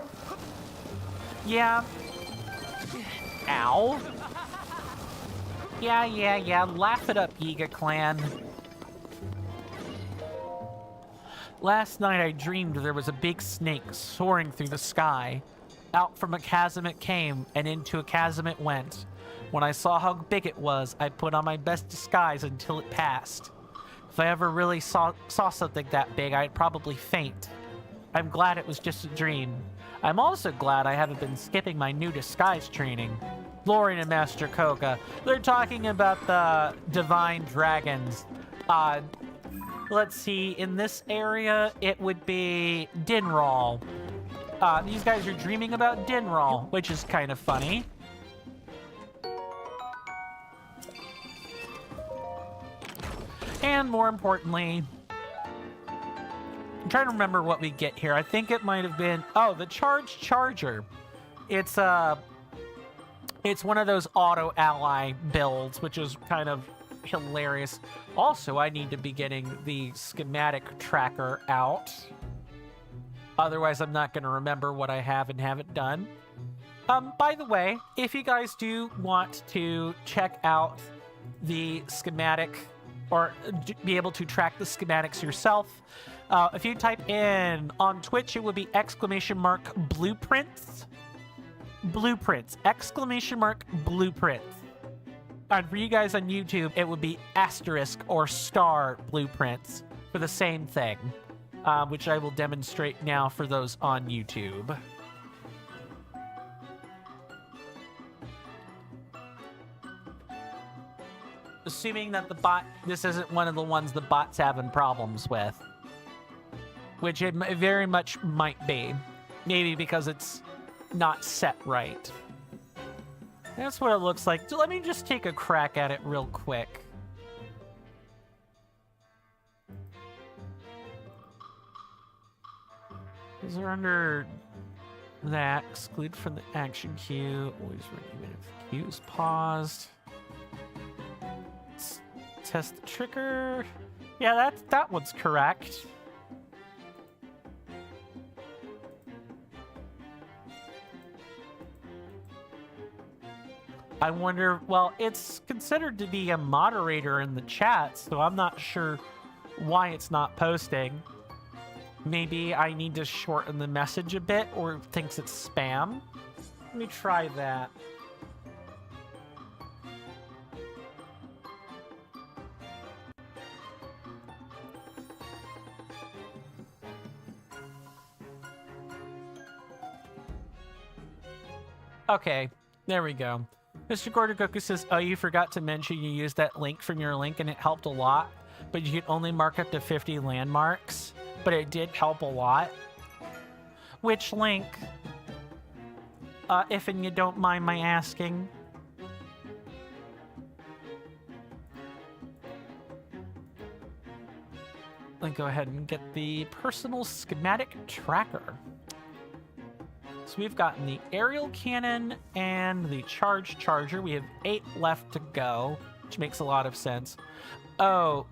Yeah. Ow. Yeah. Laugh it up, Yiga Clan. Last night I dreamed there was a big snake soaring through the sky. Out from a chasm it came, and into a chasm it went. When I saw how big it was, I put on my best disguise until it passed. If I ever really saw something that big, I'd probably faint. I'm glad it was just a dream. I'm also glad I haven't been skipping my new disguise training. Lauren and Master Koga, they're talking about the divine dragons. Let's see, in this area, it would be Dinral. These guys are dreaming about Dinral, which is kind of funny. And more importantly, I'm trying to remember what we get here. I think it might have been, oh, the Charged Charger. It's one of those auto ally builds, which is kind of hilarious. Also, I need to be getting the schematic tracker out. Otherwise, I'm not going to remember what I have and haven't done. By the way, if you guys do want to check out the schematic or be able to track the schematics yourself, if you type in on Twitch, it would be !blueprints. Blueprints, !blueprints. And for you guys on YouTube, it would be asterisk or star blueprints for the same thing, which I will demonstrate now for those on YouTube. assuming that the bot, this isn't one of the ones the bot's having problems with. Which it very much might be. Maybe because it's not set right. That's what it looks like. So let me just take a crack at it real quick. Is there under that? Exclude from the action queue. Always run even if the queue is paused. Let's test the trigger. Yeah, that one's correct. I wonder, well, it's considered to be a moderator in the chat, so I'm not sure why it's not posting. Maybe I need to shorten the message a bit, or it thinks it's spam. Let me try that. Okay, there we go. Mr. Gordogoku says, oh, you forgot to mention you used that link from your link and it helped a lot, but you could only mark up to 50 landmarks, but it did help a lot. Which link? If and you don't mind my asking. Let's go ahead and get the personal schematic tracker. So we've gotten the aerial cannon and the charger. We have 8 left to go, which makes a lot of sense. Oh,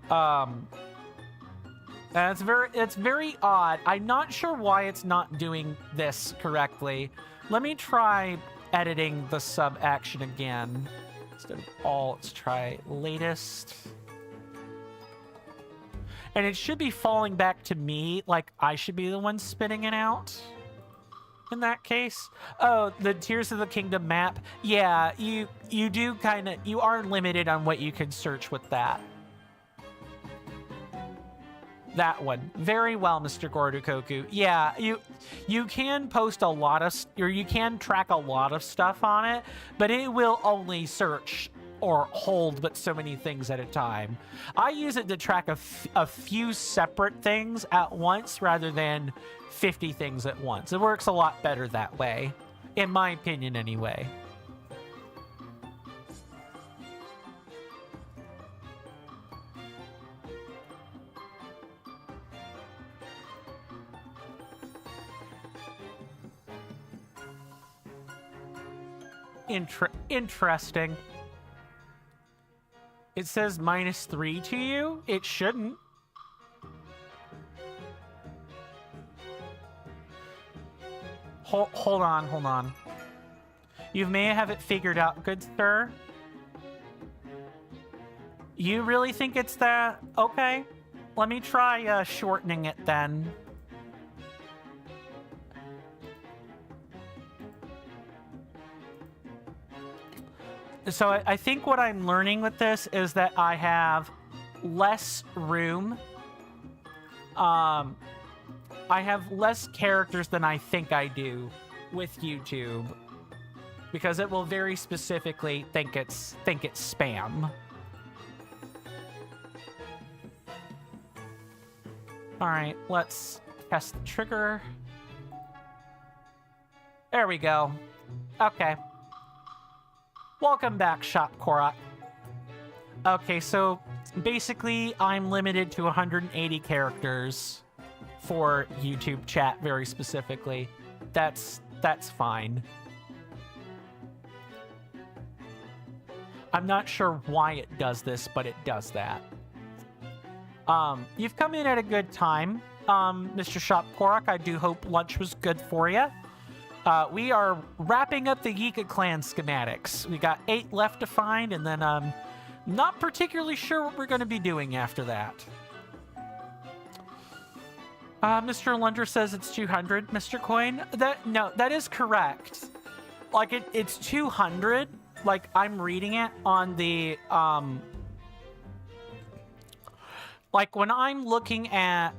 it's very odd. I'm not sure why it's not doing this correctly. Let me try editing the sub action again. Instead of all, let's try latest. And it should be falling back to me, like I should be the one spitting it out. In that case. Oh, the Tears of the Kingdom map. Yeah, you do kind of, you are limited on what you can search with that. That one. Very well, Mr. Gordokoku. Yeah, you can post a lot of, or you can track a lot of stuff on it, but it will only search or hold but so many things at a time. I use it to track a few separate things at once rather than 50 things at once. It works a lot better that way, in my opinion anyway. Interesting. It says -3 to you? It shouldn't. Hold on. You may have it figured out, good sir. You really think it's that? Okay. Let me try shortening it then. So I think what I'm learning with this is that I have less room. I have less characters than I think I do with YouTube, because it will very specifically think it's spam. All right, let's test the trigger. There we go. Okay. Welcome back, Shop Korok. Okay, so basically I'm limited to 180 characters for YouTube chat, very specifically. That's fine. I'm not sure why it does this, but it does that. You've come in at a good time, Mr. Shop Korok. I do hope lunch was good for you. We are wrapping up the Yika clan schematics. We got 8 left to find, and then not particularly sure what we're going to be doing after that. Mr. Lunder says it's 200, Mr. Coin. No, that is correct. Like, it's 200. Like, I'm reading it on the, like, when I'm looking at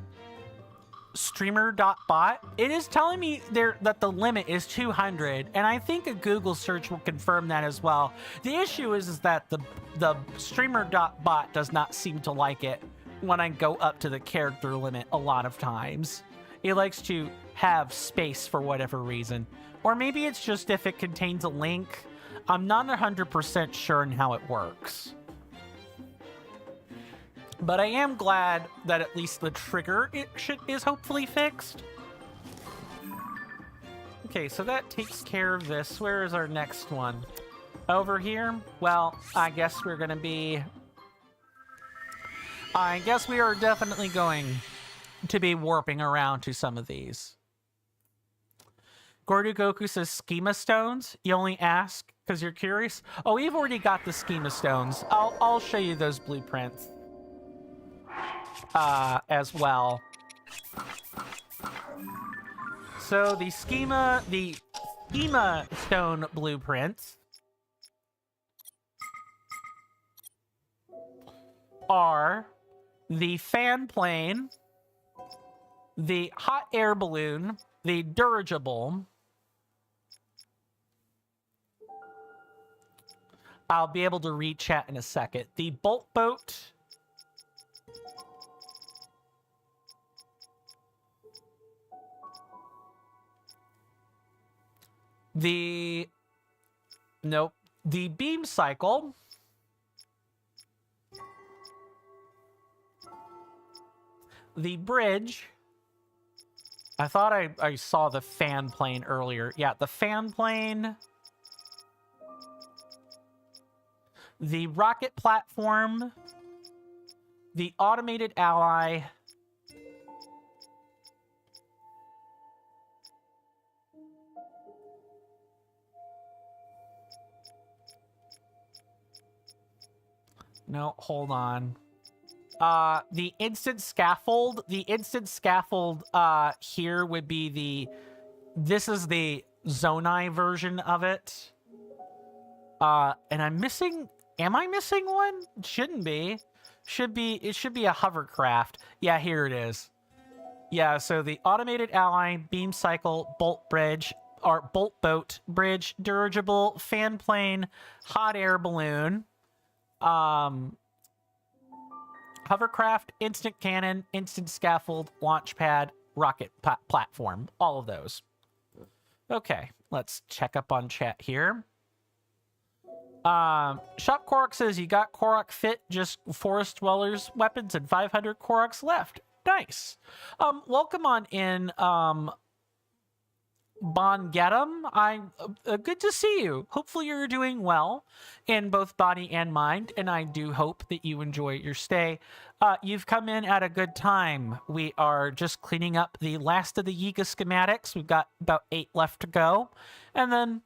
streamer.bot, it is telling me there that the limit is 200, and I think a Google search will confirm that as well. The issue is that the streamer.bot does not seem to like it when I go up to the character limit a lot of times. It likes to have space for whatever reason. Or maybe it's just if it contains a link. I'm not 100% sure on how it works. But I am glad that at least the trigger is hopefully fixed. Okay, so that takes care of this. Where is our next one? Over here? Well, I guess we're gonna be... I guess we are definitely going to be warping around to some of these. Gordu Goku says schema stones. You only ask because you're curious. Oh, we've already got the schema stones. I'll show you those blueprints as well. So the schema stone blueprints are the fan plane, the hot air balloon, the dirigible. I'll be able to read chat in a second. The bolt boat. The beam cycle. The bridge. I thought I saw the fan plane earlier. Yeah, the fan plane. The rocket platform. The automated ally. No, hold on. The instant scaffold. The instant scaffold here would be this is the Zonai version of it. And I'm missing, am I missing one? Shouldn't be. It should be a hovercraft. Yeah, here it is. Yeah, so the automated ally, beam cycle, bolt bridge, or bolt boat, bridge, dirigible, fan plane, hot air balloon, hovercraft, instant cannon, instant scaffold, launch pad, rocket platform. All of those. Okay, let's check up on chat here. Shop Korok says you got Korok fit, just forest dwellers weapons and 500 Koroks left. Nice. Welcome on in, Bongetum. Good to see you. Hopefully you're doing well in both body and mind, and I do hope that you enjoy your stay. You've come in at a good time. We are just cleaning up the last of the Yiga schematics. We've got about 8 left to go, and then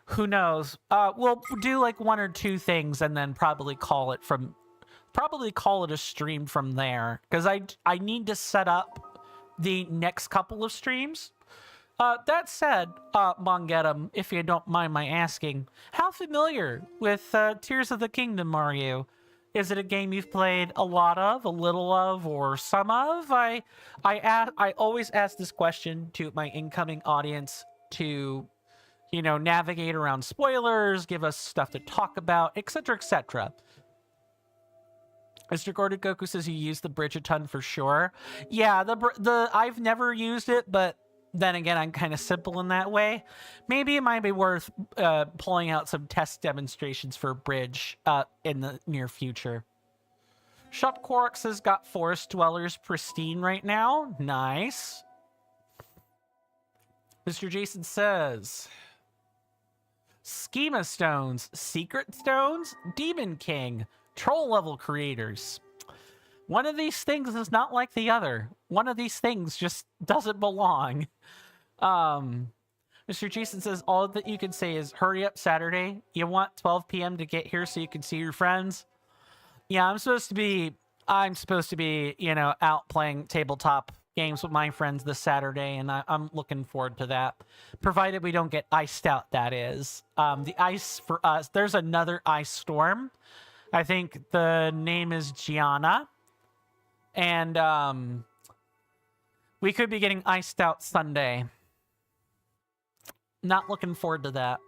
who knows? We'll do like 1 or 2 things, and then probably call it a stream from there, because I need to set up the next couple of streams. That said, Mongetum, if you don't mind my asking, how familiar with Tears of the Kingdom are you? Is it a game you've played a lot of, a little of, or some of? I always ask this question to my incoming audience to, navigate around spoilers, give us stuff to talk about, etc., etc. Mr. Gordon Goku says you use the bridge a ton for sure. Yeah, I've never used it, but then again, I'm kind of simple in that way. Maybe it might be worth pulling out some test demonstrations for bridge in the near future. Shop Korok says got forest dwellers pristine right now. Nice. Mr. Jason says schema stones, secret stones, demon king, troll level creators. One of these things is not like the other. One of these things just doesn't belong. Mr. Jason says all that you can say is hurry up Saturday. You want 12 p.m. to get here so you can see your friends. Yeah, I'm supposed to be, out playing tabletop games with my friends this Saturday, and I'm looking forward to that. Provided we don't get iced out, that is. The ice for us, there's another ice storm. I think the name is Gianna. And We could be getting iced out Sunday. Not looking forward to that.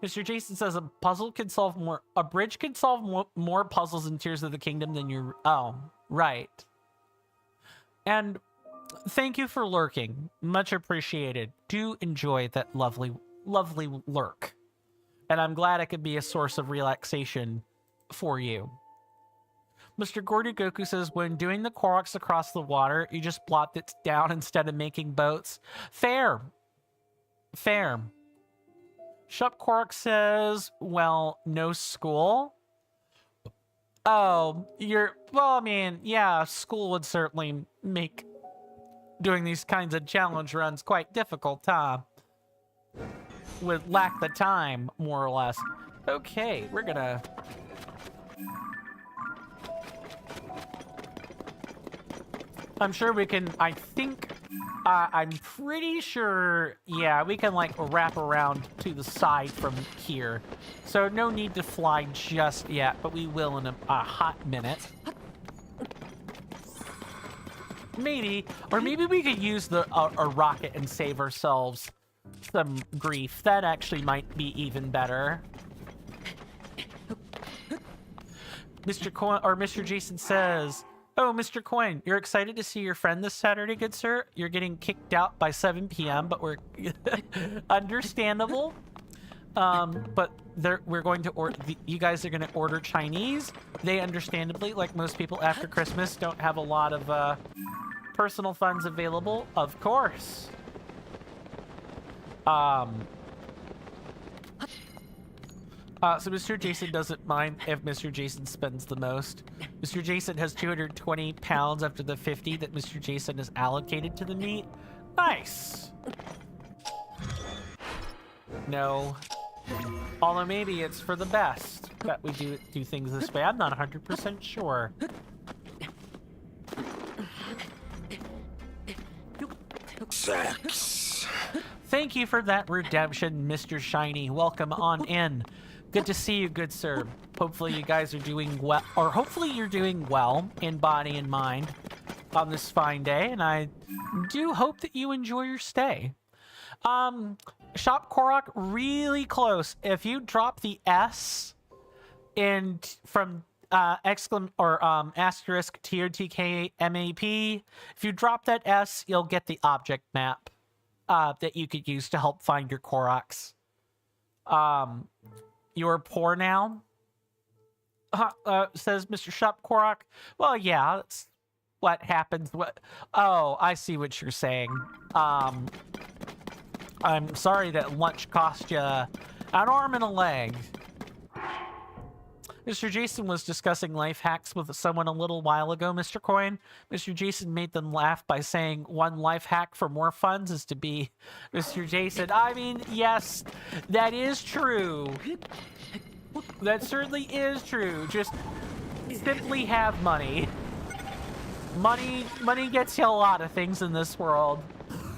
Mr. Jason says a bridge can solve more puzzles in Tears of the Kingdom than your... Oh, right. And thank you for lurking. Much appreciated. Do enjoy that lovely, lovely lurk. And I'm glad it could be a source of relaxation for you. Mr. Gordy Goku says, when doing the Koroks across the water, you just blot it down instead of making boats. Fair. Fair. Shup Korok says, well, no school. Oh, well, I mean, yeah, school would certainly make doing these kinds of challenge runs quite difficult, huh? Would lack the time, more or less. Okay, we're gonna... I'm sure we can, I think, I'm pretty sure, yeah, we can, like, wrap around to the side from here. So no need to fly just yet, but we will in a hot minute. Maybe, or maybe we could use a rocket and save ourselves some grief. That actually might be even better. Mr. Jason says... Oh, Mr. Coin, you're excited to see your friend this Saturday, good sir? You're getting kicked out by 7 p.m., but we're understandable. But we're going to order. You guys are going to order Chinese. They understandably, like most people after Christmas, don't have a lot of personal funds available. Of course. So Mr. Jason doesn't mind if Mr. Jason spends the most. Mr. Jason has 220 pounds after the 50 that Mr. Jason has allocated to the meat. Nice. No. Although maybe it's for the best that we do things this way. I'm not 100% sure. Sex. Thank you for that redemption, Mr. Shiny. Welcome on in. Good to see you, good sir. Hopefully you guys are doing well, or hopefully you're doing well in body and mind on this fine day, and I do hope that you enjoy your stay. Shop Korok, really close. If you drop the S in from asterisk TotK MAP, if you drop that S, you'll get the object map that you could use to help find your Koroks. You're poor now? Says Mr. Shop Korok. Well, yeah, that's what happens. Oh, I see what you're saying. I'm sorry that lunch cost you an arm and a leg. Mr. Jason was discussing life hacks with someone a little while ago, Mr. Coin. Mr. Jason made them laugh by saying one life hack for more funds is to be Mr. Jason. I mean, yes, that is true. That certainly is true. Just simply have money. Money gets you a lot of things in this world.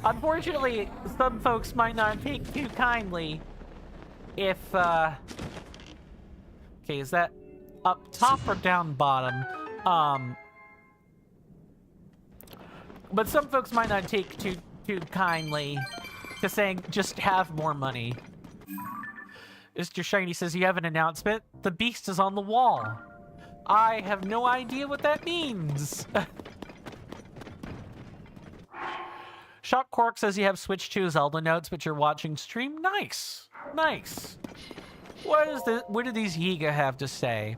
Unfortunately, some folks might not take too kindly if, okay, is that up top or down bottom? But some folks might not take too kindly to saying just have more money. Mr. Shiny says you have an announcement. The beast is on the wall. I have no idea what that means. Shop Cork says you have switched to Zelda notes, but you're watching stream. Nice. Nice. What do these Yiga have to say?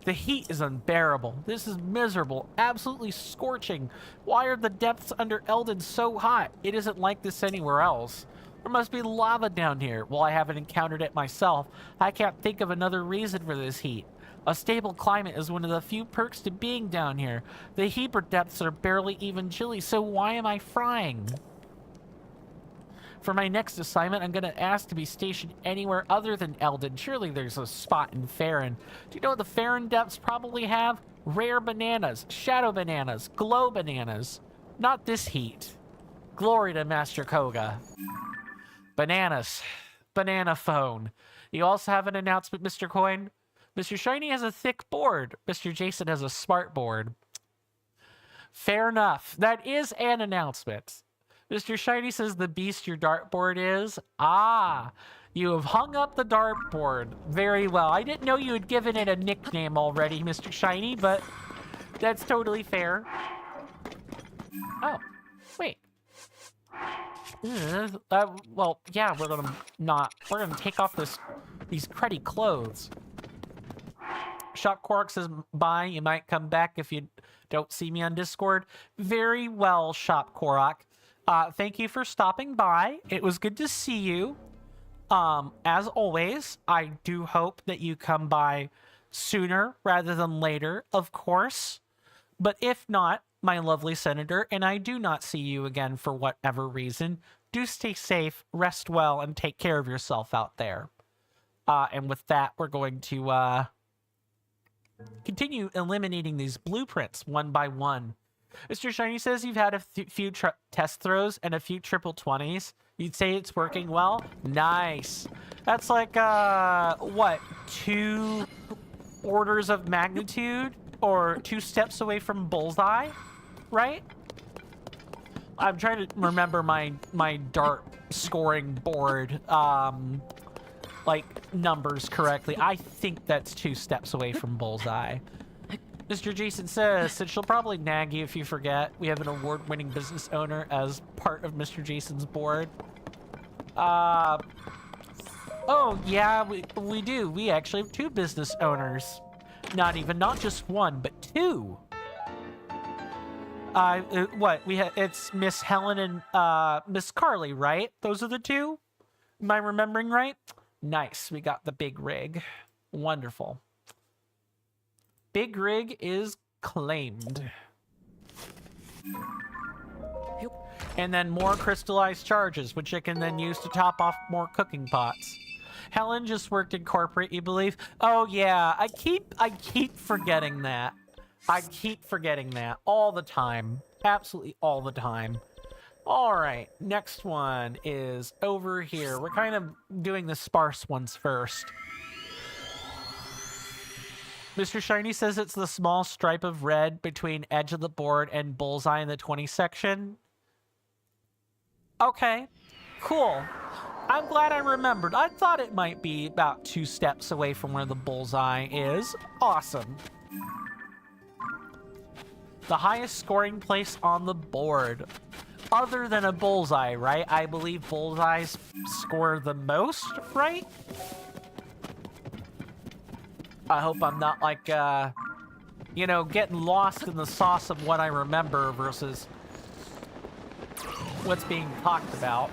The heat is unbearable. This is miserable. Absolutely scorching. Why are the depths under Elden so hot? It isn't like this anywhere else. There must be lava down here. Well, I haven't encountered it myself. I can't think of another reason for this heat. A stable climate is one of the few perks to being down here. The Heber depths are barely even chilly, so why am I frying? For my next assignment, I'm going to ask to be stationed anywhere other than Elden. Surely there's a spot in Farron. Do you know what the Farron depths probably have? Rare bananas, shadow bananas, glow bananas. Not this heat. Glory to Master Koga. Bananas. Banana phone. You also have an announcement, Mr. Coin? Mr. Shiny has a thick board. Mr. Jason has a smart board. Fair enough. That is an announcement. Mr. Shiny says the beast your dartboard is. Ah, you have hung up the dartboard. Very well. I didn't know you had given it a nickname already, Mr. Shiny, but that's totally fair. Oh, wait. Well, yeah, we're gonna take off these cruddy clothes. Shop Quark says, bye, you might come back if you don't see me on Discord. Very well, Shop Quark. Thank you for stopping by. It was good to see you. As always, I do hope that you come by sooner rather than later, of course. But if not, my lovely senator, and I do not see you again for whatever reason, do stay safe, rest well, and take care of yourself out there. And with that, we're going to continue eliminating these blueprints one by one. Mr. Shiny says you've had a few test throws and a few triple 20s. You'd say it's working well? Nice. That's like, what, 2 orders of magnitude? Or 2 steps away from bullseye? Right? I'm trying to remember my dart scoring board, like, numbers correctly. I think that's 2 steps away from bullseye. Mr. Jason says, she'll probably nag you if you forget. We have an award-winning business owner as part of Mr. Jason's board. Oh, yeah, we do. We actually have 2 business owners. Not just 1, but 2. It's Miss Helen and Miss Carly, right? Those are the 2? Am I remembering right? Nice. We got the big rig. Wonderful. Big rig is claimed. And then more crystallized charges, which I can then use to top off more cooking pots. Helen just worked in corporate, you believe? Oh yeah, I keep forgetting that. I keep forgetting that all the time. Absolutely all the time. All right, next one is over here. We're kind of doing the sparse ones first. Mr. Shiny says it's the small stripe of red between edge of the board and bullseye in the 20 section. Okay, cool. I'm glad I remembered. I thought it might be about 2 steps away from where the bullseye is. Awesome. The highest scoring place on the board. Other than a bullseye, right? I believe bullseyes score the most, right? I hope I'm not like, you know, getting lost in the sauce of what I remember versus what's being talked about.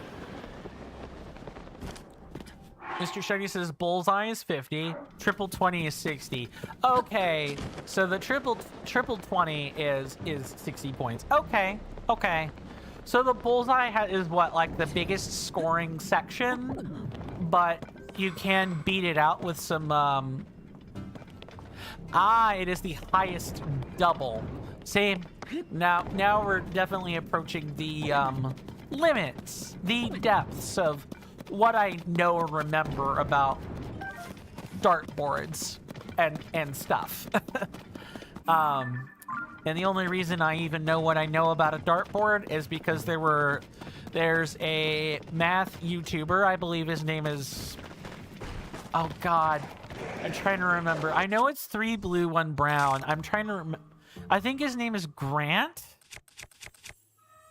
Mr. Shiny says bullseye is 50, triple 20 is 60. Okay, so the triple 20 is 60 points. Okay. So the bullseye is what, like the biggest scoring section, but you can beat it out with some, it is the highest double. Same. Now we're definitely approaching the, limits, the depths of what I know or remember about dartboards and stuff. And the only reason I even know what I know about a dartboard is because there's a math YouTuber, I believe his name is, oh god, I'm trying to remember. I know it's 3 blue, 1 brown. I'm trying to remember. I think his name is Grant.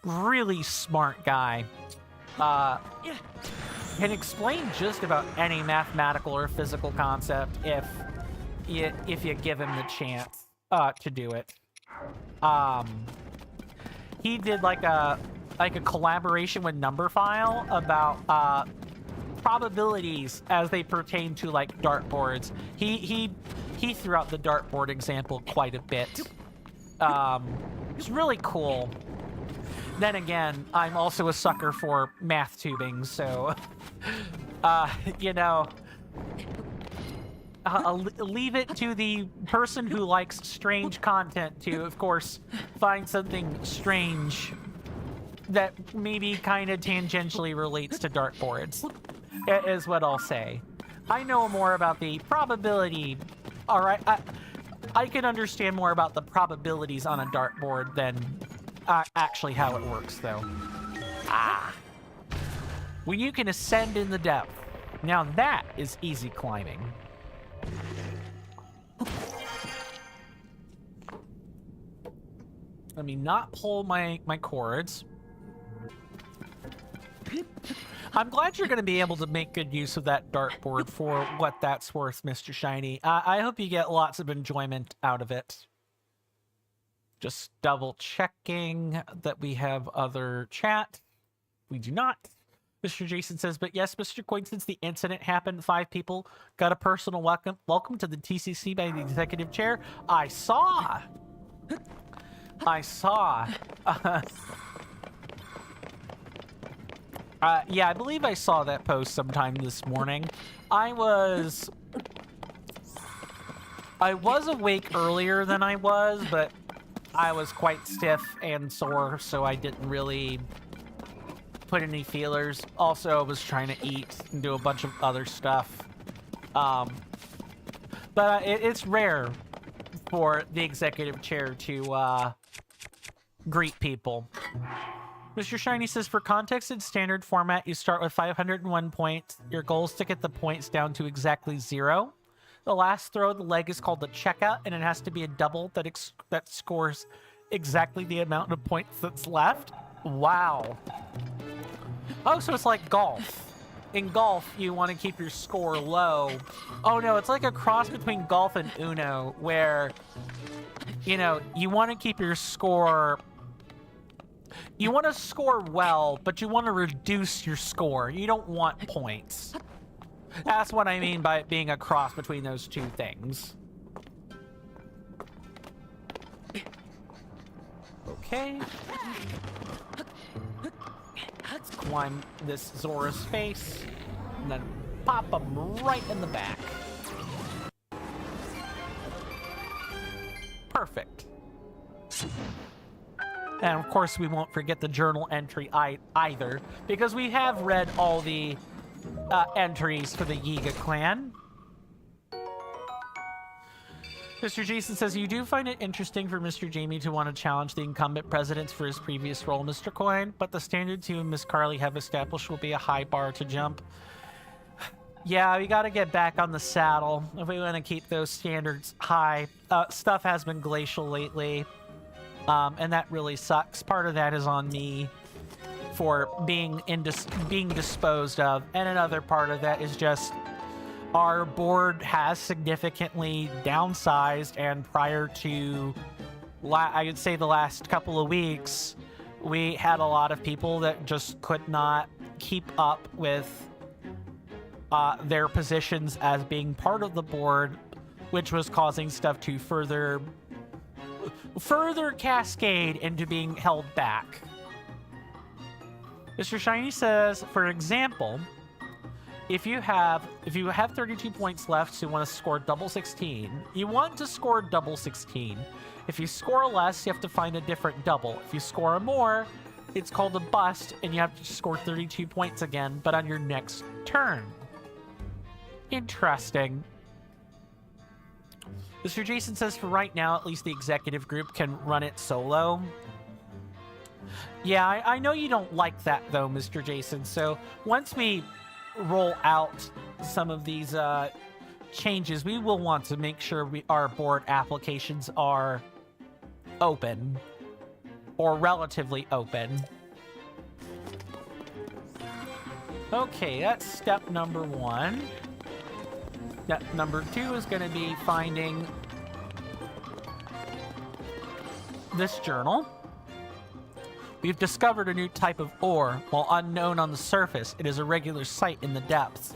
Really smart guy. Can explain just about any mathematical or physical concept if you give him the chance to do it. He did like a collaboration with Numberphile about probabilities as they pertain to like dartboards. He threw out the dartboard example quite a bit. It's really cool. Then again, I'm also a sucker for math tubing, so you know, I'll leave it to the person who likes strange content to, of course, find something strange that maybe kind of tangentially relates to dartboards, is what I'll say. I know more about the probability. All right, I can understand more about the probabilities on a dartboard than actually how it works, though. Ah. When you can ascend in the depth. Now that is easy climbing. Let me not pull my cords. I'm glad you're going to be able to make good use of that dartboard for what that's worth, Mr. Shiny. I hope you get lots of enjoyment out of it. Just double checking that we have other chat. We do not. Mr. Jason says, but yes, Mr. Coin, since the incident happened, 5 people got a personal welcome to the TCC by the executive chair. I saw. Yeah, I believe I saw that post sometime this morning. I was awake earlier than I was, but I was quite stiff and sore, so I didn't really put any feelers. Also, I was trying to eat and do a bunch of other stuff. But it's rare for the executive chair to greet people. Mr. Shiny says, for context in standard format, you start with 501 points. Your goal is to get the points down to exactly 0. The last throw of the leg is called the checkout, and it has to be a double that scores exactly the amount of points that's left. Wow. Oh, so it's like golf. In golf, you want to keep your score low. Oh no, it's like a cross between golf and Uno, where, you know, you want to keep your score... You want to score well, but you want to reduce your score. You don't want points. That's what I mean by it being a cross between those two things. Okay. Let's climb this Zora's face, and then pop them right in the back. Perfect. And of course, we won't forget the journal entry either, because we have read all the entries for the Yiga clan. Mr. Jason says, you do find it interesting for Mr. Jamie to want to challenge the incumbent presidents for his previous role, Mr. Coin, but the standards you and Miss Carly have established will be a high bar to jump. Yeah, we got to get back on the saddle if we want to keep those standards high. Stuff has been glacial lately. And that really sucks. Part of that is on me for being disposed of, and another part of that is just our board has significantly downsized, and prior to I would say the last couple of weeks, we had a lot of people that just could not keep up with their positions as being part of the board, which was causing stuff to further cascade into being held back. Mr. Shiny says, for example, if you have 32 points left, so you want to score double 16, you want to score double 16. If you score less, you have to find a different double. If you score more, it's called a bust, and you have to score 32 points again, but on your next turn. Interesting. Mr. Jason says, for right now, at least the executive group can run it solo. Yeah, I know you don't like that, though, Mr. Jason. So once we roll out some of these changes, we will want to make sure our board applications are open, or relatively open. Okay, that's step number 1. Step number 2 is going to be finding this journal. We've discovered a new type of ore. While unknown on the surface, it is a regular sight in the depths.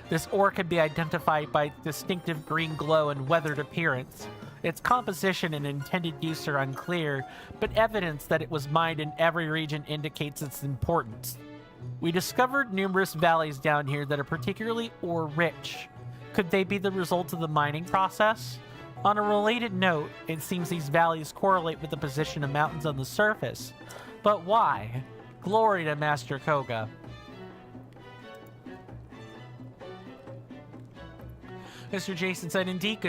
This ore can be identified by distinctive green glow and weathered appearance. Its composition and intended use are unclear, but evidence that it was mined in every region indicates its importance. We discovered numerous valleys down here that are particularly ore-rich. Could they be the result of the mining process? On a related note, it seems these valleys correlate with the position of mountains on the surface. But why? Glory to Master Koga. Mr. Jason said, indeed,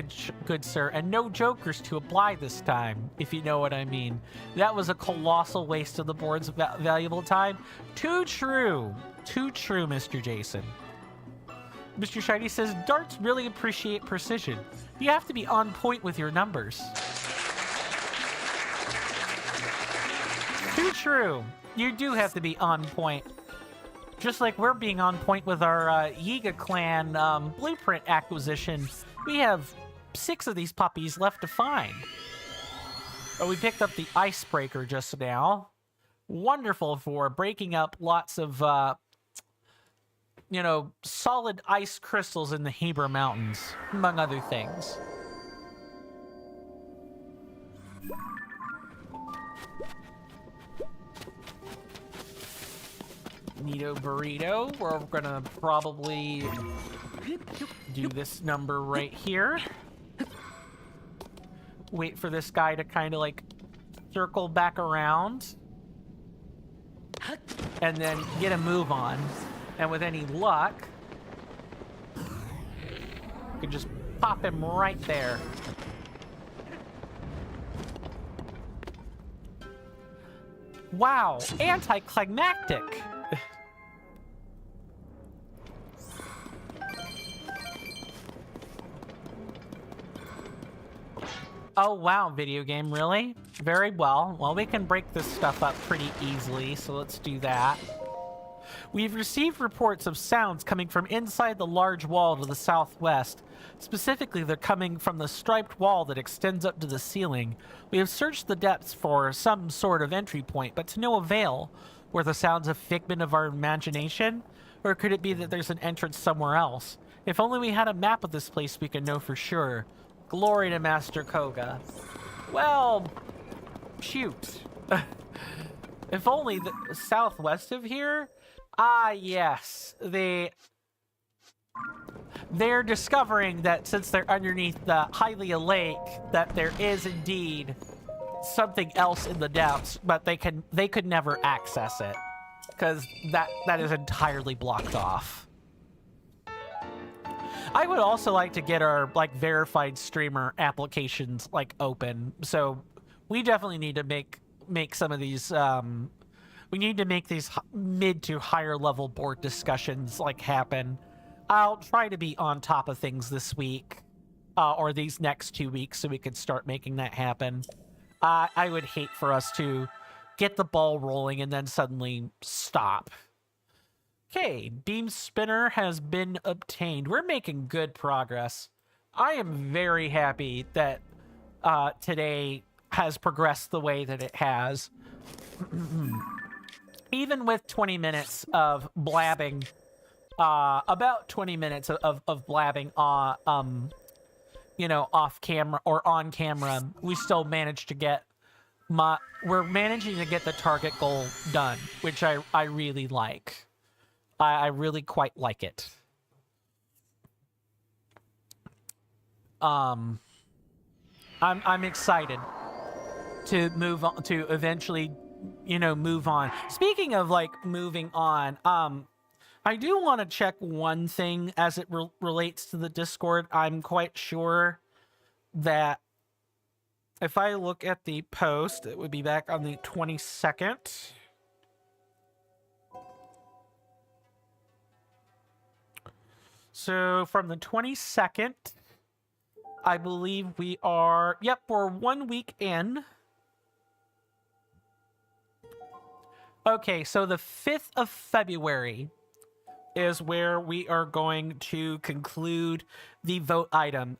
good sir, and no jokers to apply this time, if you know what I mean. That was a colossal waste of the board's valuable time. Too true, Mr. Jason. Mr. Shiny says, darts really appreciate precision. You have to be on point with your numbers. Too true. You do have to be on point. Just like we're being on point with our Yiga clan blueprint acquisition. We have 6 of these puppies left to find. Oh, we picked up the icebreaker just now. Wonderful for breaking up lots of, you know, solid ice crystals in the Hebra Mountains, among other things. Neato burrito. We're gonna probably do this number right here. Wait for this guy to kind of like circle back around. And then get a move on. And with any luck, you can just pop him right there. Wow, anticlimactic. Oh, wow, video game, really? Very well. Well, we can break this stuff up pretty easily, so let's do that. We've received reports of sounds coming from inside the large wall to the southwest. Specifically, they're coming from the striped wall that extends up to the ceiling. We have searched the depths for some sort of entry point, but to no avail. Were the sounds a figment of our imagination? Or could it be that there's an entrance somewhere else? If only we had a map of this place, we could know for sure. Glory to Master Koga. Well, shoot. If only the southwest of here? Ah, yes. They're discovering that since they're underneath the Hylia Lake, that there is indeed something else in the depths, but they could never access it because that is entirely blocked off. I would also like to get our like verified streamer applications like open. So we definitely need to make some of these we need to make these mid to higher level board discussions like happen. I'll try to be on top of things this week or these next 2 weeks so we can start making that happen. I would hate for us to get the ball rolling and then suddenly stop. Okay, beam spinner has been obtained. We're making good progress. I am very happy that today has progressed the way that it has. Even with 20 minutes of blabbing, about 20 minutes of blabbing, you know, off camera or on camera, we still managed to get we're managing to get the target goal done, which I really like. I really quite like it. I'm excited to move on, to eventually, you know, move on. Speaking of like moving on, I do want to check one thing as it relates to the Discord. I'm quite sure that if I look at the post, it would be back on the 22nd. So from the 22nd, I believe we are, yep, we're 1 week in. Okay, so the 5th of February is where we are going to conclude the vote item.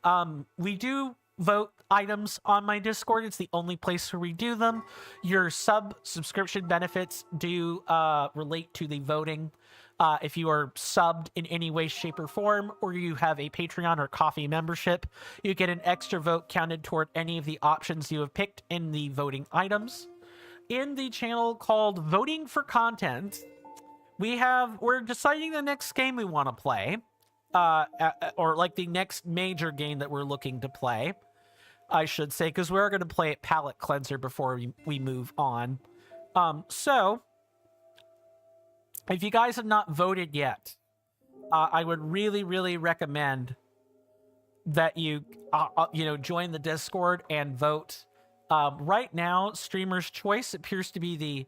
We do vote items on my Discord. It's the only place where we do them. Your subscription benefits do relate to the voting. If you are subbed in any way, shape, or form, or you have a Patreon or Coffee membership, you get an extra vote counted toward any of the options you have picked in the voting items. In the channel called Voting for Content, we're deciding the next game we want to play, or like the next major game that we're looking to play, I should say, because we're going to play it Palette Cleanser before we move on. So if you guys have not voted yet, I would really, really recommend that you join the Discord and vote. Right now, Streamer's Choice appears to be the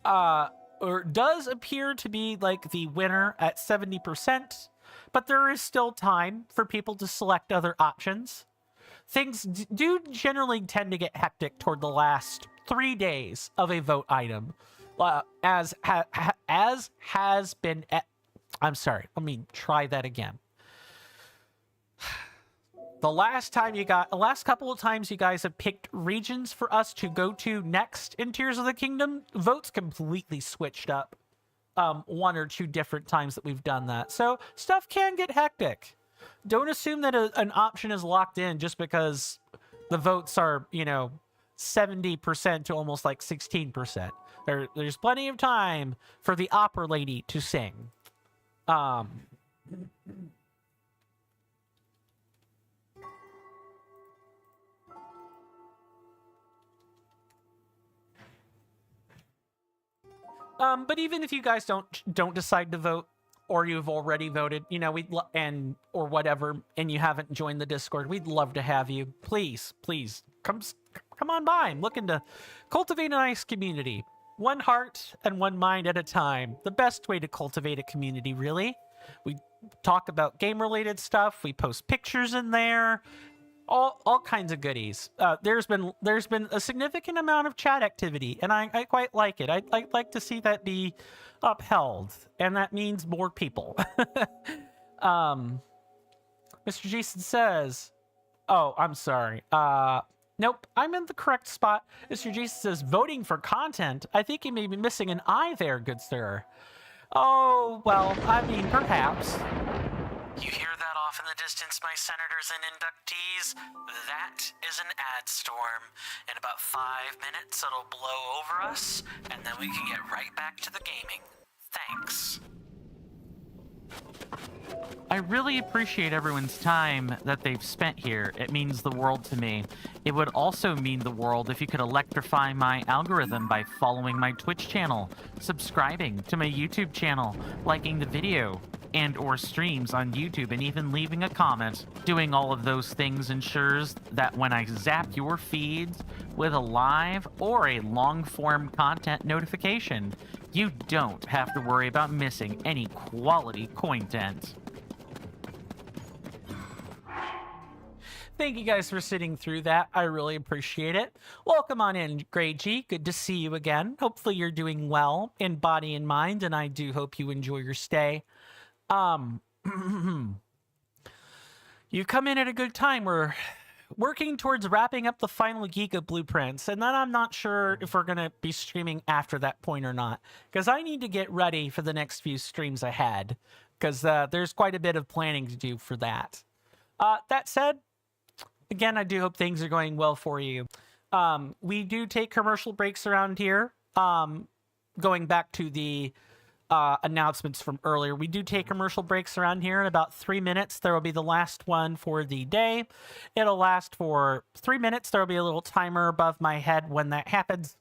or does appear to be like the winner at 70%, but there is still time for people to select other options. Things do generally tend to get hectic toward the last 3 days of a vote item, as has been. I'm sorry. Let me try that again. The last couple of times you guys have picked regions for us to go to next in Tears of the Kingdom, votes completely switched up 1 or 2 different times that we've done that. So stuff can get hectic. Don't assume that an option is locked in just because the votes are, 70% to almost like 16%. There's plenty of time for the opera lady to sing. But even if you guys don't decide to vote, or you've already voted, or whatever, and you haven't joined the Discord, we'd love to have you. Please, come on by. I'm looking to cultivate a nice community. One heart and one mind at a time. The best way to cultivate a community, really. We talk about game-related stuff. We post pictures in there. All kinds of goodies. There's been a significant amount of chat activity, and I quite like it. I'd like to see that be upheld, and that means more people. Mr. Jason says, "Oh, I'm sorry. Nope, I'm in the correct spot." Mr. Jason says, "Voting for content. I think you may be missing an eye there, good sir." Oh, well, I mean, perhaps. You hear that off in the distance, my senators and inductees? That is an ad storm. In about 5 minutes, it'll blow over us, and then we can get right back to the gaming. Thanks. I really appreciate everyone's time that they've spent here. It means the world to me. It would also mean the world if you could electrify my algorithm by following my Twitch channel, subscribing to my YouTube channel, liking the video and or streams on YouTube, and even leaving a comment. Doing all of those things ensures that when I zap your feeds with a live or a long-form content notification, you don't have to worry about missing any quality content. Thank you guys for sitting through that. I really appreciate it. Welcome on in, Grey G. Good to see you again. Hopefully you're doing well in body and mind, and I do hope you enjoy your stay. You come in at a good time. We're working towards wrapping up the final Giga blueprints, and then I'm not sure if we're going to be streaming after that point or not, because I need to get ready for the next few streams ahead, because there's quite a bit of planning to do for that. That said, again, I do hope things are going well for you. We do take commercial breaks around here. Going back to the announcements from earlier, we do take commercial breaks around here in about 3 minutes. There will be the last one for the day. It'll last for 3 minutes. There will be a little timer above my head when that happens.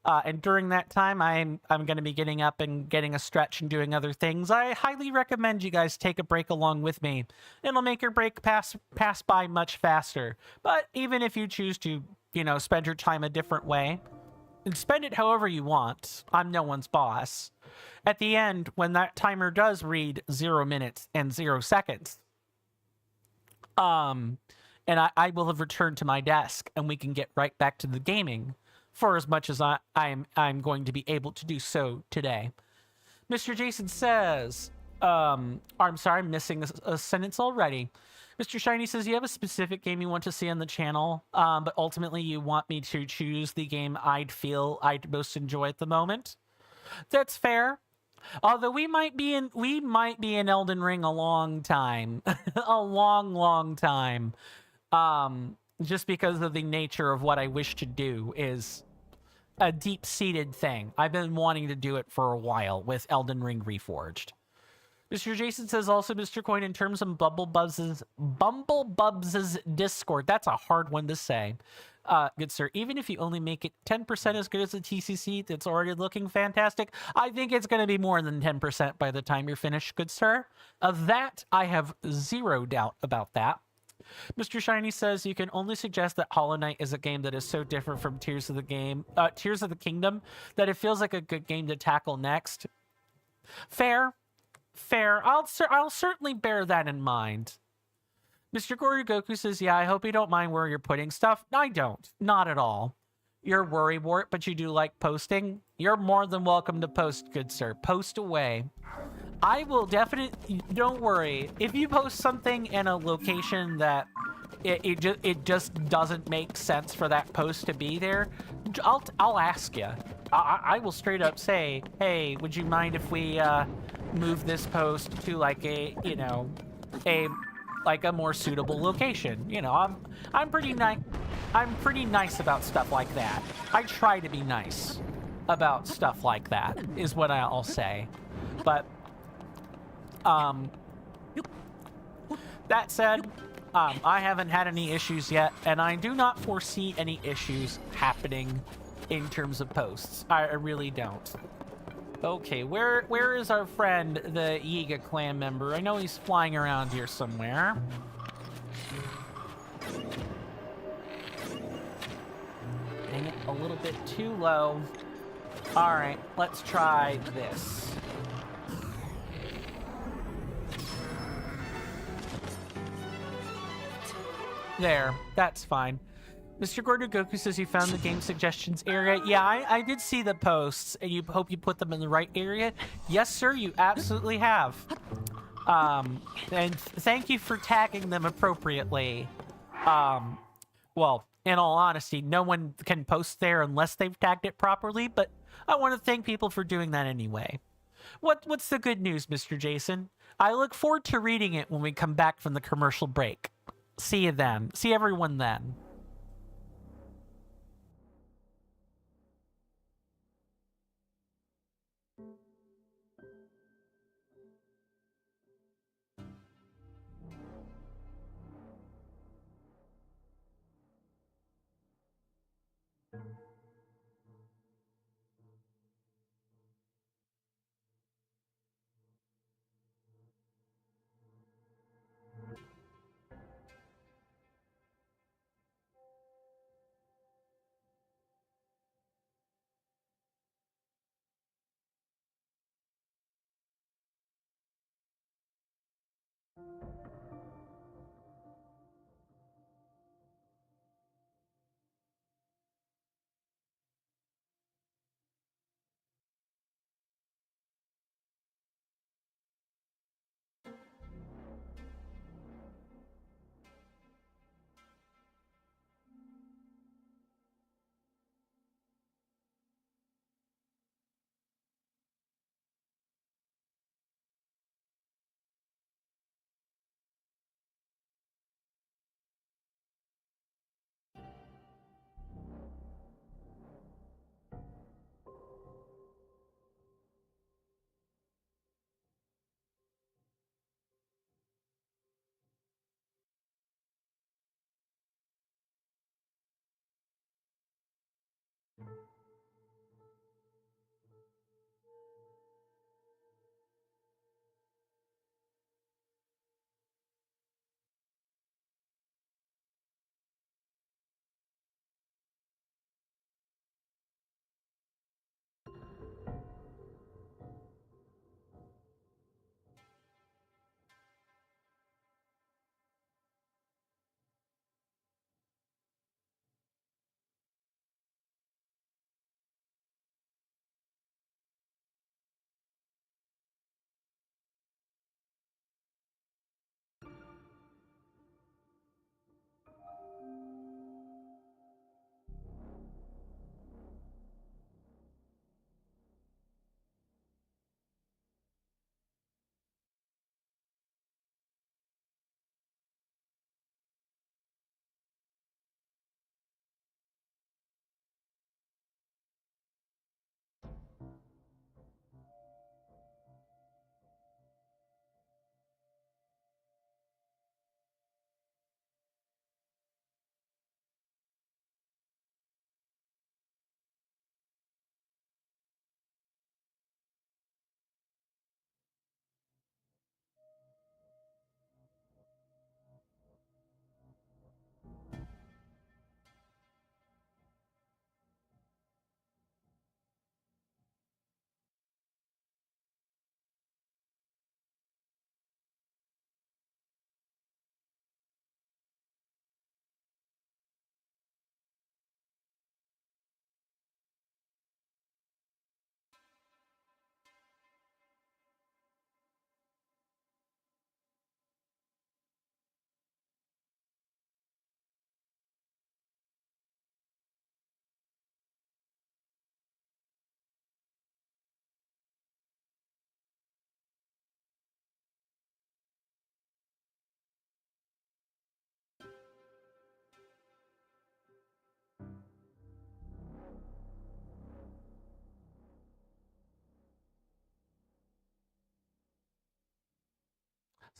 And during that time, I'm going to be getting up and getting a stretch and doing other things. I highly recommend you guys take a break along with me. It'll make your break pass by much faster. But even if you choose to, spend your time a different way, and spend it however you want, I'm no one's boss. At the end, when that timer does read 0 minutes and 0 seconds, and I will have returned to my desk, and we can get right back to the gaming for as much as I'm going to be able to do so today. Mr. Jason says, I'm sorry, I'm missing a sentence already. Mr. Shiny says, you have a specific game you want to see on the channel, but ultimately you want me to choose the game I'd most enjoy at the moment. That's fair. Although we might be in Elden Ring a long time, a long time. Just because of the nature of what I wish to do is a deep-seated thing. I've been wanting to do it for a while with Elden Ring Reforged. Mr. Jason says also, Mr. Coin, in terms of Bumblebubs' Discord, that's a hard one to say. Good sir, even if you only make it 10% as good as the TCC that's already looking fantastic, I think it's going to be more than 10% by the time you're finished, good sir. Of that, I have zero doubt about that. Mr. Shiny says you can only suggest that Hollow Knight is a game that is so different from Tears of the Kingdom that it feels like a good game to tackle next. Fair. I'll certainly bear that in mind. Mr. Goku says, yeah, I hope you don't mind where you're putting stuff. I don't. Not at all. You're worrywart, but you do like posting. You're more than welcome to post, good sir. Post away. I will definitely... Don't worry. If you post something in a location that it just doesn't make sense for that post to be there, I'll ask you. I will straight up say, hey, would you mind if we move this post to like a more suitable location? You know, I'm pretty nice about stuff like that. I try to be nice about stuff like that, is what I'll say. But that said, I haven't had any issues yet, and I do not foresee any issues happening in terms of posts. I really don't. Okay, where is our friend, the Yiga clan member? I know he's flying around here somewhere. Dang it, a little bit too low. All right, let's try this. There, that's fine. Mr. Gordon Goku says you found the game suggestions area. Yeah, I did see the posts, and you hope you put them in the right area. Yes, sir, you absolutely have. And thank you for tagging them appropriately. Well, in all honesty, no one can post there unless they've tagged it properly, but I want to thank people for doing that anyway. What's the good news, Mr. Jason? I look forward to reading it when we come back from the commercial break. See you then. See everyone then.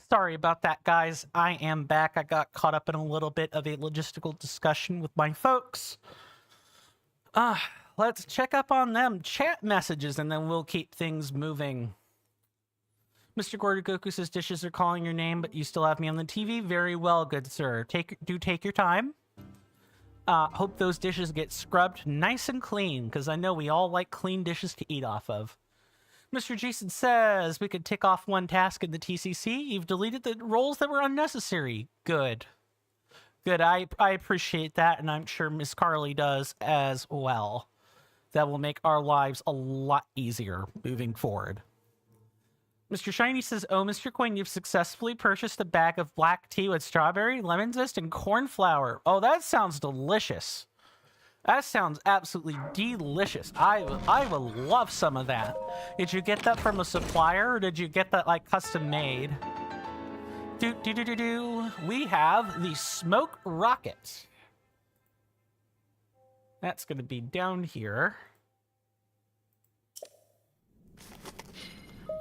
Sorry about that, guys. I am back. I got caught up in a little bit of a logistical discussion with my folks. Let's check up on them chat messages, and then we'll keep things moving. Mr. Gordogoku says dishes are calling your name, but you still have me on the TV. Very well, good sir. Take your time. Hope those dishes get scrubbed nice and clean, because I know we all like clean dishes to eat off of. Mr. Jason says we could tick off one task in the TCC. You've deleted the roles that were unnecessary. Good. Good, I appreciate that, and I'm sure Miss Carly does as well. That will make our lives a lot easier moving forward. Mr. Shiny says, oh, Mr. Coin, you've successfully purchased a bag of black tea with strawberry, lemon zest, and corn flour. Oh, that sounds delicious. That sounds absolutely delicious. I would love some of that. Did you get that from a supplier, or did you get that, like, custom made? We have the smoke rocket. That's going to be down here.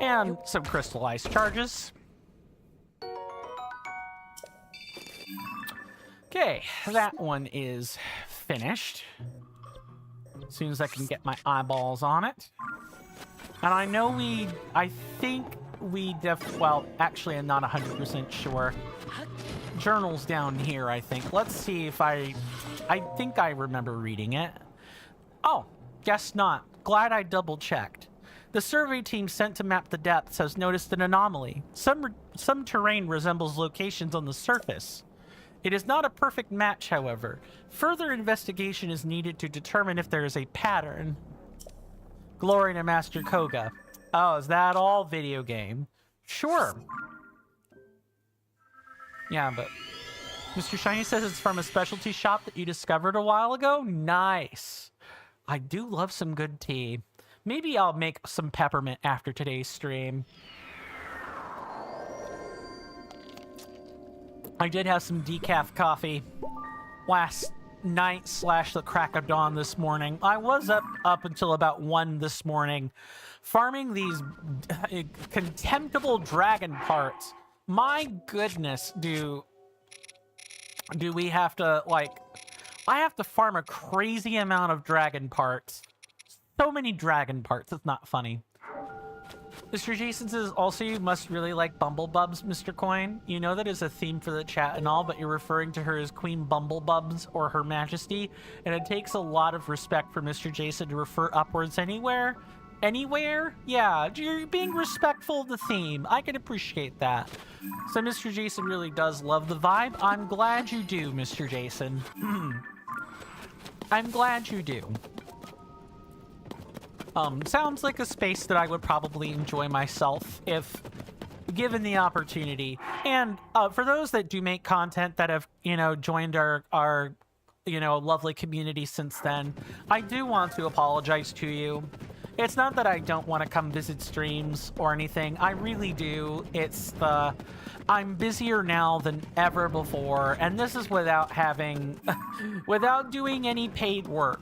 And some crystallized charges. Okay, that one is finished. As soon as I can get my eyeballs on it. And I know I think we well, actually I'm not 100% sure. Journal's down here, I think. Let's see if I think I remember reading it. Oh, guess not. Glad I double checked. The survey team sent to map the depths has noticed an anomaly. Some terrain resembles locations on the surface. It is not a perfect match, however. Further investigation is needed to determine if there is a pattern. Glory to Master Koga. Oh, is that all video game? Sure. Yeah, but Mr. Shiny says it's from a specialty shop that you discovered a while ago? Nice. I do love some good tea. Maybe I'll make some peppermint after today's stream. I did have some decaf coffee last night / the crack of dawn this morning. I was up until about 1 this morning farming these contemptible dragon parts. My goodness, do we have to, like, I have to farm a crazy amount of dragon parts. So many dragon parts, it's not funny. Mr. Jason says, also, you must really like Bumblebubs, Mr. Coin. You know that is a theme for the chat and all, but you're referring to her as Queen Bumblebubs or Her Majesty, and it takes a lot of respect for Mr. Jason to refer upwards anywhere. Anywhere? Yeah, you're being respectful of the theme. I can appreciate that. So Mr. Jason really does love the vibe. I'm glad you do, Mr. Jason. I'm glad you do. Sounds like a space that I would probably enjoy myself if given the opportunity. And for those that do make content that have, joined our lovely community since then, I do want to apologize to you. It's not that I don't want to come visit streams or anything. I really do. It's I'm busier now than ever before, and this is without without doing any paid work.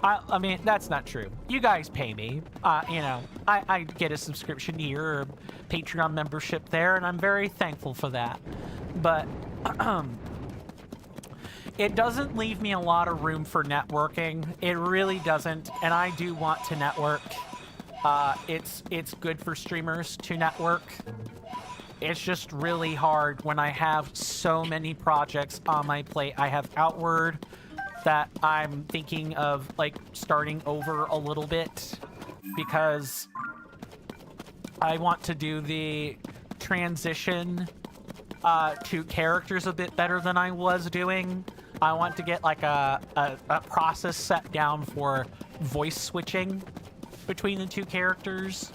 I mean, that's not true. You guys pay me. I get a subscription here or Patreon membership there, and I'm very thankful for that. But it doesn't leave me a lot of room for networking. It really doesn't, and I do want to network. It's good for streamers to network. It's just really hard when I have so many projects on my plate. I have Outward that I'm thinking of, like, starting over a little bit because I want to do the transition to characters a bit better than I was doing. I want to get, like, a process set down for voice switching between the two characters.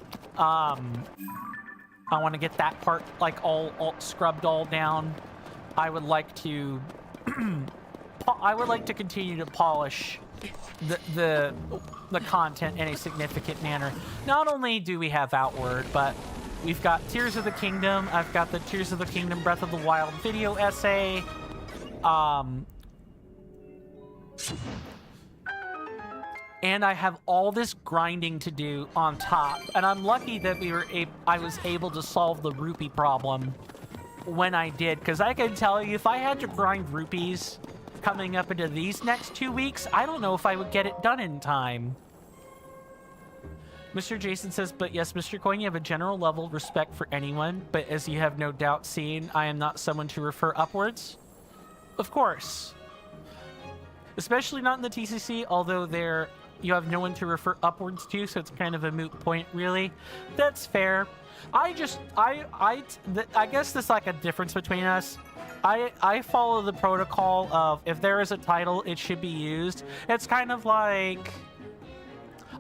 I want to get that part, like, all scrubbed all down. I would like to continue to polish the content in a significant manner. Not only do we have Outward, but we've got Tears of the Kingdom. I've got the Tears of the Kingdom Breath of the Wild video essay. and I have all this grinding to do on top. And I'm lucky that I was able to solve the rupee problem when I did, because I can tell you, if I had to grind rupees coming up into these next 2 weeks, I don't know if I would get it done in time. Mr. Jason says, but yes, Mr. Coin, you have a general level of respect for anyone, but as you have no doubt seen, I am not someone to refer upwards. Of course. Especially not in the TCC, although you have no one to refer upwards to, so it's kind of a moot point, really. That's fair. I guess there's like a difference between us. I follow the protocol of, if there is a title, it should be used. It's kind of like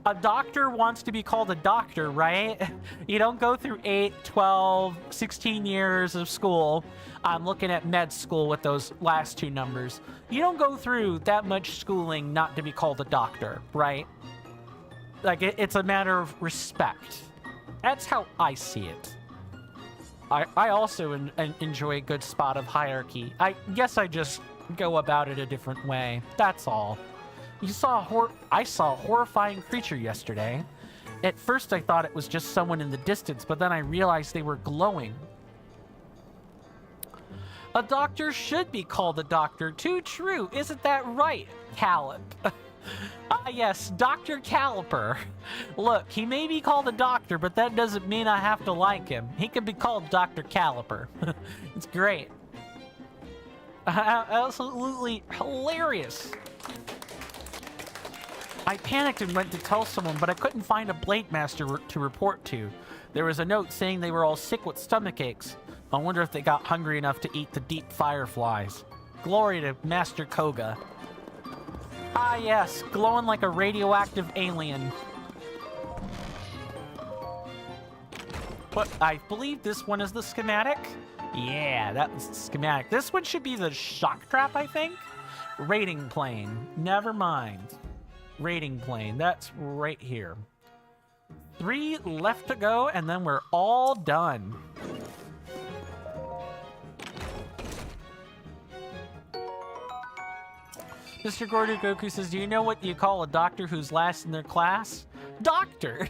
a doctor wants to be called a doctor, right? You don't go through 8, 12, 16 years of school. I'm looking at med school with those last 2 numbers. You don't go through that much schooling not to be called a doctor, right? Like, it's a matter of respect. That's how I see it. I also enjoy a good spot of hierarchy. I guess I just go about it a different way. That's all. I saw a horrifying creature yesterday. At first I thought it was just someone in the distance, but then I realized they were glowing. A doctor should be called a doctor. Too true. Isn't that right, Calip? Ah, yes, Dr. Caliper. Look, he may be called a doctor, but that doesn't mean I have to like him. He can be called Dr. Caliper. It's great. Absolutely hilarious. I panicked and went to tell someone, but I couldn't find a Blade Master to report to. There was a note saying they were all sick with stomach aches. I wonder if they got hungry enough to eat the deep fireflies. Glory to Master Koga. Ah yes, glowing like a radioactive alien. But I believe this one is the schematic. Yeah, that was the schematic. This one should be the shock trap, I think. Raiding plane. Never mind. Raiding plane. That's right here. 3 left to go, and then we're all done. Mr. Gordo Goku says, do you know what you call a doctor who's last in their class? Doctor!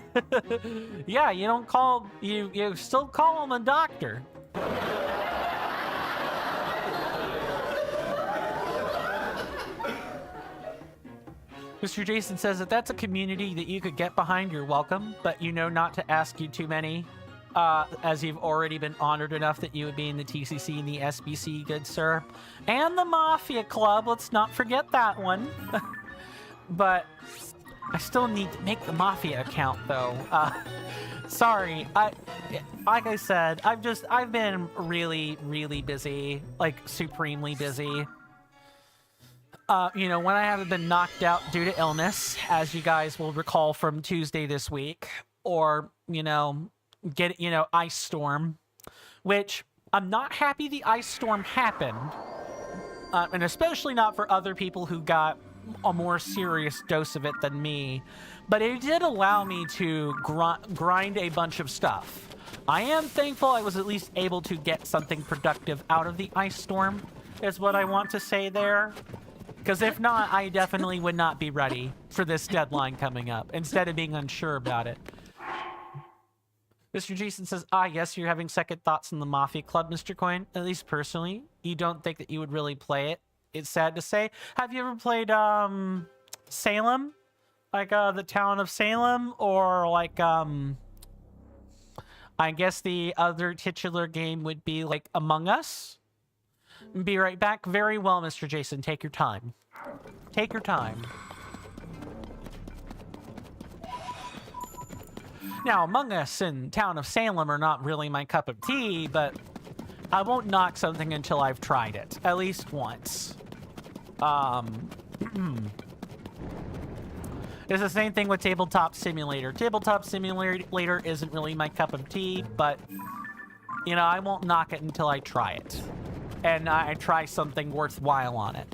Yeah, you don't call... You still call him a doctor. Mr. Jason says that that's a community that you could get behind, you're welcome, but you know not to ask you too many, as you've already been honored enough that you would be in the TCC and the SBC, good sir. And the Mafia Club, let's not forget that one. But I still need to make the Mafia account, though. Sorry, like I said, I've been really, really busy, like supremely busy. You know, when I haven't been knocked out due to illness, as you guys will recall from Tuesday this week, or, ice storm, which I'm not happy the ice storm happened, and especially not for other people who got a more serious dose of it than me, but it did allow me to grind a bunch of stuff. I am thankful I was at least able to get something productive out of the ice storm, is what I want to say there. Because if not, I definitely would not be ready for this deadline coming up, instead of being unsure about it. Mr. Jason says, yes, you're having second thoughts in the Mafia Club, Mr. Coin. At least personally, you don't think that you would really play it. It's sad to say. Have you ever played, Salem? Like, the town of Salem? Or, like, I guess the other titular game would be, like, Among Us? Be right back. Very well, Mr. Jason. Take your time. Take your time. Now, Among Us and Town of Salem are not really my cup of tea, but I won't knock something until I've tried it. At least once. It's the same thing with Tabletop Simulator. Tabletop Simulator isn't really my cup of tea, but, I won't knock it until I try it. And I try something worthwhile on it.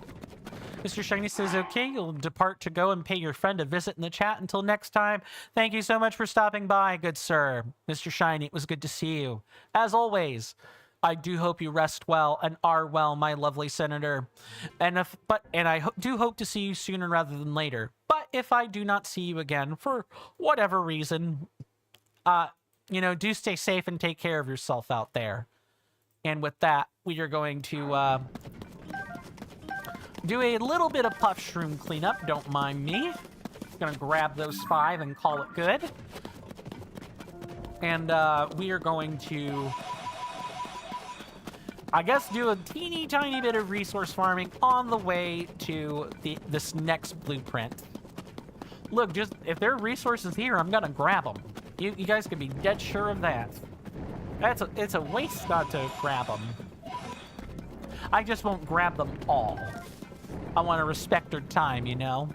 Mr. Shiny says, okay, you'll depart to go and pay your friend a visit in the chat. Until next time, thank you so much for stopping by, good sir. Mr. Shiny, it was good to see you. As always, I do hope you rest well and are well, my lovely senator. And I do hope to see you sooner rather than later. But if I do not see you again for whatever reason, you know, do stay safe and take care of yourself out there. And with that, we are going to do a little bit of puff shroom cleanup. Don't mind me. Gonna grab those 5 and call it good. And we are going to, I guess, do a teeny tiny bit of resource farming on the way to this next blueprint. Look, just if there are resources here, I'm gonna grab them. You guys can be dead sure of that. It's a waste not to grab them. I just won't grab them all. I want to respect their time, you know?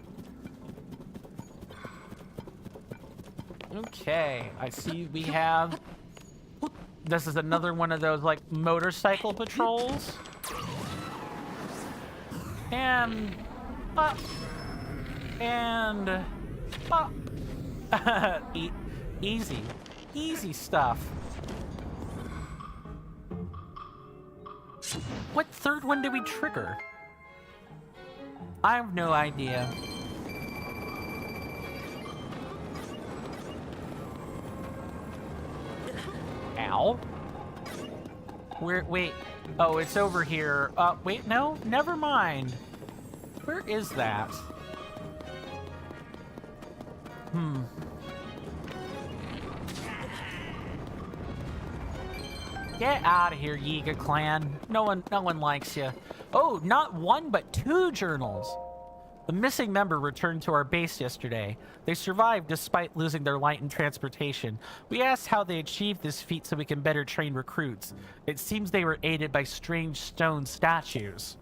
Okay, I see we have... This is another one of those, like, motorcycle patrols. And... up. And... up. Easy. Easy stuff. What third one did we trigger? I have no idea. Ow. Wait. Oh, it's over here. Wait, no, never mind. Where is that? Get out of here, Yiga clan. No one likes you. Oh, not 1, but 2 journals. The missing member returned to our base yesterday. They survived despite losing their light and transportation. We asked how they achieved this feat so we can better train recruits. It seems they were aided by strange stone statues.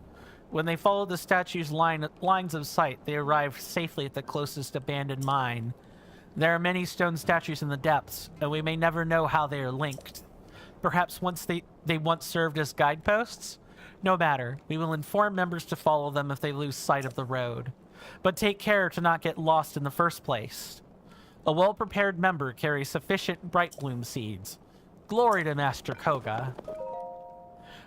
When they followed the statues' lines of sight, they arrived safely at the closest abandoned mine. There are many stone statues in the depths, and we may never know how they are linked. Perhaps they once served as guideposts? No matter, we will inform members to follow them if they lose sight of the road. But take care to not get lost in the first place. A well-prepared member carries sufficient bright bloom seeds. Glory to Master Koga.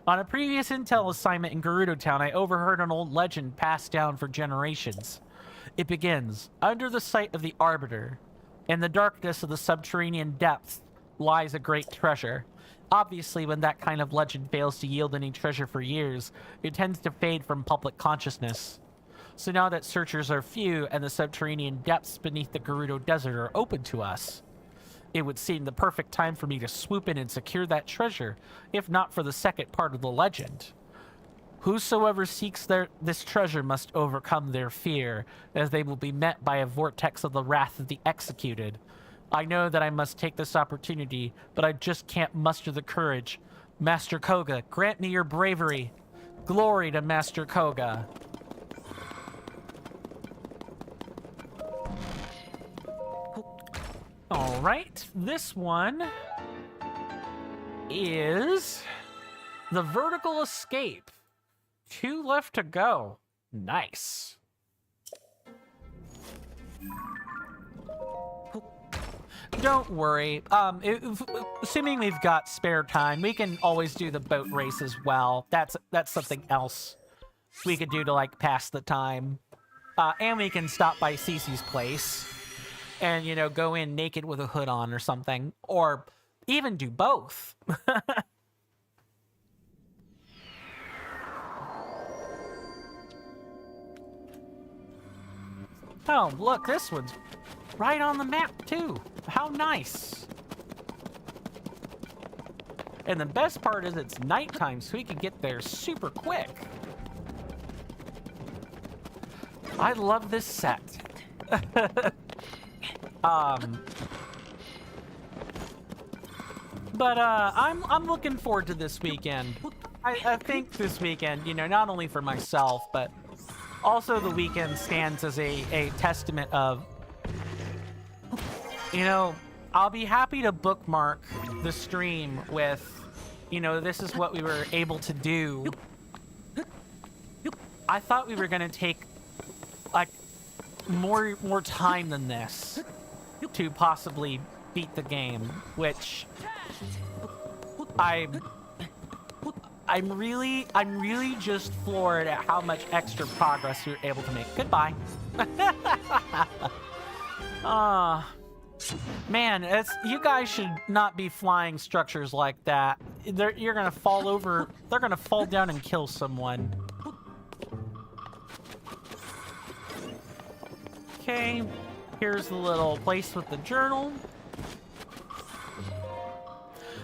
On a previous intel assignment in Gerudo Town, I overheard an old legend passed down for generations. It begins, under the sight of the Arbiter, in the darkness of the subterranean depths, lies a great treasure. Obviously, when that kind of legend fails to yield any treasure for years, it tends to fade from public consciousness. So now that searchers are few and the subterranean depths beneath the Gerudo Desert are open to us, it would seem the perfect time for me to swoop in and secure that treasure, if not for the second part of the legend. Whosoever seeks this treasure must overcome their fear, as they will be met by a vortex of the wrath of the executed. I know that I must take this opportunity, but I just can't muster the courage. Master Koga, grant me your bravery. Glory to Master Koga. All right, this one is the vertical escape. 2 left to go. Nice. Don't worry. Assuming we've got spare time, we can always do the boat race as well. That's something else we could do to, like, pass the time. And we can stop by Cece's place and, you know, go in naked with a hood on or something. Or even do both. Oh, look, this one's right on the map, too. How nice. And the best part is it's nighttime, so we can get there super quick. I love this set. But I'm looking forward to this weekend. I think this weekend, you know, not only for myself, but also the weekend stands as a testament of, you know, I'll be happy to bookmark the stream with, you know, this is what we were able to do. I thought we were going to take, like, more time than this to possibly beat the game, which I'm really just floored at how much extra progress we were able to make. Goodbye. Man, you guys should not be flying structures like that. You're gonna fall over. They're gonna fall down and kill someone. Okay, here's the little place with the journal.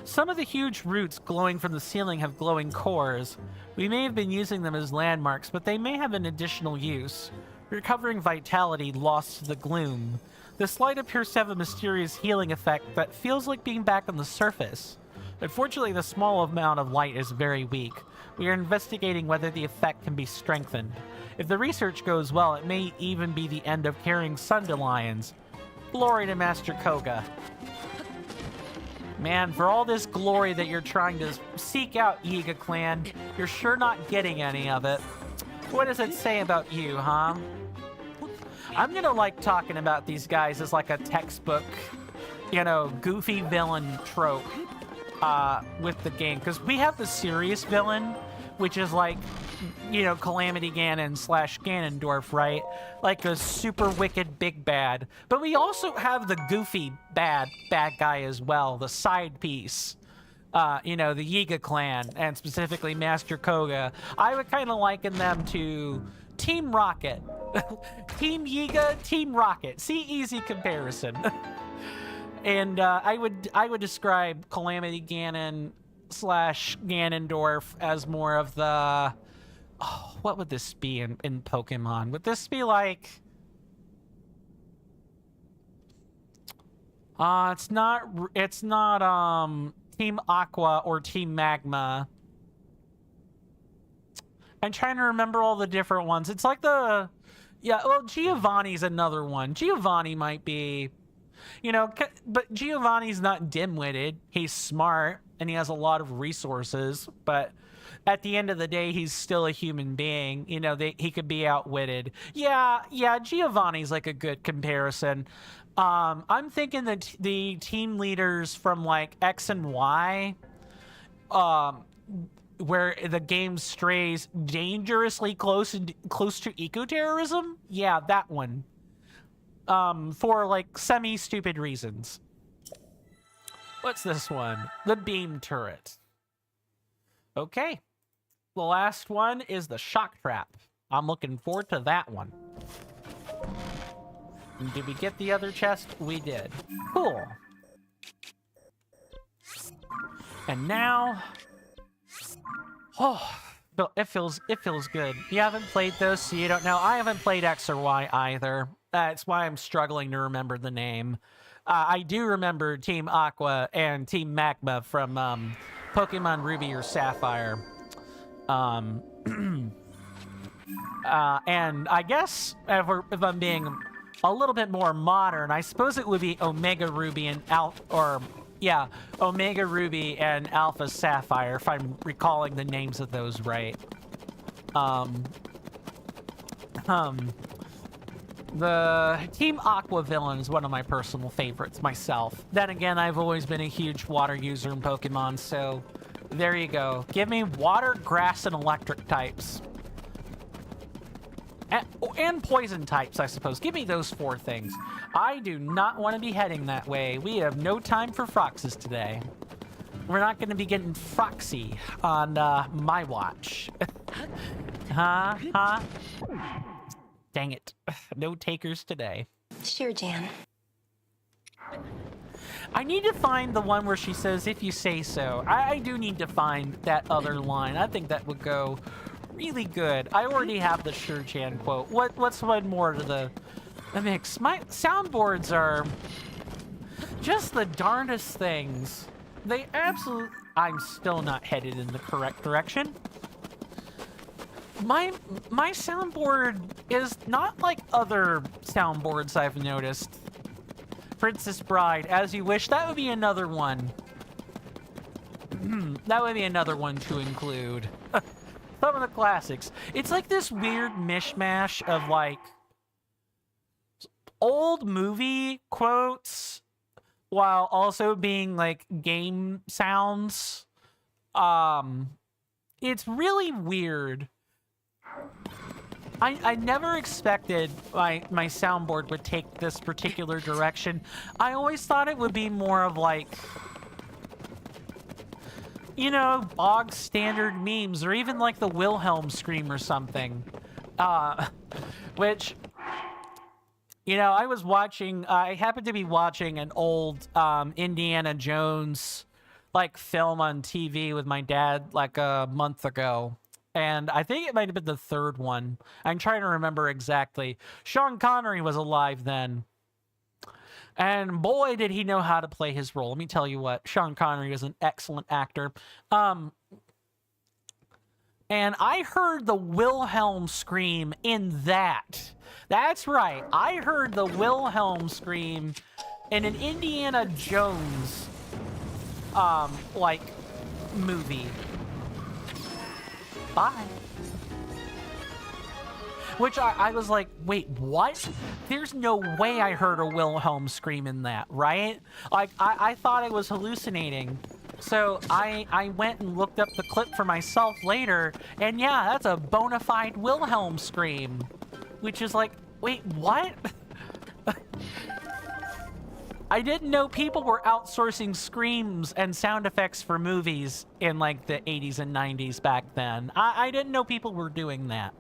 Some of the huge roots glowing from the ceiling have glowing cores. We may have been using them as landmarks, but they may have an additional use. Recovering vitality lost to the gloom. This light appears to have a mysterious healing effect that feels like being back on the surface. Unfortunately, the small amount of light is very weak. We are investigating whether the effect can be strengthened. If the research goes well, it may even be the end of carrying Sundelions. Glory to Master Koga. Man, for all this glory that you're trying to seek out, Yiga clan, you're sure not getting any of it. What does it say about you, huh? I'm gonna like talking about these guys as like a textbook, you know, goofy villain trope with the game. Because we have the serious villain, which is like, you know, Calamity Ganon / Ganondorf, right? Like a super wicked big bad. But we also have the goofy bad guy as well, the side piece. You know, the Yiga clan, and specifically Master Koga. I would kind of liken them to Team Rocket. Team Yiga, Team Rocket. See, easy comparison. And I would describe Calamity Ganon / Ganondorf as more of the... Oh, what would this be in Pokemon? Would this be like... It's not Team Aqua or Team Magma. I'm trying to remember all the different ones. It's like the... Yeah, well, Giovanni's another one. Giovanni might be... You know, but Giovanni's not dim-witted. He's smart, and he has a lot of resources, but at the end of the day, he's still a human being. You know, he could be outwitted. Yeah, Giovanni's like a good comparison. I'm thinking that the team leaders from like X and Y, where the game strays dangerously close to eco-terrorism. Yeah, that one. For like semi-stupid reasons. What's this one? The beam turret. Okay. The last one is the shock trap. I'm looking forward to that one. And did we get the other chest? We did. Cool. And now... Oh, it feels good. You haven't played those, so you don't know. I haven't played X or Y either. That's why I'm struggling to remember the name. I do remember Team Aqua and Team Magma from Pokemon Ruby or Sapphire. And I guess if I'm being a little bit more modern, I suppose it would be Omega Ruby and Omega Ruby and Alpha Sapphire, if I'm recalling the names of those right. The Team Aqua villain is one of my personal favorites myself. Then again, I've always been a huge water user in Pokemon, so there you go. Give me water, grass, and electric types. And poison types, I suppose. Give me those 4 things. I do not want to be heading that way. We have no time for Froxes today. We're not going to be getting Froxy on my watch. Huh? Dang it. No takers today. Sure, Jan. I need to find the one where she says, if you say so. I do need to find that other line. I think that would go really good. I already have the Sure Chan quote. What's one more to the mix? My soundboards are just the darndest things. They absolutely... I'm still not headed in the correct direction. My soundboard is not like other soundboards I've noticed. Princess Bride, As You Wish, that would be another one. That would be another one to include. Some of the classics. It's like this weird mishmash of like old movie quotes while also being like game sounds. It's really weird. I never expected my soundboard would take this particular direction. I always thought it would be more of like, you know, bog standard memes, or even like the Wilhelm scream or something. Which, you know, I happened to be watching an old Indiana Jones like film on TV with my dad like a month ago. And I think it might have been the third one. I'm trying to remember exactly. Sean Connery was alive then. And boy, did he know how to play his role. Let me tell you what, Sean Connery was an excellent actor. And I heard the Wilhelm scream in that. That's right. I heard the Wilhelm scream in an Indiana Jones, like, movie. Bye. Which I was like, wait, what? There's no way I heard a Wilhelm scream in that, right? Like, I thought I was hallucinating. So I went and looked up the clip for myself later, and yeah, that's a bona fide Wilhelm scream. Which is like, wait, what? I didn't know people were outsourcing screams and sound effects for movies in like the 80s and 90s back then. I didn't know people were doing that.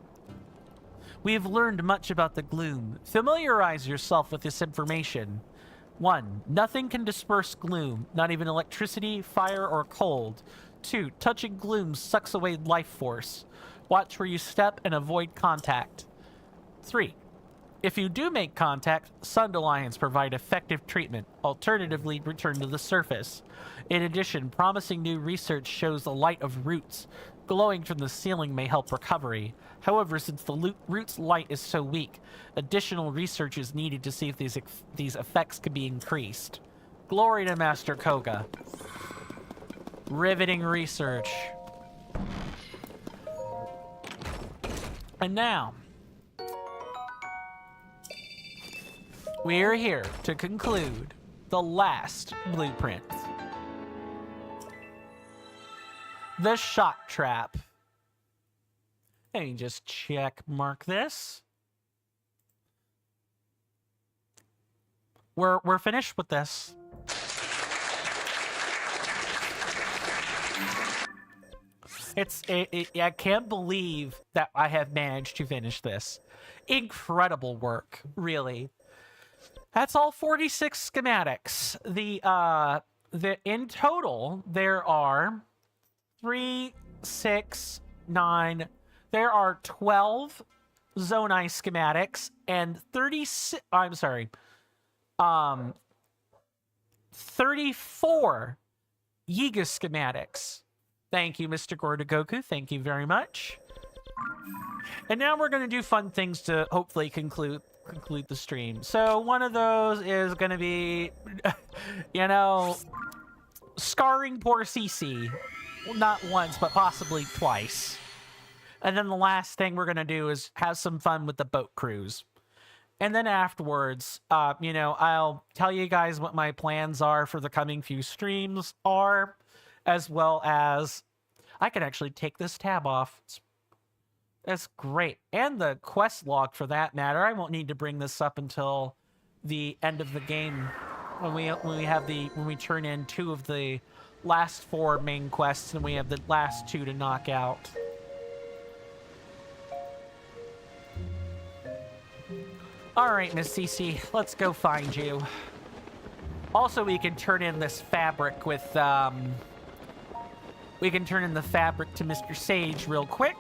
We have learned much about the gloom. Familiarize yourself with this information. 1. Nothing can disperse gloom, not even electricity, fire, or cold. 2. Touching gloom sucks away life force. Watch where you step and avoid contact. 3. If you do make contact, Sundelions provide effective treatment. Alternatively, return to the surface. In addition, promising new research shows the light of roots. Glowing from the ceiling may help recovery. However, since the root's light is so weak, additional research is needed to see if these effects can be increased. Glory to Master Koga. Riveting research. And now, we are here to conclude the last blueprint. The shock trap. Let me just check mark this. We're finished with this. I can't believe that I have managed to finish this. Incredible work, really. That's all 46 schematics. In total, there are 3, 6, 9. There are 12 Zonai schematics and 36. I'm sorry. 34 Yiga schematics. Thank you, Mr. Gordagoku. Thank you very much. And now we're going to do fun things to hopefully conclude the stream. So one of those is going to be, you know, scarring poor Cece. Not once, but possibly twice. And then the last thing we're going to do is have some fun with the boat cruise. And then afterwards, you know, I'll tell you guys what my plans are for the coming few streams are, as well as I can actually take this tab off. That's great. And the quest log for that matter. I won't need to bring this up until the end of the game when we turn in 2 of the last 4 main quests and we have the last 2 to knock out. All right, Miss Cece, let's go find you. Also, we can turn in this fabric with we can turn in the fabric to Mr. Sage real quick.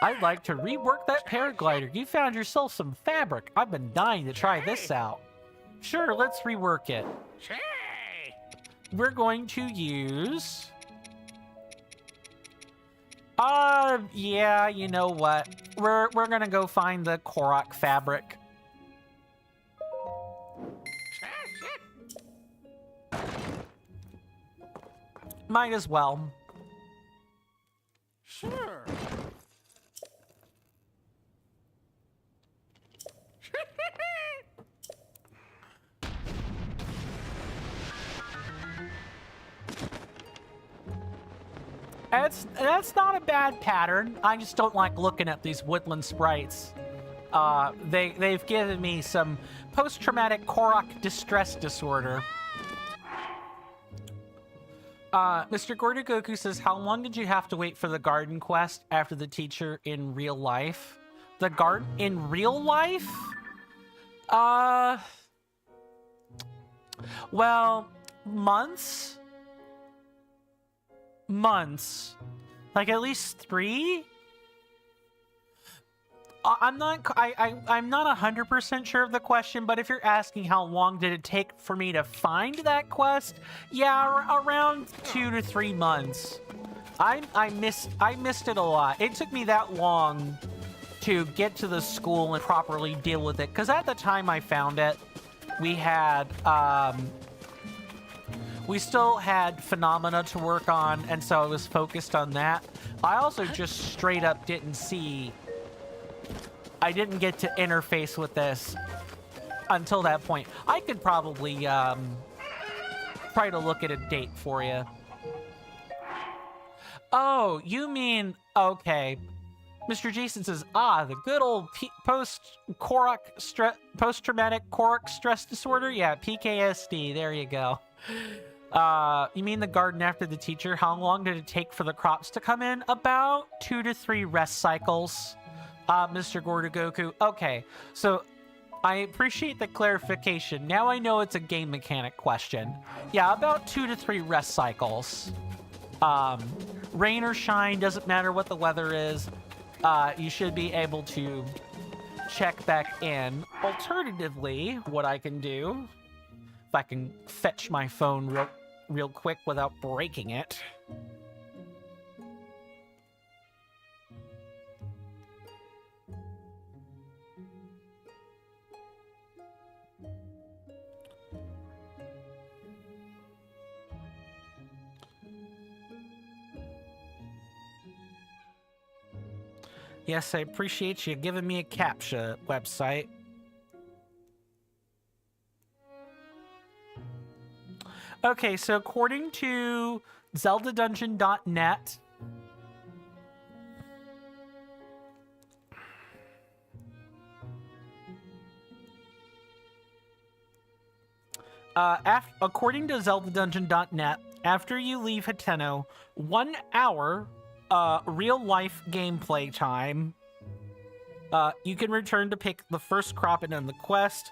I'd like to rework that paraglider. You found yourself some fabric. I've been dying to try this out. Sure, let's rework it. We're going to use... yeah, you know what? We're gonna go find the Korok fabric. Might as well. Sure. That's not a bad pattern. I just don't like looking at these woodland sprites. They've given me some post-traumatic Korok distress disorder. Mr. Gordogoku says, how long did you have to wait for the garden quest after the teacher in real life? The garden in real life? Well, months? Months. Like at least 3? I'm not 100% sure of the question, but if you're asking how long did it take for me to find that quest, yeah, around 2 to 3 months. I missed it a lot. It took me that long to get to the school and properly deal with it, because at the time I found it, we had we still had phenomena to work on, and so I was focused on that. I also just straight up I didn't get to interface with this until that point. I could probably try to look at a date for you. Oh, you mean, okay. Mr. Jason says, the good old post-traumatic Korok stress disorder? Yeah, PKSD, there you go. You mean the garden after the teacher? How long did it take for the crops to come in? About 2 to 3 rest cycles. Mr. Gordogoku. Okay, so I appreciate the clarification. Now I know it's a game mechanic question. Yeah, about 2 to 3 rest cycles. Rain or shine, doesn't matter what the weather is. You should be able to check back in. Alternatively, what I can do, if I can fetch my phone real quick without breaking it. Yes, I appreciate you giving me a CAPTCHA website. Okay, so according to zeldadungeon.net, according to zeldadungeon.net, after you leave Hateno, 1 hour real-life gameplay time. You can return to pick the first crop and end the quest.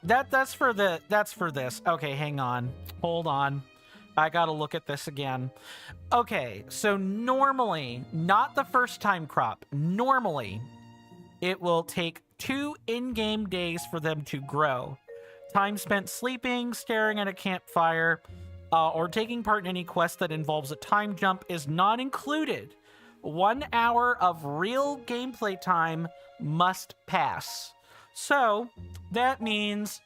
That's for this. Okay, hang on. Hold on. I gotta look at this again. Okay, so normally, not the first time crop, normally, it will take 2 in-game days for them to grow. Time spent sleeping, staring at a campfire, or taking part in any quest that involves a time jump is not included. 1 hour of real gameplay time must pass. So, that means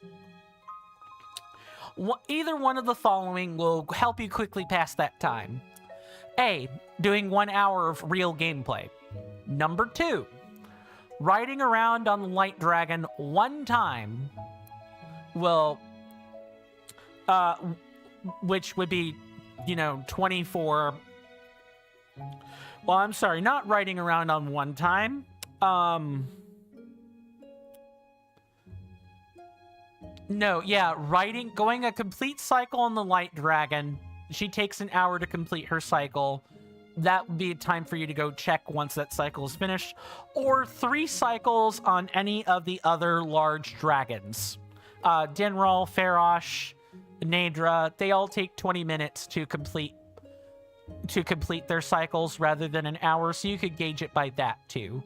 either one of the following will help you quickly pass that time. A, doing 1 hour of real gameplay. Number 2, riding around on the Light Dragon 1 time will, which would be, 24... Well, I'm sorry, not riding around on 1 time. No, yeah, going a complete cycle on the Light Dragon. She takes an hour to complete her cycle. That would be a time for you to go check once that cycle is finished. Or 3 cycles on any of the other large dragons. Dinral, Farosh, Nadra, they all take 20 minutes to complete their cycles rather than an hour, so you could gauge it by that too.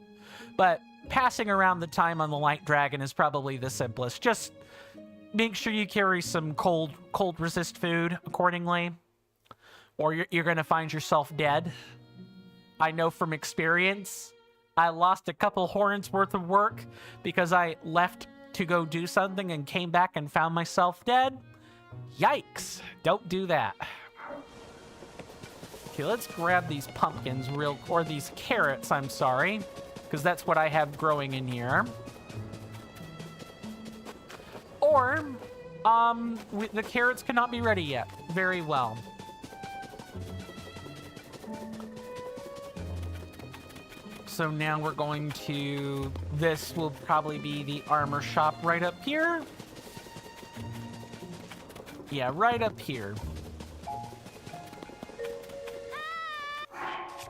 But passing around the time on the Light Dragon is probably the simplest. Just make sure you carry some cold resist food accordingly, or you're gonna find yourself dead. I know from experience. I lost a couple horns worth of work because I left to go do something and came back and found myself dead. Yikes! Don't do that. Okay, let's grab these pumpkins or these carrots, I'm sorry, because that's what I have growing in here. Or, the carrots cannot be ready yet. Very well. So now we're going to... This will probably be the armor shop right up here. Yeah, right up here.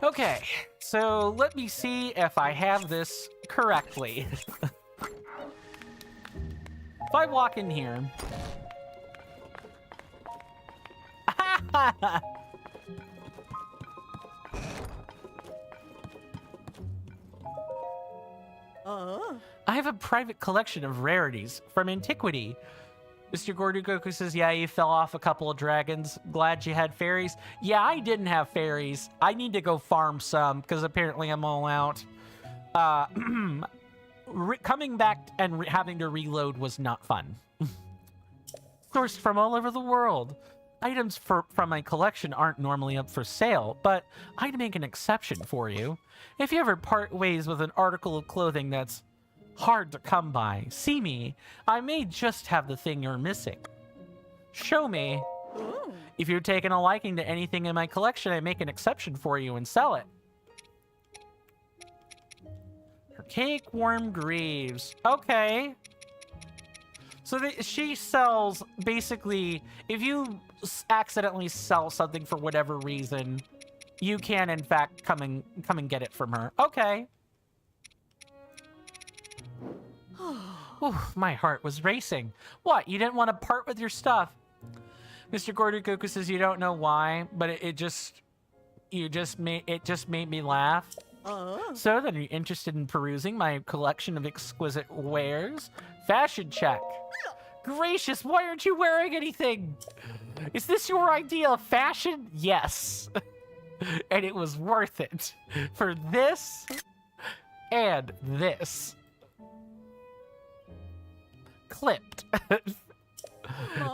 Okay, so let me see if I have this correctly. If I walk in here... I have a private collection of rarities from antiquity. Mr. Gordugoku says, yeah, you fell off a couple of dragons. Glad you had fairies. Yeah, I didn't have fairies. I need to go farm some, because apparently I'm all out. Coming back and having to reload was not fun. Sourced from all over the world. Items from my collection aren't normally up for sale, but I'd make an exception for you. If you ever part ways with an article of clothing that's hard to come by, see me. I may just have the thing you're missing. Show me. Ooh. If you're taking a liking to anything in my collection, I make an exception for you and sell it. Cake Worm Greaves. Okay. So she sells, basically, if you accidentally sell something for whatever reason, you can, in fact, come and get it from her. Okay. Ooh, my heart was racing. What? You didn't want to part with your stuff? Mr. Gordugoku says you don't know why, but it just made me laugh. So then, are you interested in perusing my collection of exquisite wares? Fashion check. Gracious, why aren't you wearing anything? Is this your idea of fashion? Yes. And it was worth it. For this and this. Clipped.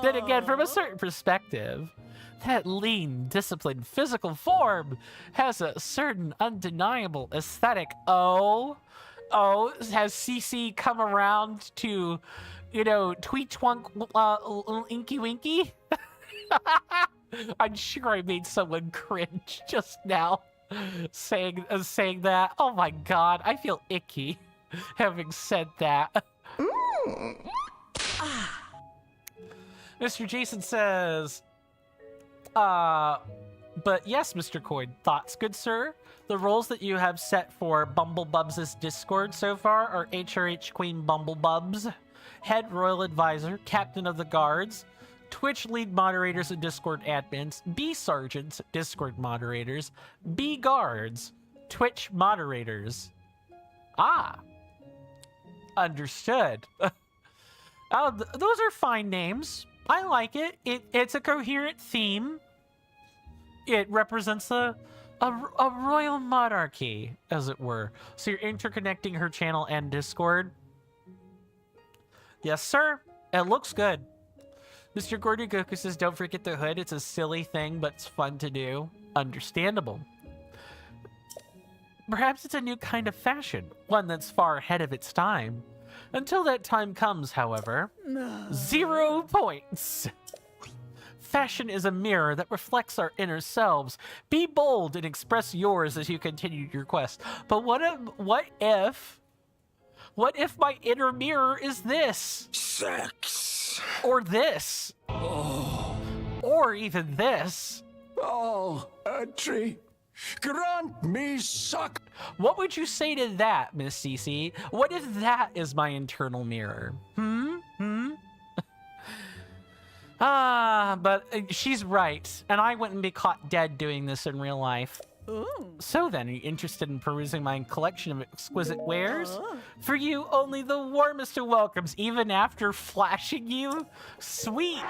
Then again, from a certain perspective, that lean, disciplined physical form has a certain undeniable aesthetic. Oh, has CC come around to, you know, tweet twunk, inky winky? I'm sure I made someone cringe just now saying that. Oh my god, I feel icky having said that. Mr. Jason says, but yes, Mr. Coin, thoughts, good sir? The roles that you have set for Bumblebubs' Discord so far are HRH Queen Bumblebubs, Head Royal Advisor, Captain of the Guards, Twitch Lead Moderators and Discord Admins, B Sergeants, Discord Moderators, B Guards, Twitch Moderators. Ah, understood. Those are fine names. I like it. It's a coherent theme. It represents a royal monarchy, as it were. So you're interconnecting her channel and Discord. Yes, sir. It looks good. Mr. Gordugoku says, don't forget the hood. It's a silly thing, but it's fun to do. Understandable. Perhaps it's a new kind of fashion, one that's far ahead of its time. Until that time comes, however, 0 points. Fashion is a mirror that reflects our inner selves. Be bold and express yours as you continue your quest. But what if my inner mirror is this? Sex. Or this. Oh. Or even this. Oh, a tree. Grant me suck. What would you say to that, Miss Cece? What if that is my internal mirror? But she's right, and I wouldn't be caught dead doing this in real life. Ooh. So then, are you interested in perusing my collection of exquisite wares? For you, only the warmest of welcomes, even after flashing you. Sweet,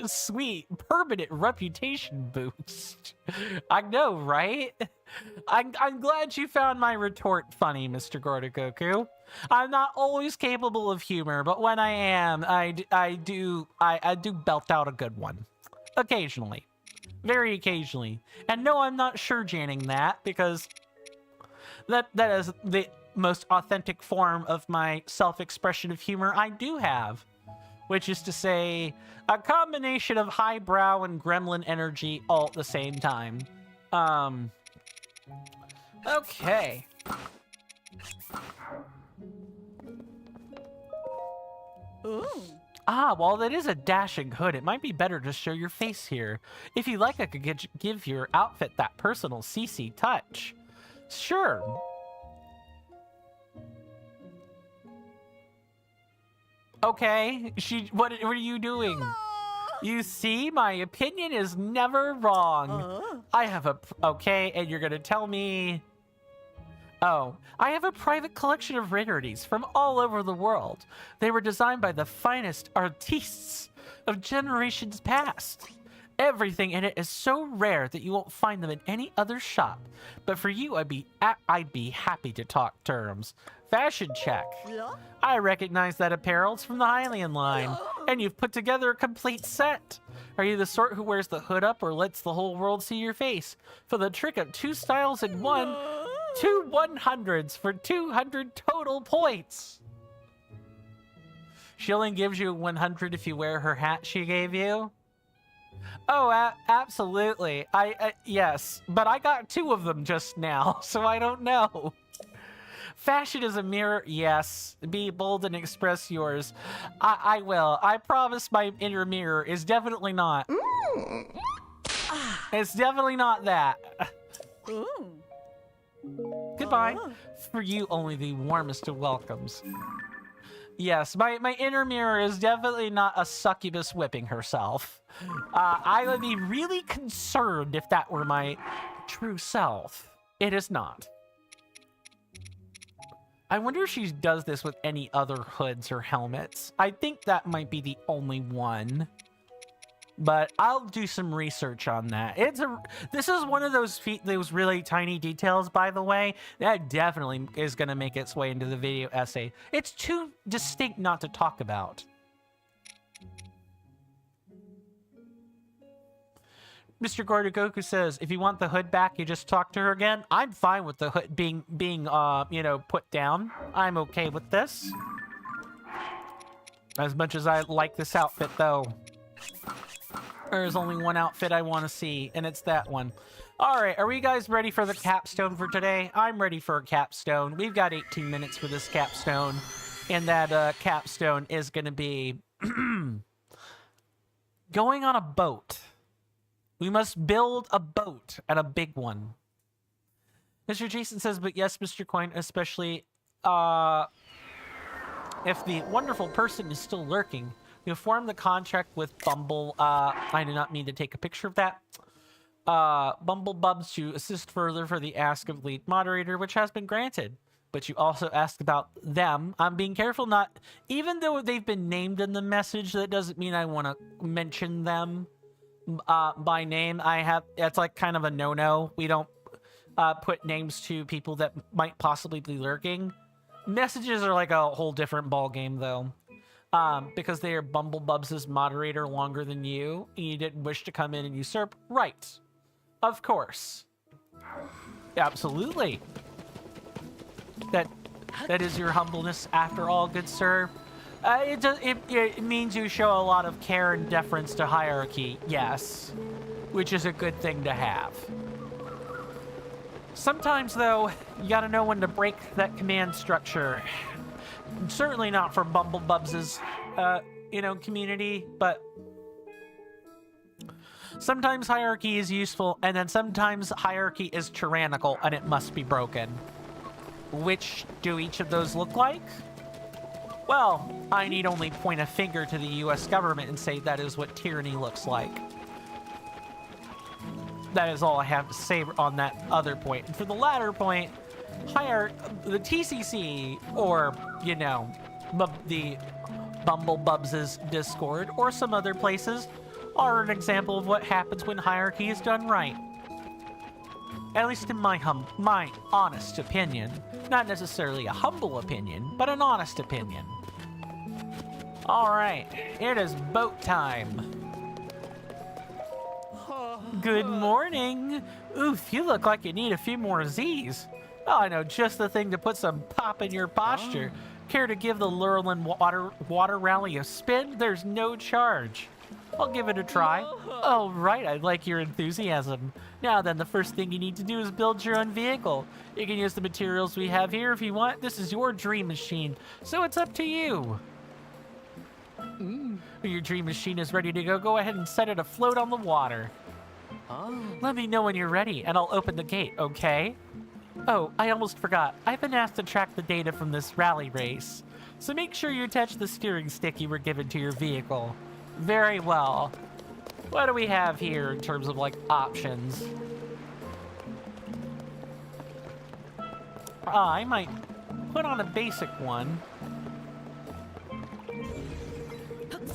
sweet, permanent reputation boost. I know, right? I'm glad you found my retort funny, Mr. Gordugoku. I'm not always capable of humor, but when I am, I do belt out a good one. Occasionally. Very occasionally. And no, I'm not sure-janning that, because that is the most authentic form of my self-expression of humor I do have. Which is to say, a combination of highbrow and gremlin energy all at the same time. Okay. Ooh. Ah, while that is a dashing hood, it might be better to show your face here. If you like, I could give your outfit that personal CC touch. Sure. Okay, what are you doing? You see, my opinion is never wrong. I have okay, and you're gonna tell me... Oh, I have a private collection of rarities from all over the world. They were designed by the finest artistes of generations past. Everything in it is so rare that you won't find them in any other shop. But for you, I'd be happy to talk terms. Fashion check. I recognize that apparel. It's from the Hylian line. And you've put together a complete set. Are you the sort who wears the hood up or lets the whole world see your face? For the trick of 2 styles in one, 2 100s for 200 total points. She only gives you 100 if you wear her hat she gave you. Oh, absolutely. Yes, but I got 2 of them just now, so I don't know. Fashion is a mirror. Yes, be bold and express yours. I will. I promise my inner mirror is definitely not. It's definitely not that. Ooh. Goodbye. For you, only the warmest of welcomes. Yes, my inner mirror is definitely not a succubus whipping herself. I would be really concerned if that were my true self. It is not. I wonder if she does this with any other hoods or helmets. I think that might be the only one. But I'll do some research on that. This is one of those really tiny details, by the way, that definitely is going to make its way into the video essay. It's too distinct not to talk about. Mr. Gordogoku says, if you want the hood back, you just talk to her again. I'm fine with the hood being put down. I'm okay with this. As much as I like this outfit, though. There's only one outfit I want to see, and it's that one. All right, are we guys ready for the capstone for today? I'm ready for a capstone. We've got 18 minutes for this capstone, and that capstone is going to be going on a boat. We must build a boat, and a big one. Mr. Jason says, but yes, Mr. Coin, especially if the wonderful person is still lurking. You form the contract with Bumble. I do not mean to take a picture of that. Bumble Bubs to assist further for the ask of lead moderator, which has been granted. But you also asked about them. I'm being careful not... Even though they've been named in the message, that doesn't mean I want to mention them by name. That's like kind of a no-no. We don't put names to people that might possibly be lurking. Messages are like a whole different ball game, though. Because they are Bumble Bubs' moderator longer than you, and you didn't wish to come in and usurp. Right. Of course. Absolutely. That is your humbleness after all, good sir. It means you show a lot of care and deference to hierarchy, yes. Which is a good thing to have. Sometimes, though, you gotta know when to break that command structure. Certainly not for Bumble Bubs' community, but sometimes hierarchy is useful, and then sometimes hierarchy is tyrannical, and it must be broken. Which do each of those look like? Well, I need only point a finger to the US government and say that is what tyranny looks like. That is all I have to say on that other point. And for the latter point, the TCC, or, the Bumble Bubs' Discord, or some other places, are an example of what happens when hierarchy is done right. At least in my honest opinion. Not necessarily a humble opinion, but an honest opinion. Alright, it is boat time. Good morning. Oof, you look like you need a few more Z's. Oh, I know, just the thing to put some pop in your posture. Care to give the Lurlin water rally a spin? There's no charge. I'll give it a try. Oh, right, I like your enthusiasm. Now then, the first thing you need to do is build your own vehicle. You can use the materials we have here if you want. This is your dream machine, so it's up to you. When your dream machine is ready to go ahead and set it afloat on the water. Let me know when you're ready, and I'll open the gate, okay? Oh, I almost forgot. I've been asked to track the data from this rally race. So make sure you attach the steering stick you were given to your vehicle. Very well. What do we have here in terms of, like, options? I might put on a basic one.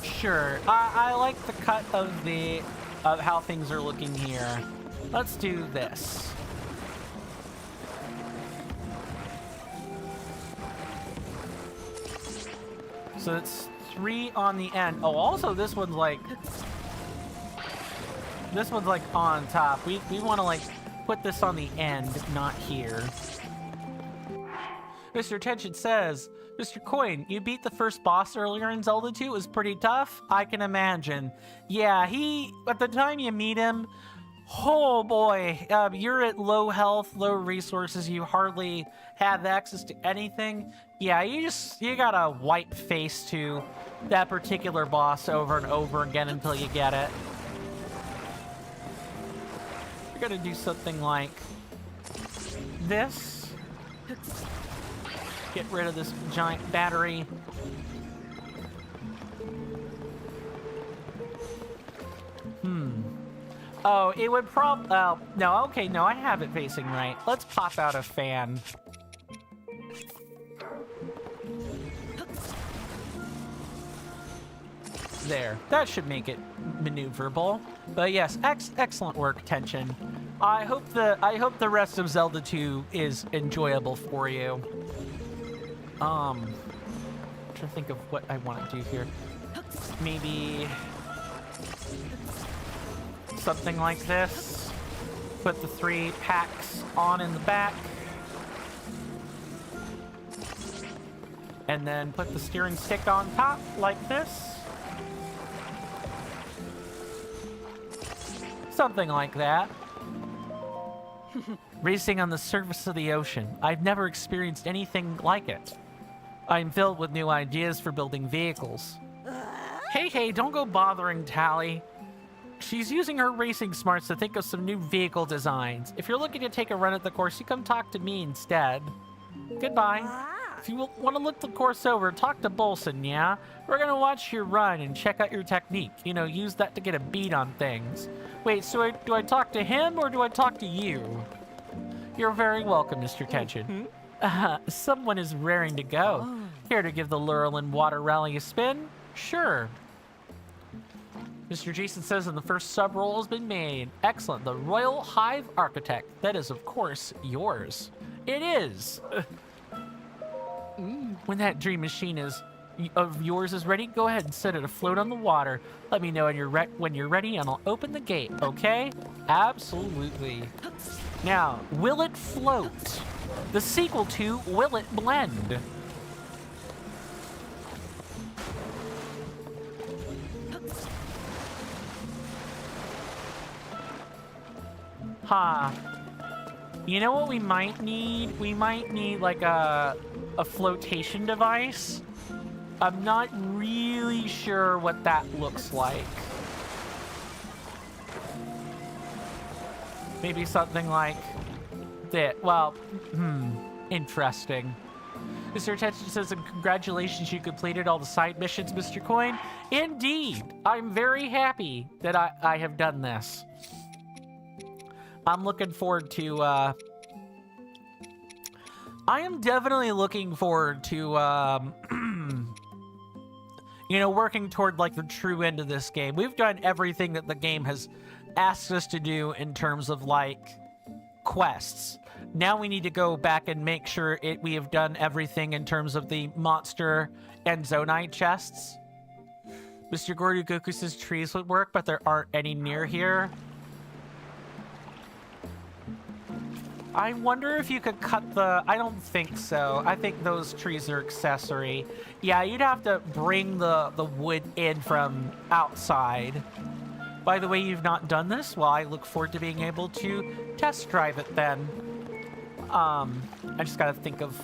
Sure. I like the cut of how things are looking here. Let's do this. So it's 3 on the end. Oh, also this one's like on top. We want to like put this on the end, not here. Mr. Tension says, Mr. Coin, you beat the first boss earlier in Zelda 2. It was pretty tough. I can imagine. Yeah, at the time you meet him, oh boy, you're at low health, low resources. You hardly have access to anything. Yeah, you gotta wipe face to that particular boss over and over again until you get it. You're gonna do something like this. Get rid of this giant battery. Oh, it would no, okay, no, I have it facing right. Let's pop out a fan. There, that should make it maneuverable. But yes, excellent work, Tension. I hope the rest of Zelda 2 is enjoyable for you. I'm trying to think of what I want to do here. Maybe something like this. Put the 3 packs on in the back. And then put the steering stick on top like this. Something like that. Racing on the surface of the ocean. I've never experienced anything like it. I'm filled with new ideas for building vehicles. Hey, don't go bothering Tally. She's using her racing smarts to think of some new vehicle designs. If you're looking to take a run at the course, you come talk to me instead. Goodbye. If you want to look the course over, talk to Bolson, yeah? We're gonna watch your run and check out your technique. You know, use that to get a beat on things. Wait, so do I talk to him or do I talk to you? You're very welcome, Mr. Tension. Someone is raring to go. Here to give the Lurelin Water Rally a spin? Sure. Mr. Jason says, and the first sub-roll has been made. Excellent. The Royal Hive Architect. That is, of course, yours. It is. When that dream machine of yours is ready, go ahead and set it afloat on the water. Let me know when you're ready, and I'll open the gate, okay? Absolutely. Now, will it float? The sequel to Will It Blend? You know what we might need? We might need like a flotation device. I'm not really sure what that looks like. Maybe something like that. Well, interesting. Mr. Tension says, and congratulations, you completed all the side missions, Mr. Coin. Indeed. I'm very happy that I have done this. I'm looking forward to, I am definitely looking forward to, you know, working toward, like, the true end of this game. We've done everything that the game has asked us to do in terms of, like, quests. Now we need to go back and make sure we have done everything in terms of the monster and Zonai chests. Mr. Goryugoku says trees would work, but there aren't any near here. I wonder if you could cut I don't think so. I think those trees are accessory. Yeah, you'd have to bring the wood in from outside. By the way, you've not done this? Well, I look forward to being able to test drive it then. I just gotta think of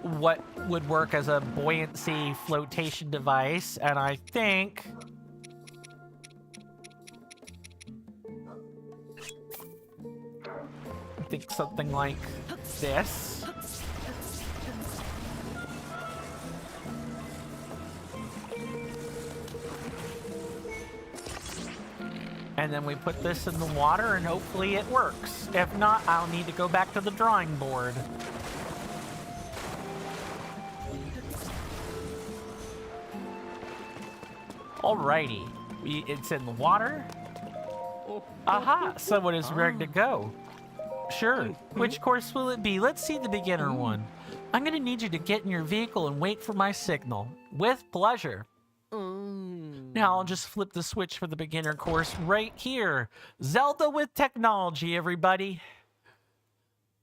what would work as a buoyancy flotation device, and I think something like this. And then we put this in the water and hopefully it works. If not, I'll need to go back to the drawing board. Alrighty, it's in the water. Aha, someone is ready to go. Sure, which course will it be? Let's see the beginner one. I'm gonna need you to get in your vehicle and wait for my signal. With pleasure. Now I'll just flip the switch for the beginner course right here. Zelda with technology, everybody.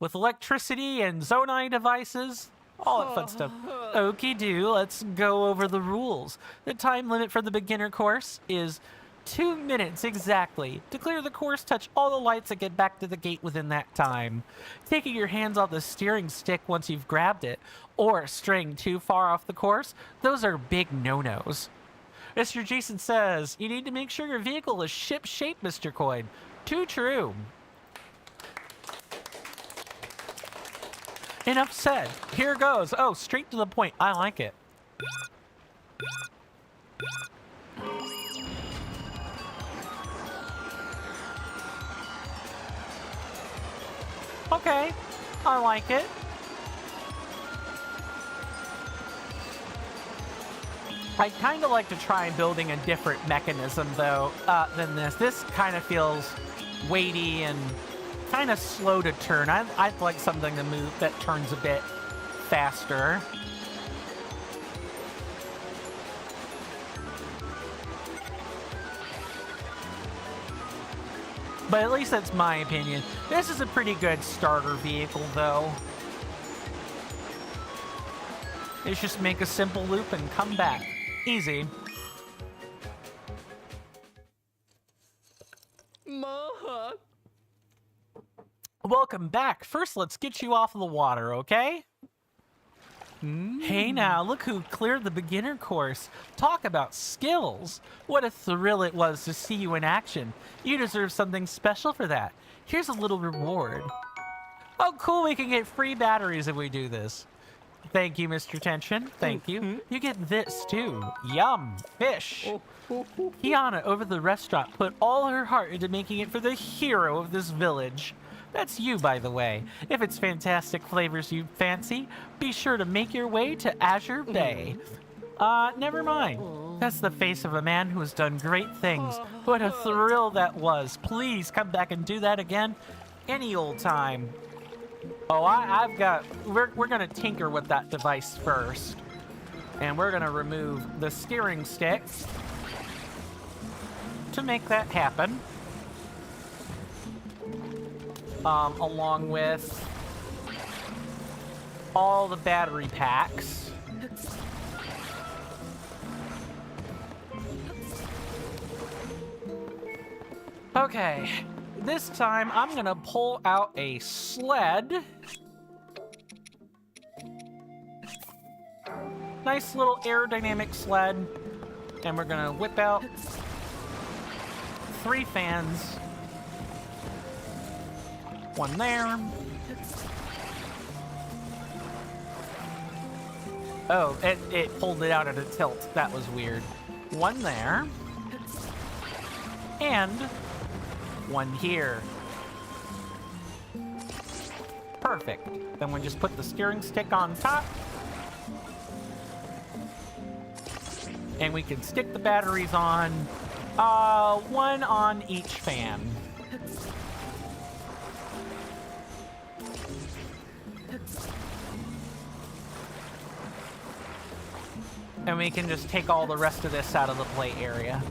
With electricity and Zonai devices. All that fun stuff. Okie-do, let's go over the rules. The time limit for the beginner course is 2 minutes exactly. To clear the course, touch all the lights and get back to the gate within that time. Taking your hands off the steering stick once you've grabbed it, or straying too far off the course, those are big no-nos. Mr. Jason says, you need to make sure your vehicle is ship-shape, Mr. Coin. Too true. Enough said. Here goes. Oh, straight to the point. I like it. Okay. I like it. I'd kind of like to try building a different mechanism, though, than this. This kind of feels weighty and kind of slow to turn. I'd like something to move that turns a bit faster. But at least that's my opinion. This is a pretty good starter vehicle, though. It's just make a simple loop and come back. Easy. Welcome back. First, let's get you off of the water, okay? Hey now, look who cleared the beginner course. Talk about skills. What a thrill it was to see you in action. You deserve something special for that. Here's a little reward. Oh, cool, we can get free batteries if we do this. Thank you, Mr. Tension. Thank you. You get this, too. Yum. Fish. Kiana, over the restaurant, put all her heart into making it for the hero of this village. That's you, by the way. If it's fantastic flavors you fancy, be sure to make your way to Azure Bay. Never mind. That's the face of a man who has done great things. What a thrill that was. Please come back and do that again any old time. Oh, I've got... We're going to tinker with that device first. And we're going to remove the steering stick to make that happen. Along with all the battery packs. Okay, this time I'm gonna pull out a sled. Nice little aerodynamic sled. And we're gonna whip out 3 fans. One there. Oh, it pulled it out at a tilt. That was weird. One there. And one here. Perfect. Then we just put the steering stick on top. And we can stick the batteries on. One on each fan. And we can just take all the rest of this out of the play area.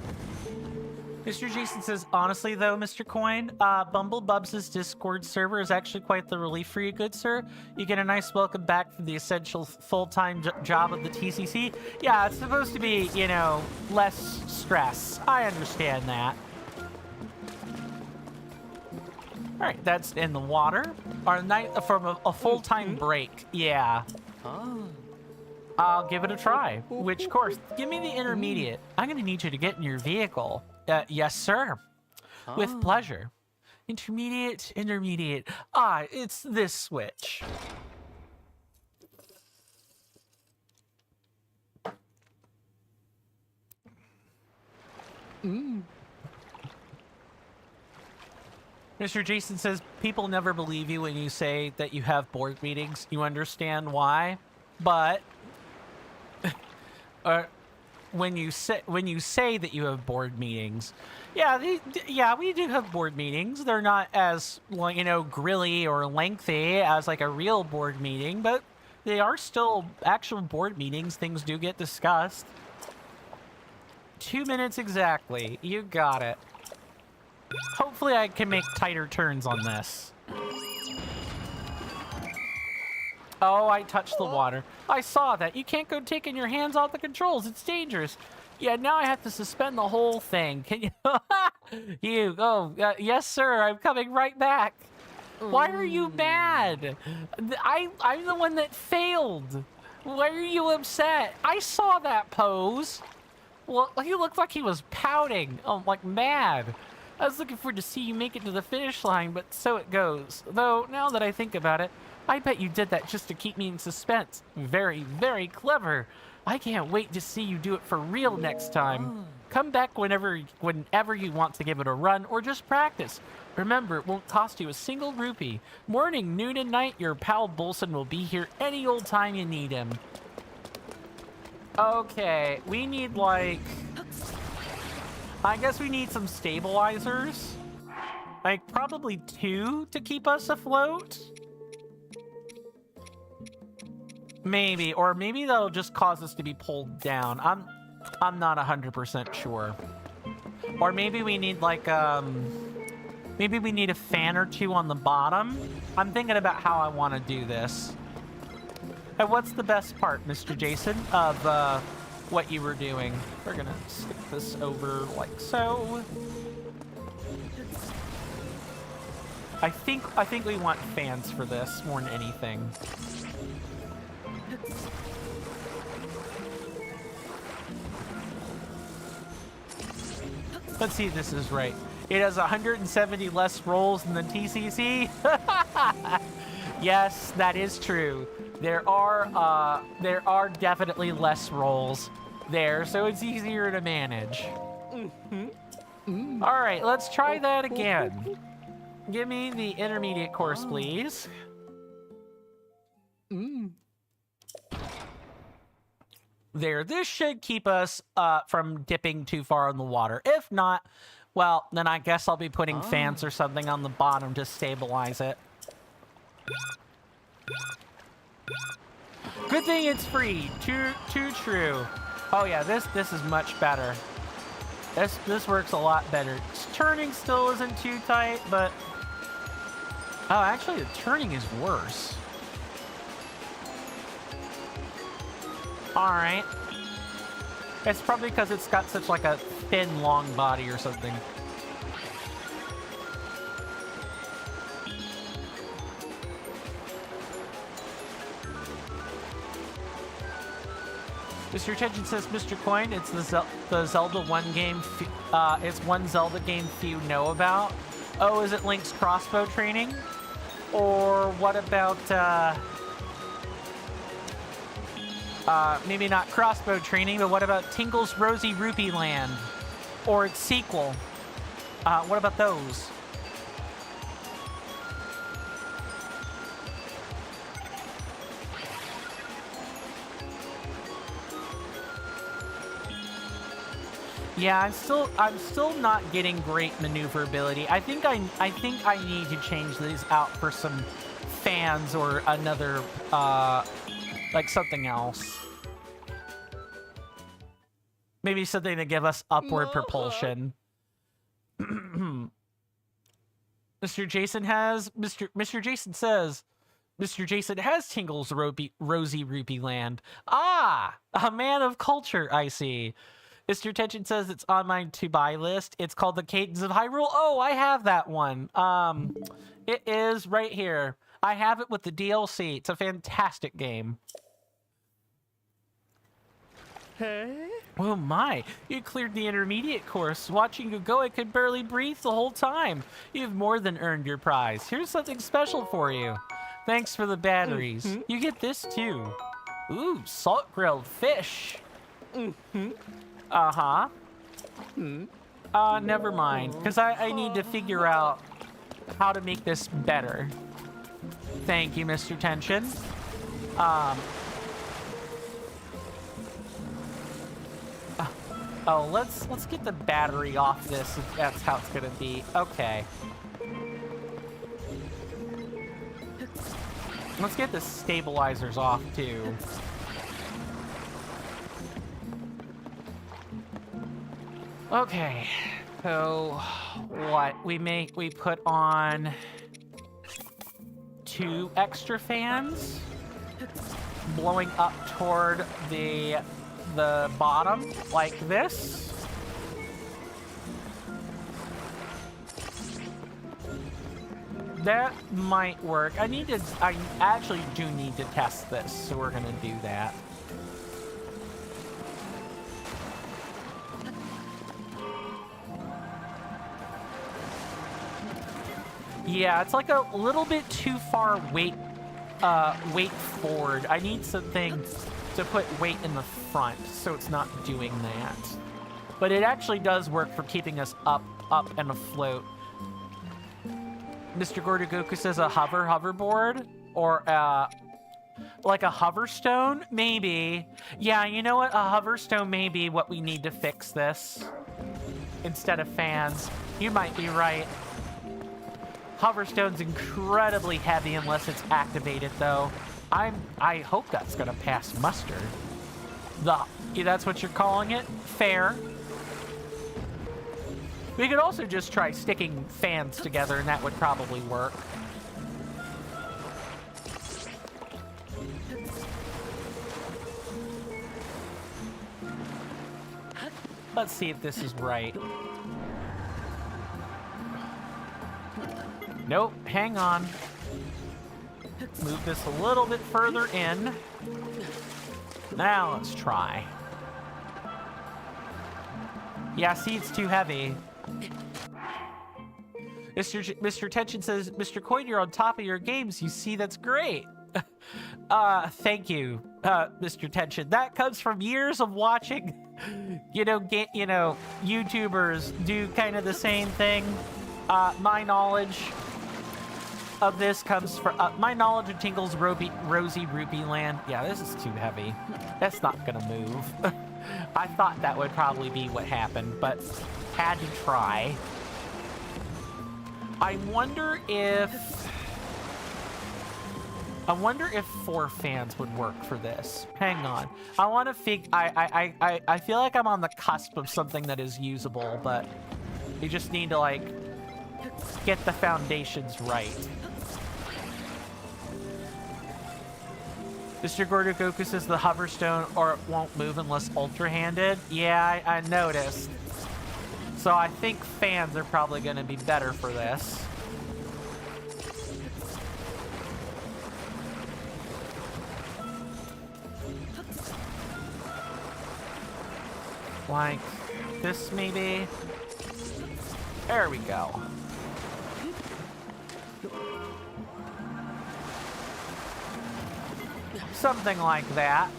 Mr. Jason says, honestly though, Mr. Coin, Bumblebubs' Discord server is actually quite the relief for you, good sir. You get a nice welcome back from the essential full-time job of the TCC. Yeah, it's supposed to be, you know, less stress. I understand that. right, that's in the water. Our night from a full-time break. Yeah. I'll give it a try. Which course? Give me the intermediate. I'm gonna need you to get in your vehicle. Yes, sir. With pleasure. Intermediate, intermediate. Ah, it's this switch. Mr. Jason says, people never believe you when you say that you have board meetings. You understand why? But when you say that you have board meetings, yeah, we do have board meetings. They're not as, you know, grilly or lengthy as like a real board meeting, but they are still actual board meetings. Things do get discussed. 2 minutes exactly. You got it. Hopefully I can make tighter turns on this. Oh, I touched the water. I saw that. You can't go taking your hands off the controls. It's dangerous. Yeah, now I have to suspend the whole thing. Can you... yes, sir. I'm coming right back. Why are you mad? I'm the one that failed. Why are you upset? I saw that pose. Well, he looked like he was pouting. Oh, like mad. I was looking forward to see you make it to the finish line, but so it goes. Though, now that I think about it, I bet you did that just to keep me in suspense. Very, very clever. I can't wait to see you do it for real next time. Come back whenever you want to give it a run, or just practice. Remember, it won't cost you a single rupee. Morning, noon, and night, your pal Bolson will be here any old time you need him. Okay, we need, like... I guess we need some stabilizers. Like, probably 2 to keep us afloat? Maybe, or maybe that'll just cause us to be pulled down. I'm not 100% sure. Or maybe we need, like, maybe we need a fan or 2 on the bottom. I'm thinking about how I want to do this. And what's the best part, Mr. Jason, of, what you were doing? We're gonna stick this over like so. I think we want fans for this more than anything. Let's see if this is right. It has 170 less rolls than the TCC. Yes, that is true. There are definitely less rolls there, so it's easier to manage. All right, let's try that again. Give me the intermediate course, please. There, this should keep us from dipping too far in the water. If not, well, then I guess I'll be putting fans or something on the bottom to stabilize it. Good thing it's free. Too true. Oh yeah, this is much better. This works a lot better. Turning still isn't too tight, but oh, actually the turning is worse. All right. It's probably because it's got such like a thin, long body or something. Mr. Attention says, Mr. Coin, it's the Zelda 1 game. It's one Zelda game few know about. Oh, is it Link's crossbow training? Or what about, maybe not crossbow training, but what about Tingle's Rosy Rupee Land? Or its sequel? What about those? Yeah, I'm still not getting great maneuverability. I think I need to change these out for some fans or another like something else. Maybe something to give us upward propulsion. Mr. Jason says Mr. Jason has Tingle's Rosy Rupee Land. Ah, a man of culture, I see. Mr. Tension says it's on my to-buy list. It's called The Cadence of Hyrule. Oh, I have that one. It is right here. I have it with the DLC. It's a fantastic game. Hey? Oh my, you cleared the intermediate course. Watching you go, I could barely breathe the whole time. You've more than earned your prize. Here's something special for you. Thanks for the batteries. You get this too. Ooh, salt grilled fish. Uh-huh. Never mind, because I need to figure out how to make this better. Thank you, Mr. Tension. Oh, let's get the battery off this if that's how it's gonna be. Okay. Let's get the stabilizers off too. Okay. So what we put on 2 extra fans blowing up toward the bottom like this. That might work. I actually do need to test this, so we're gonna do that. Yeah, it's like a little bit too far weight forward. I need something to put weight in the front so it's not doing that. But it actually does work for keeping us up and afloat. Mr. Gordogoku says a hoverboard or like a hoverstone, maybe. Yeah, you know what? A hoverstone may be what we need to fix this instead of fans. You might be right. Hoverstone's incredibly heavy unless it's activated, though. I hope that's gonna pass muster. That's what you're calling it? Fair. We could also just try sticking fans together, and that would probably work. Let's see if this is right. Nope, hang on. Move this a little bit further in. Now let's try. Yeah, see, it's too heavy. Mr. Tension says, Mr. Coin, you're on top of your games. You see, that's great. Thank you, Mr. Tension. That comes from years of watching, YouTubers do kind of the same thing. My knowledge of this comes from my knowledge of Tingle's Rosy Rupee Land. Yeah, this is too heavy. That's not gonna move. I thought that would probably be what happened, but had to try. I wonder if 4 fans would work for this. Hang on. I want to I feel like I'm on the cusp of something that is usable, but you just need to, like, get the foundations right. Mr. Gordogoku says the hoverstone or it won't move unless ultra-handed. Yeah, I noticed. So I think fans are probably going to be better for this. Like this, maybe? There we go. Something like that.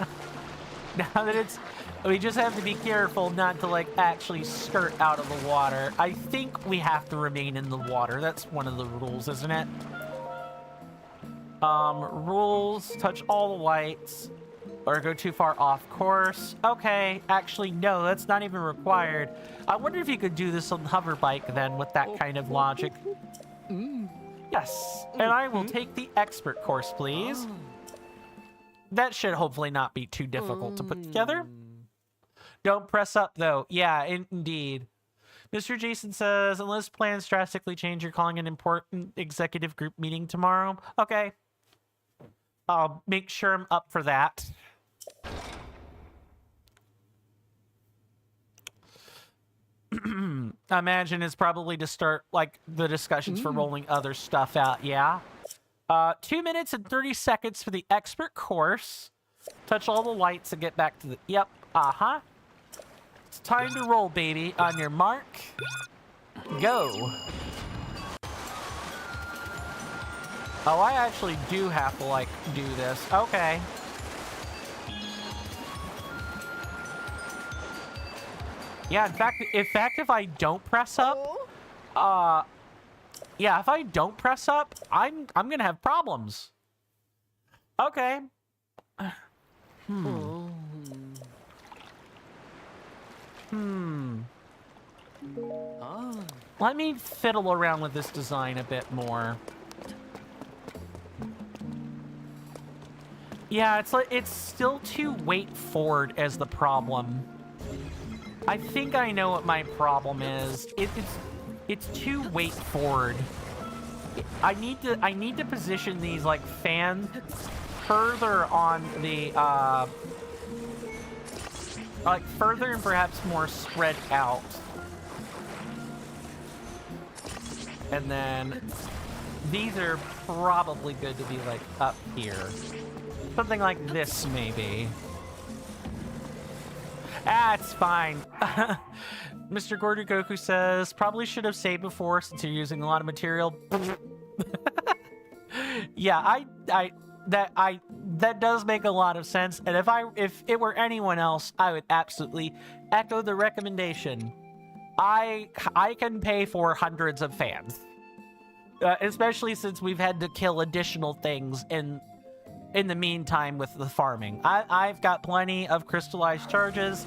Now that we just have to be careful not to, like, actually skirt out of the water. I think we have to remain in the water. That's one of the rules, isn't it? Rules, touch all the lights, or go too far off course. Okay, actually, no, that's not even required. I wonder if you could do this on the hover bike then with that kind of logic. Yes, and I will take the expert course, please. That should hopefully not be too difficult to put together. Don't press up, though. Yeah, indeed. Mr. Jason says, unless plans drastically change, you're calling an important executive group meeting tomorrow. Okay. I'll make sure I'm up for that. I imagine it's probably to start, like, the discussions for rolling other stuff out, yeah? 2 minutes and 30 seconds for the expert course. Touch all the lights and get back to the... Yep, uh-huh. It's time to roll, baby. On your mark, go. Oh, I actually do have to, like, do this. Okay. Yeah, in fact, if I don't press up, yeah, if I don't press up, I'm gonna have problems. Okay. Let me fiddle around with this design a bit more. Yeah, it's still too weight forward as the problem. I think I know what my problem is. It's too weight forward. I need to position these like fans further on the like further and perhaps more spread out. And then these are probably good to be like up here. Something like this maybe. Ah, it's fine. Mr. Gordugoku says, probably should have saved before since you're using a lot of material. Yeah, that does make a lot of sense. And if it were anyone else, I would absolutely echo the recommendation. I can pay for hundreds of fans. Especially since we've had to kill additional things in the meantime with the farming. I've got plenty of crystallized charges.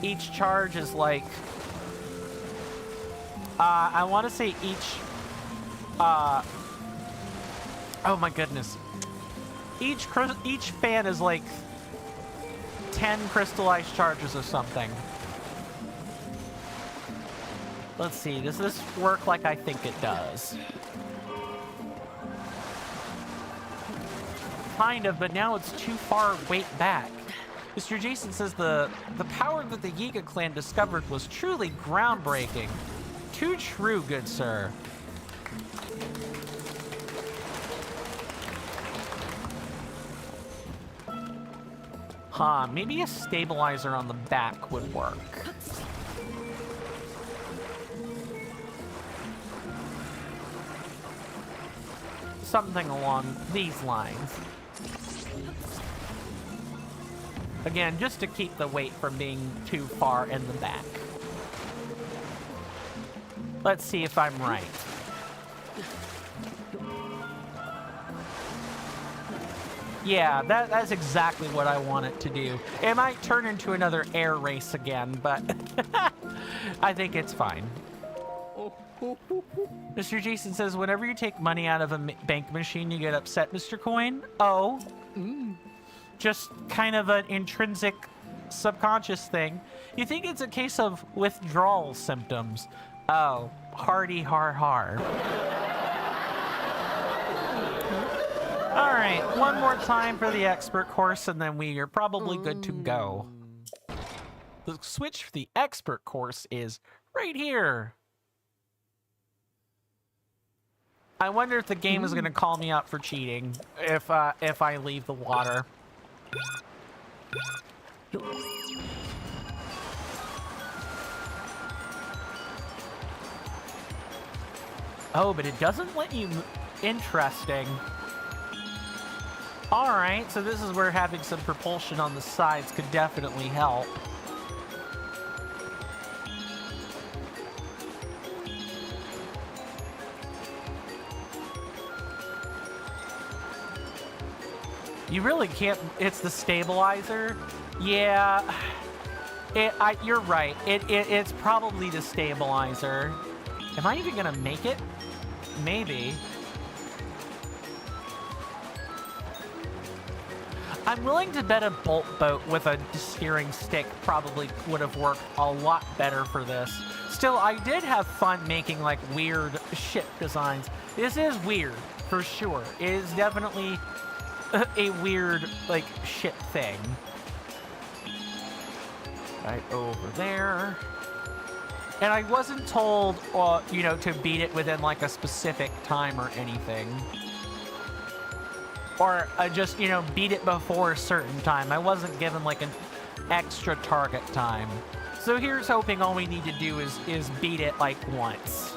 Each charge is like... I want to say each... oh my goodness. Each fan is like 10 crystallized charges or something. Let's see, does this work like I think it does? Kind of, but now it's too far weight back. Mr. Jason says the power that the Yiga clan discovered was truly groundbreaking. Too true, good sir. Huh, maybe a stabilizer on the back would work. Something along these lines. Again, just to keep the weight from being too far in the back. Let's see if I'm right. Yeah, that's exactly what I want it to do. It might turn into another air race again, but I think it's fine. Mr. Jason says, whenever you take money out of a bank machine, you get upset, Mr. Coin? Oh. Just kind of an intrinsic subconscious thing. You think it's a case of withdrawal symptoms. Oh, hardy har har. All right, one more time for the expert course, and then we are probably good to go. The switch for the expert course is right here. I wonder if the game is going to call me out for cheating if I leave the water. Oh, but it doesn't let you... Interesting. Alright, so this is where having some propulsion on the sides could definitely help. You really can't... It's the stabilizer. Yeah. You're right. It's probably the stabilizer. Am I even gonna make it? Maybe. I'm willing to bet a bolt boat with a steering stick probably would have worked a lot better for this. Still, I did have fun making, like, weird ship designs. This is weird, for sure. It is definitely a weird, like, ship thing. Right over there. And I wasn't told, you know, to beat it within like a specific time or anything. Or just, you know, beat it before a certain time. I wasn't given like an extra target time. So here's hoping all we need to do is beat it like once.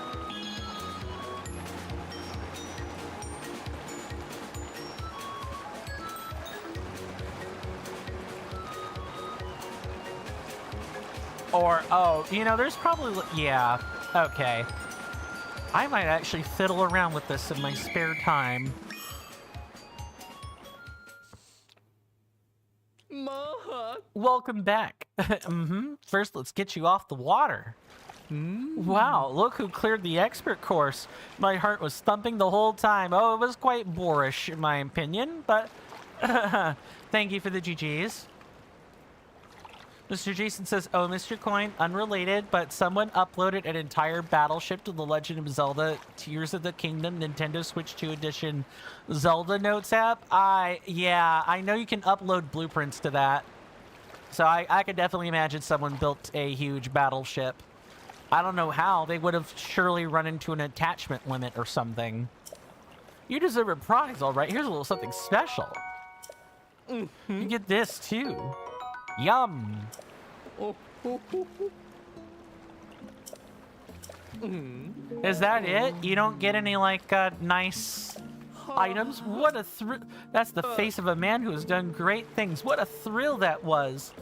Or, oh, you know, there's probably, yeah, okay. I might actually fiddle around with this in my spare time. Welcome back. First, let's get you off the water. Wow, look who cleared the expert course. My heart was thumping the whole time. Oh, it was quite boorish, in my opinion, but thank you for the GGs. Mr. Jason says, oh, Mr. Coin, unrelated, but someone uploaded an entire battleship to the Legend of Zelda Tears of the Kingdom Nintendo Switch 2 Edition Zelda Notes app. Yeah, I know you can upload blueprints to that. So I could definitely imagine someone built a huge battleship. I don't know how. They would have surely run into an attachment limit or something. You deserve a prize, all right. Here's a little something special. You get this, too. Yum. Is that it? You don't get any, like, nice items? What a thrill. That's the face of a man who has done great things. What a thrill that was.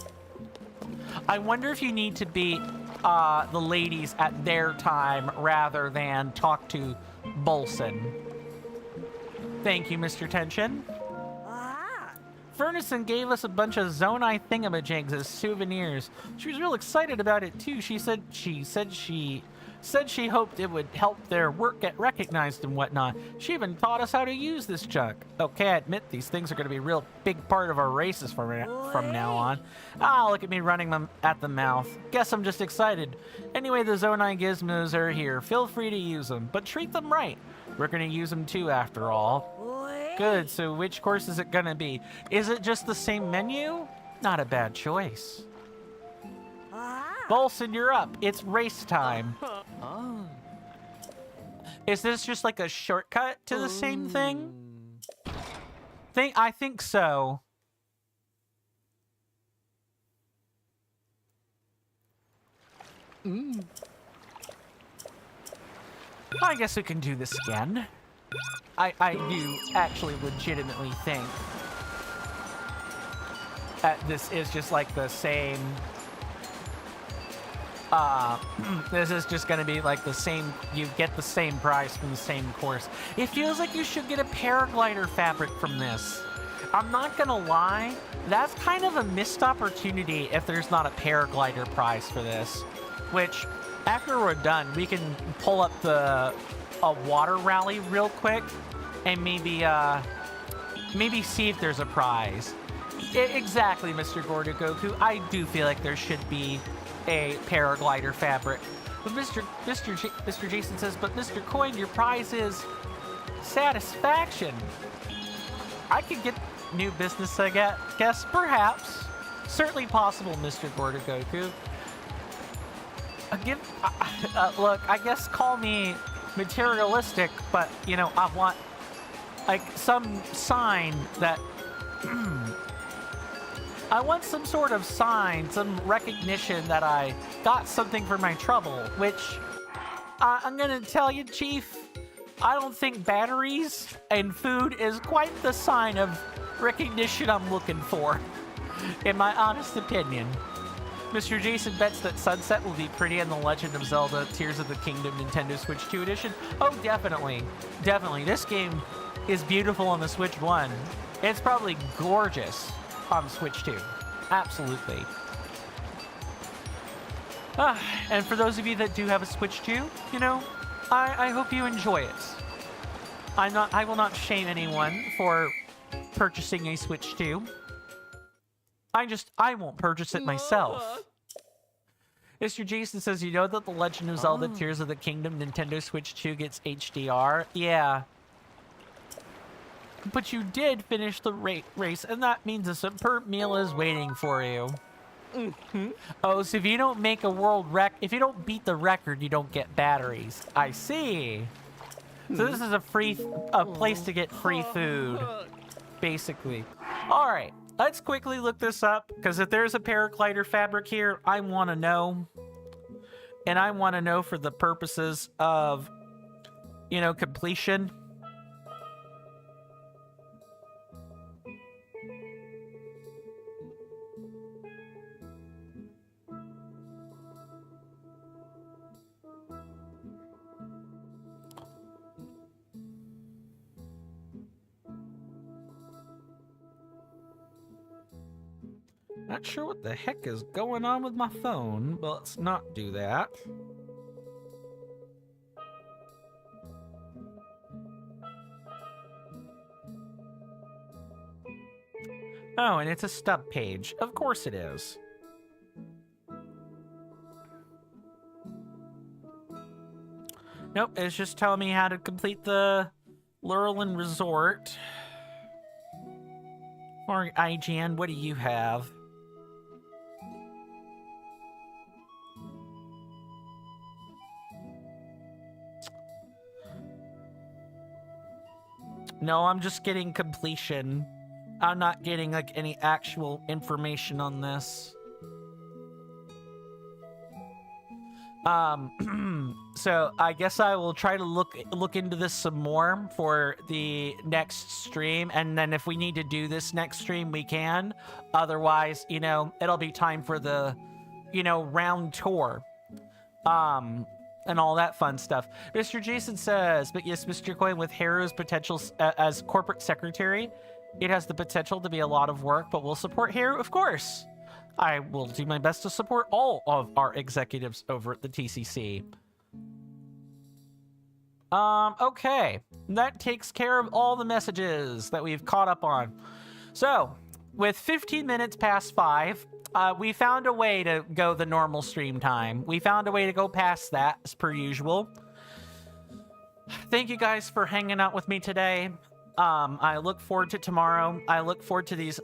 I wonder if you need to beat the ladies at their time rather than talk to Bolson. Thank you, Mr. Tension. Furnison gave us a bunch of Zonai thingamajigs as souvenirs. She was real excited about it too. She said she hoped it would help their work get recognized and whatnot. She even taught us how to use this junk. Okay, I admit these things are going to be a real big part of our races from now on. Ah, look at me running them at the mouth. Guess I'm just excited. Anyway, the Zonai gizmos are here. Feel free to use them, but treat them right. We're going to use them too, after all. Good, so which course is it going to be? Is it just the same menu? Not a bad choice. Bolson, you're up. It's race time. Is this just like a shortcut to the same thing? I think so. I guess we can do this again. I do actually legitimately think that this is just like the same. This is just gonna be like the same, you get the same prize from the same course. It feels like you should get a paraglider fabric from this. I'm not gonna lie, that's kind of a missed opportunity if there's not a paraglider prize for this. Which, after we're done, we can pull up a water rally real quick and maybe see if there's a prize. Exactly, Mr. Gordogoku. I do feel like there should be a paraglider fabric. But Mr. Jason says, but Mr. Coin, your prize is satisfaction. I could get new business, I guess, perhaps. Certainly possible, Mr. Gordogoku. Look, I guess call me materialistic, but, you know, I want, like, some sign that... I want some sort of sign, some recognition that I got something for my trouble, which I'm gonna tell you, Chief, I don't think batteries and food is quite the sign of recognition I'm looking for, in my honest opinion. Mr. Jason bets that sunset will be pretty in The Legend of Zelda Tears of the Kingdom Nintendo Switch 2 Edition. Oh, definitely. Definitely. This game is beautiful on the Switch 1. It's probably gorgeous on Switch 2. Absolutely. And for those of you that do have a Switch 2, you know, I hope you enjoy it. I will not shame anyone for purchasing a Switch 2. I won't purchase it myself. Mr. Jason says, you know that The Legend of Zelda Tears of the Kingdom Nintendo Switch 2 gets HDR? Yeah. But you did finish the race, and that means a superb meal is waiting for you. Oh, so if you don't make a world if you don't beat the record, you don't get batteries. I see. So this is a place to get free food, basically. All right, let's quickly look this up, because if there's a paraglider fabric here, I want to know. And I want to know for the purposes of, you know, completion. Not sure what the heck is going on with my phone, but let's not do that. Oh, and it's a stub page. Of course it is. Nope, it's just telling me how to complete the Lurlin Resort. Or IGN, what do you have? No, I'm just getting completion. I'm not getting like any actual information on this. So I guess I will try to look into this some more for the next stream, and then if we need to do this next stream, we can. Otherwise, you know, it'll be time for the, you know, round tour. And all that fun stuff. Mr. Jason says, but yes, Mr. Coin, with Harrow's potential as corporate secretary, it has the potential to be a lot of work, but we'll support Harrow, of course. I will do my best to support all of our executives over at the TCC. Okay. That takes care of all the messages that we've caught up on. So, with 15 minutes past 5, we found a way to go the normal stream time. We found a way to go past that, as per usual. Thank you guys for hanging out with me today. I look forward to tomorrow. I look forward to these,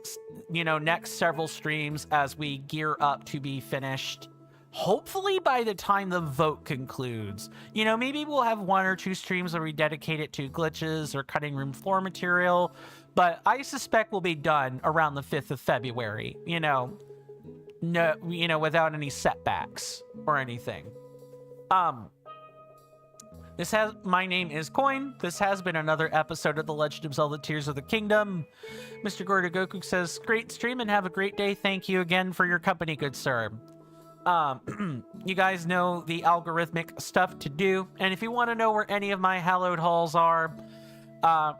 you know, next several streams as we gear up to be finished. Hopefully by the time the vote concludes. You know, maybe we'll have 1 or 2 streams where we dedicate it to glitches or cutting room floor material. But I suspect we'll be done around the 5th of February, you know. No, you know, without any setbacks or anything. My name is Coin. This has been another episode of The Legend of Zelda Tears of the Kingdom. Mr. Gordogoku says, great stream and have a great day. Thank you again for your company, good sir. You guys know the algorithmic stuff to do. And if you want to know where any of my hallowed halls are,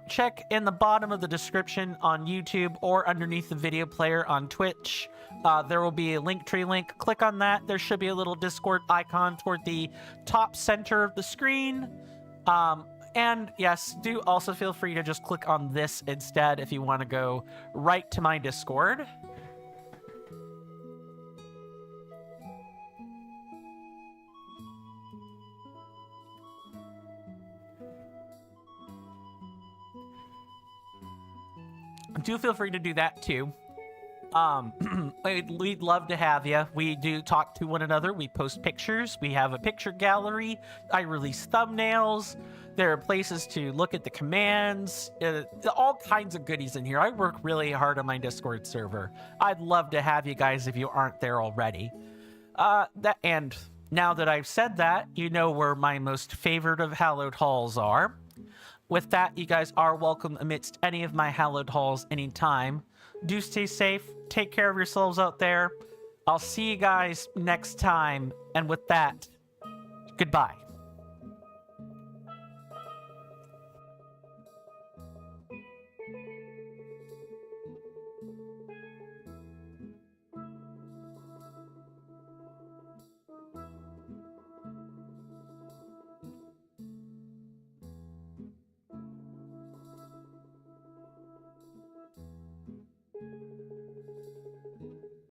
check in the bottom of the description on YouTube or underneath the video player on Twitch. There will be a Linktree link. Click on that. There should be a little Discord icon toward the top center of the screen. And yes, do also feel free to just click on this instead if you want to go right to my Discord. Do feel free to do that too. We'd love to have you. We do talk to one another. We post pictures. We have a picture gallery. I release thumbnails. There are places to look at the commands. All kinds of goodies in here. I work really hard on my Discord server. I'd love to have you guys if you aren't there already. And now that I've said that, you know where my most favorite of hallowed halls are. With that, you guys are welcome amidst any of my hallowed halls anytime. Do stay safe. Take care of yourselves out there. I'll see you guys next time. And with that, goodbye.